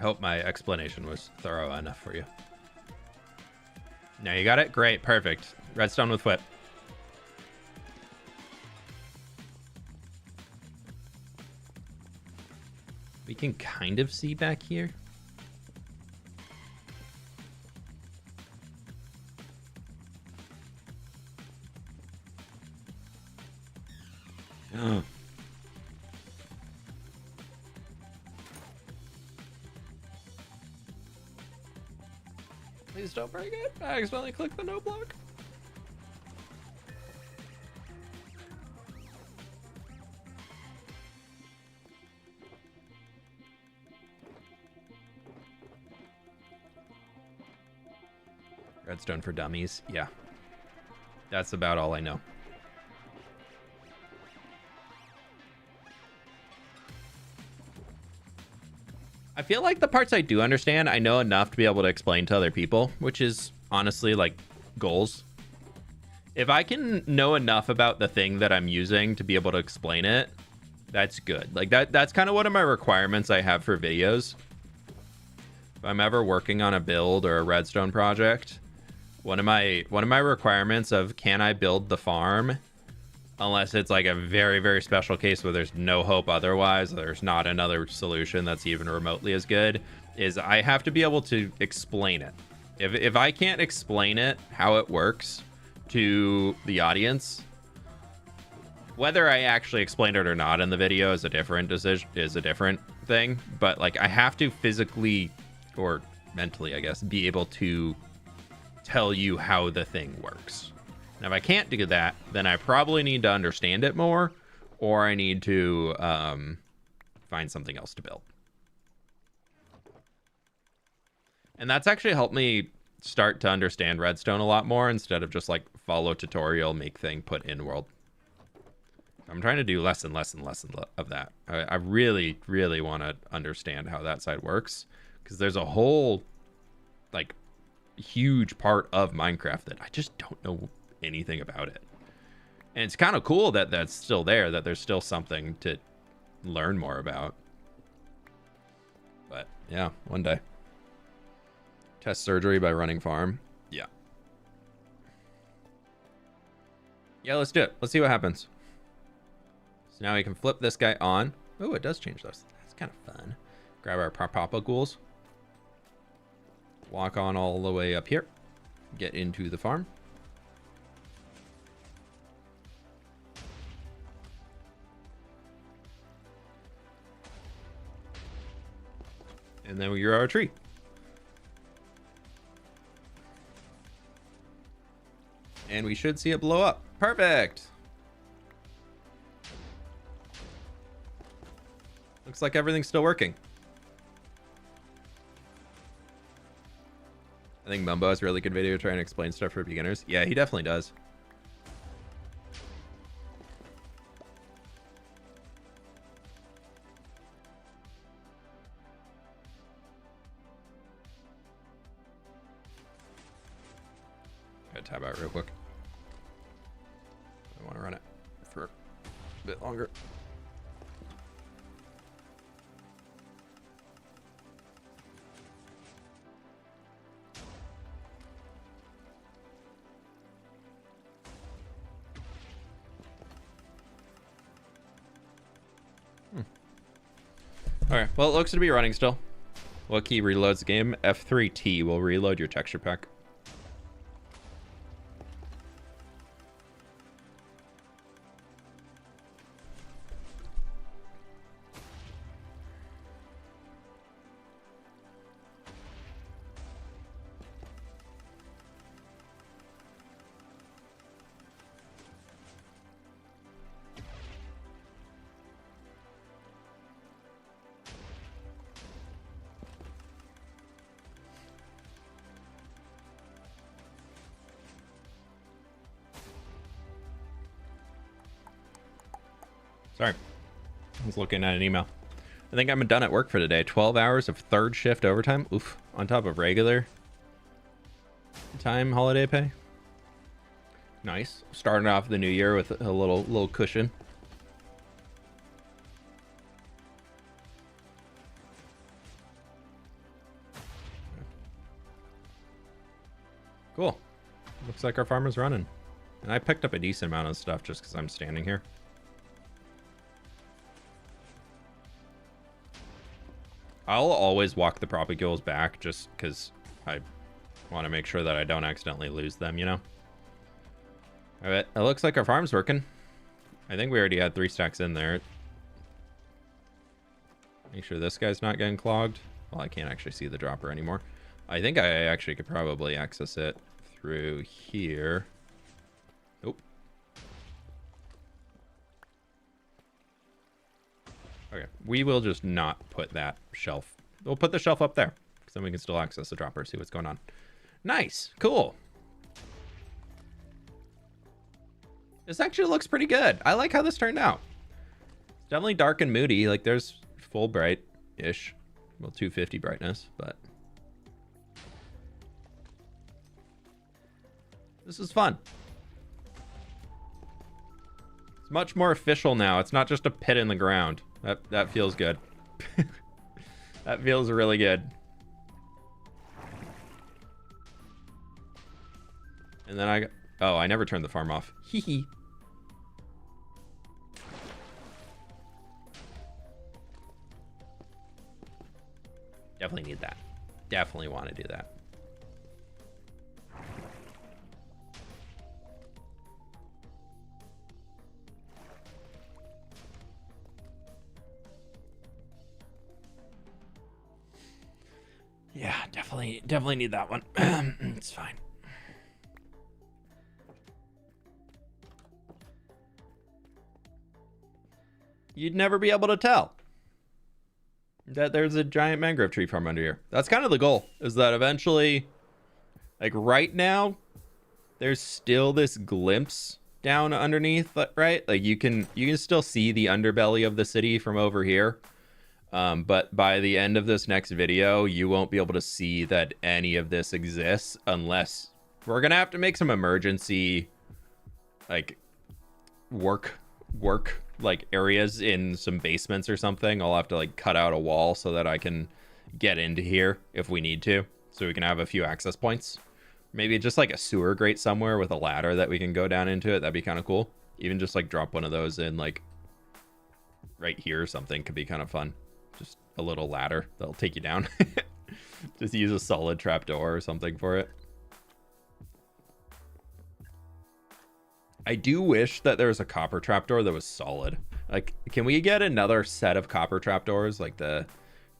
hope my explanation was thorough enough for you. Now you got it? Great, perfect. Redstone with fWhip. We can kind of see back here. Please don't break it. I accidentally clicked the no block. Redstone for dummies. Yeah. That's about all I know. I feel like the parts I do understand, I know enough to be able to explain to other people, which is honestly like goals. If I can know enough about the thing that I'm using to be able to explain it, that's good. Like that's kind of one of my requirements I have for videos. If I'm ever working on a build or a redstone project, one of my requirements of can I build the farm, unless it's like a very, very special case where there's no hope otherwise, there's not another solution that's even remotely as good, is I have to be able to explain it. If I can't explain it, how it works to the audience, whether I actually explain it or not in the video is a different decision, is a different thing. But like I have to physically or mentally, I guess, be able to tell you how the thing works. Now, if I can't do that, then I probably need to understand it more, or I need to find something else to build. And that's actually helped me start to understand redstone a lot more instead of just like follow tutorial, make thing, put in world. I'm trying to do less and less and less of that. I really, really want to understand how that side works, because there's a whole like huge part of Minecraft that I just don't know anything about it. And it's kind of cool that that's still there, that there's still something to learn more about. But yeah, one day. Test surgery by running farm. Yeah. Yeah, let's do it. Let's see what happens. So now we can flip this guy on. Oh, it does change those. That's kind of fun. Grab our papa ghouls. Walk on all the way up here. Get into the farm. And then we grow our tree. And we should see it blow up. Perfect. Looks like everything's still working. I think Mumbo has a really good video trying to explain stuff for beginners. Yeah, he definitely does. Gotta tab out real quick. I want to run it for a bit longer. Alright, well, it looks to be running still. What key reloads the game? F3T will reload your texture pack. Sorry, I was looking at an email. I think I'm done at work for today. 12 hours of third shift overtime. Oof, on top of regular time holiday pay. Nice. Starting off the new year with a little cushion. Cool. Looks like our farmer's running. And I picked up a decent amount of stuff just because I'm standing here. I'll always walk the propagules back just because I want to make sure that I don't accidentally lose them, you know? All right, it looks like our farm's working. I think we already had 3 stacks in there. Make sure this guy's not getting clogged. Well, I can't actually see the dropper anymore. I think I actually could probably access it through here. Nope. Okay, we will just not put that shelf. We'll put the shelf up there, because then we can still access the dropper, see what's going on. Nice, cool. This actually looks pretty good. I like how this turned out. It's definitely dark and moody. Like, there's full bright-ish. Well, 250 brightness, but... this is fun. It's much more official now. It's not just a pit in the ground. That feels good. That feels really good. And then oh, I never turned the farm off. Hee hee. Definitely need that. Definitely want to do that. Yeah, definitely need that one. It's fine. You'd never be able to tell that there's a giant mangrove tree farm under here. That's kind of the goal, is that eventually, like right now, there's still this glimpse down underneath, right? Like you can still see the underbelly of the city from over here. But by the end of this next video, you won't be able to see that any of this exists unless we're gonna have to make some emergency, like, work like areas in some basements or something. I'll have to like cut out a wall so that I can get into here if we need to, so we can have a few access points. Maybe just like a sewer grate somewhere with a ladder that we can go down into it. That'd be kind of cool. Even just like drop one of those in like right here or something could be kind of fun. Just a little ladder that'll take you down. Just use a solid trapdoor or something for it. I do wish that there was a copper trapdoor that was solid. Like, can we get another set of copper trapdoors like that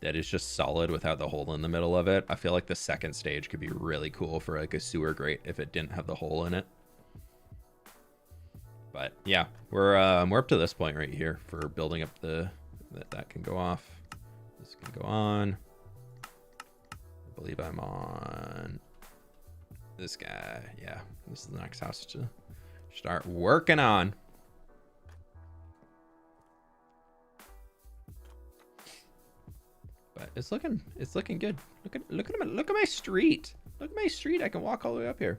is just solid without the hole in the middle of it? I feel like the second stage could be really cool for like a sewer grate if it didn't have the hole in it. But yeah, we're up to this point right here for building up that can go off. This can go on. I believe I'm on this guy. Yeah, this is the next house to start working on. But it's looking good. Look at my street. Look at my street. I can walk all the way up here.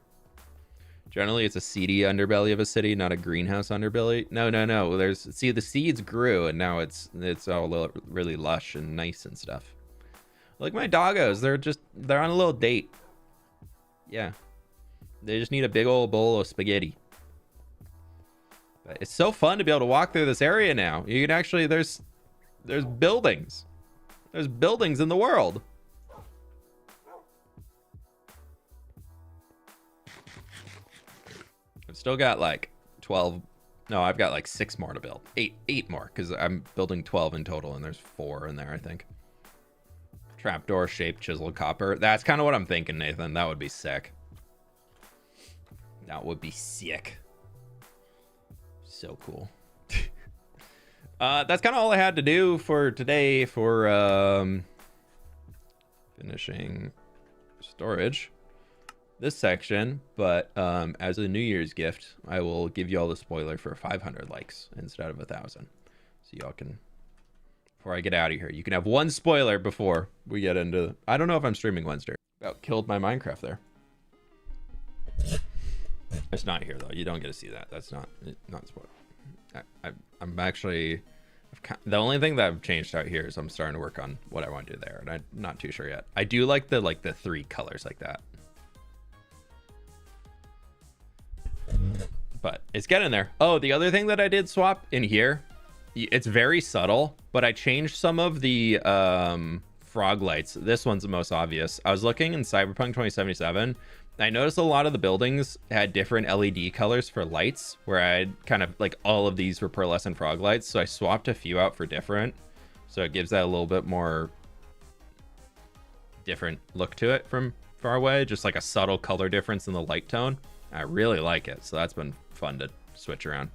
Generally, it's a seedy underbelly of a city, not a greenhouse underbelly. No. See, the seeds grew, and now it's all really lush and nice and stuff. Look at my doggos. They're on a little date. Yeah, they just need a big old bowl of spaghetti. But it's so fun to be able to walk through this area now. You can actually there's buildings. There's buildings in the world. I've still got like 12. No, I've got like 6 more to build. Eight more, because I'm building 12 in total, and there's 4 in there, I think. Trapdoor shaped chiseled copper. That's kind of what I'm thinking, Nathan. That would be sick. That would be sick. So cool. That's kind of all I had to do for today for finishing storage this section, but as a New Year's gift, I will give you all the spoiler for 500 likes instead of 1,000, so y'all can, before I get out of here, you can have one spoiler before we get into, I don't know if I'm streaming Wednesday. About killed my Minecraft there. It's not here though. You don't get to see that. That's not spoiled. I'm actually, the only thing that I've changed out here is I'm starting to work on what I want to do there, and I'm not too sure yet. I do like the 3 colors like that. but it's getting there. Oh, the other thing that I did swap in here, it's very subtle, but I changed some of the frog lights. This one's the most obvious. I was looking in Cyberpunk 2077. I noticed a lot of the buildings had different LED colors for lights, where I had kind of like all of these were pearlescent frog lights. So I swapped a few out for different. So it gives that a little bit more different look to it from far away. Just like a subtle color difference in the light tone. I really like it. So that's been fun to switch around.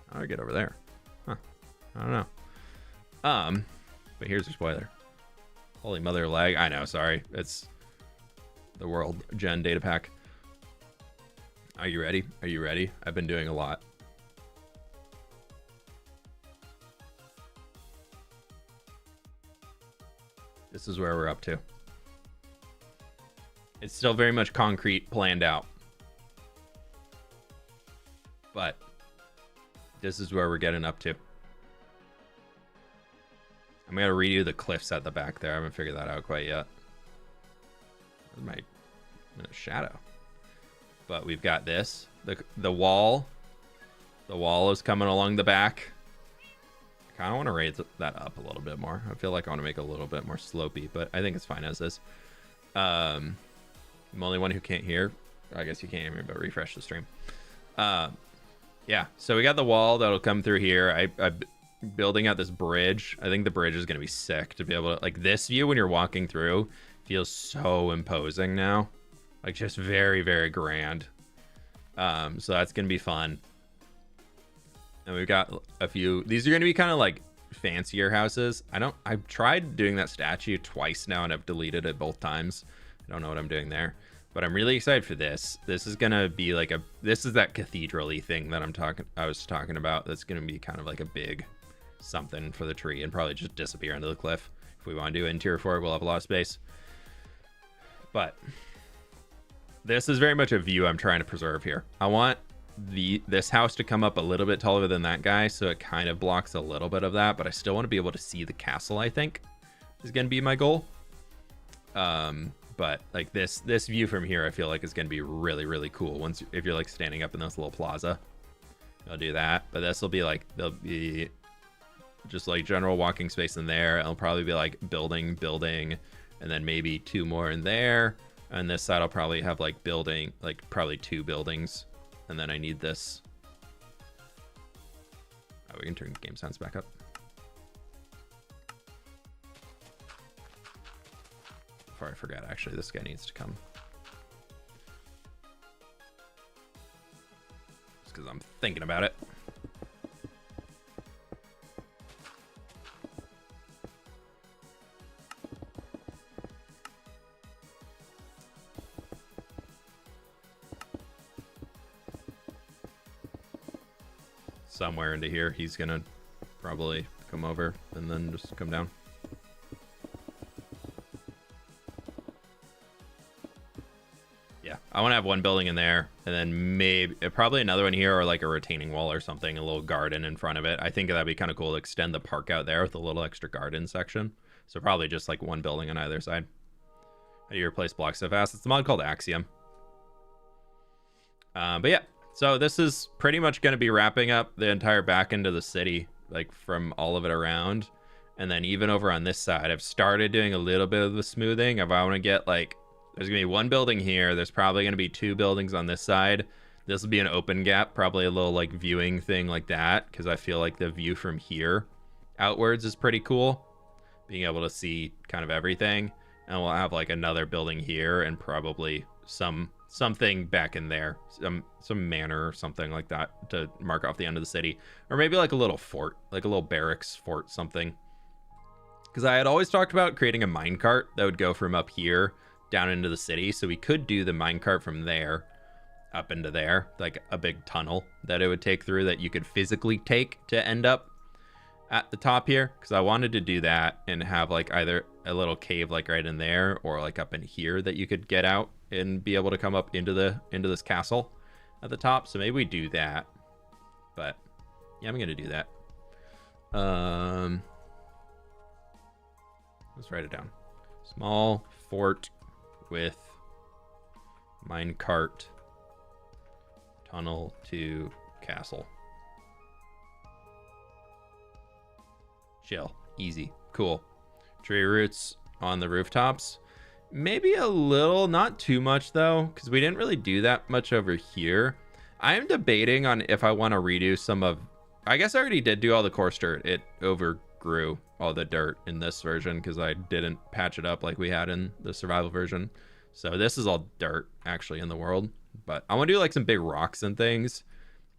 How do I get over there? Huh. I don't know. But here's your spoiler. Holy mother lag. I know, sorry. It's the world gen data pack. Are you ready? Are you ready? I've been doing a lot. This is where we're up to. It's still very much concrete planned out. But this is where we're getting up to. I'm going to redo the cliffs at the back there. I haven't figured that out quite yet. That's my shadow. But we've got this. The wall. The wall is coming along the back. I kind of want to raise that up a little bit more. I feel like I want to make it a little bit more slopey, but I think it's fine as is. I'm the only one who can't hear. I guess you can't hear me, but refresh the stream. Yeah, so we got the wall that'll come through here. I'm building out this bridge. I think the bridge is going to be sick to be able to, like, this view when you're walking through feels so imposing now. Like, just very, very grand. So that's going to be fun. And we've got a few, these are going to be kind of like fancier houses. I've tried doing that statue twice now and I've deleted it both times. I don't know what I'm doing there. But I'm really excited for this. This is gonna be like this is that cathedral-y thing that I was talking about. That's gonna be kind of like a big something for the tree and probably just disappear into the cliff. If we want to do interior for it, we'll have a lot of space. But this is very much a view I'm trying to preserve here. I want this house to come up a little bit taller than that guy, so it kind of blocks a little bit of that, but I still want to be able to see the castle, I think, is gonna be my goal. But like this view from here, I feel like is going to be really, really cool. If you're like standing up in this little plaza, I'll do that. But this will be like, there'll be just like general walking space in there. It'll probably be like building, and then maybe two more in there. And this side I'll probably have like building, like probably two buildings. And then I need this. Oh, we can turn game sounds back up. Before I forget, actually, this guy needs to come. Just because I'm thinking about it. Somewhere into here, he's gonna probably come over and then just come down. I want to have one building in there, and then probably another one here, or like a retaining wall or something, a little garden in front of it. I think that'd be kind of cool to extend the park out there with a little extra garden section. So probably just like one building on either side. How do you replace blocks so fast? It's a mod called Axiom. But yeah, so this is pretty much going to be wrapping up the entire back end of the city, like from all of it around. And then even over on this side, I've started doing a little bit of the smoothing. If I want to get like, there's gonna be one building here. There's probably gonna be two buildings on this side. This will be an open gap, probably a little like viewing thing like that, because I feel like the view from here outwards is pretty cool, being able to see kind of everything. And we'll have like another building here and probably something back in there, some manor or something like that to mark off the end of the city, or maybe like a little fort, like a little barracks fort, something. Because I had always talked about creating a minecart that would go from up here down into the city, so we could do the minecart from there up into there, like a big tunnel that it would take through that you could physically take to end up at the top here, because I wanted to do that and have like either a little cave like right in there or like up in here that you could get out and be able to come up into this castle at the top. So maybe we do that, but yeah, I'm gonna do that. Let's write it down. Small fort with minecart Tunnel to castle. Chill. Easy. Cool. Tree roots on the rooftops. Maybe a little, not too much though, because we didn't really do that much over here. I am debating on if I want to redo some of... I guess I already did do all the coarse dirt. It overgrew all the dirt in this version because I didn't patch it up like we had in the survival version. So this is all dirt actually in the world. But I want to do like some big rocks and things.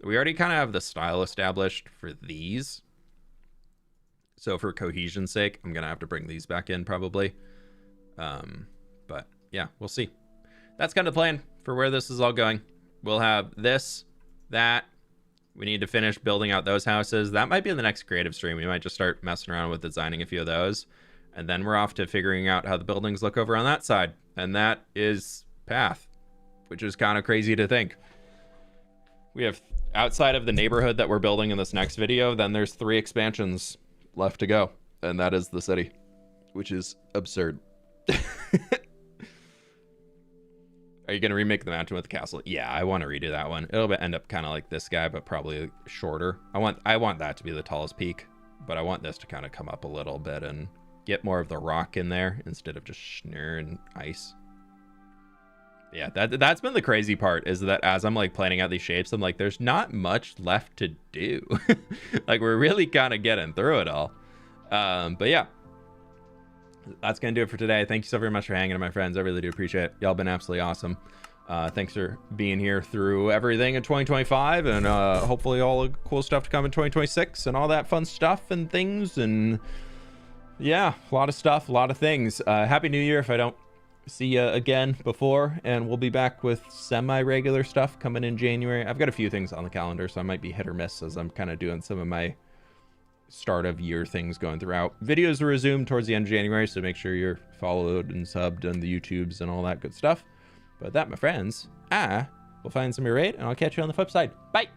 We already kind of have the style established for these. So for cohesion's sake, I'm going to have to bring these back in probably. But yeah, we'll see. That's kind of the plan for where this is all going. We'll have this, that. We need to finish building out those houses. That might be in the next creative stream. We might just start messing around with designing a few of those. And then we're off to figuring out how the buildings look over on that side. And that is path, which is kind of crazy to think. We have, outside of the neighborhood that we're building in this next video, then there's 3 expansions left to go. And that is the city, which is absurd. Are you going to remake the mountain with the castle? Yeah, I want to redo that one. It'll end up kind of like this guy, but probably shorter. I want that to be the tallest peak, but I want this to kind of come up a little bit and get more of the rock in there instead of just schneer and ice. Yeah, that's been the crazy part, is that as I'm like planning out these shapes, I'm like, there's not much left to do. Like we're really kind of getting through it all. But yeah. That's going to do it for today. Thank you so very much for hanging out, my friends. I really do appreciate it. Y'all been absolutely awesome. Thanks for being here through everything in 2025, and hopefully all the cool stuff to come in 2026 and all that fun stuff and things. And yeah, a lot of stuff, a lot of things. Happy New Year if I don't see you again before, and we'll be back with semi-regular stuff coming in January. I've got a few things on the calendar, so I might be hit or miss as I'm kind of doing some of my start of year things going throughout. Videos are resumed towards the end of January, so make sure you're followed and subbed on the YouTubes and all that good stuff. But that, my friends, I will find some raid, and I'll catch you on the flip side. Bye.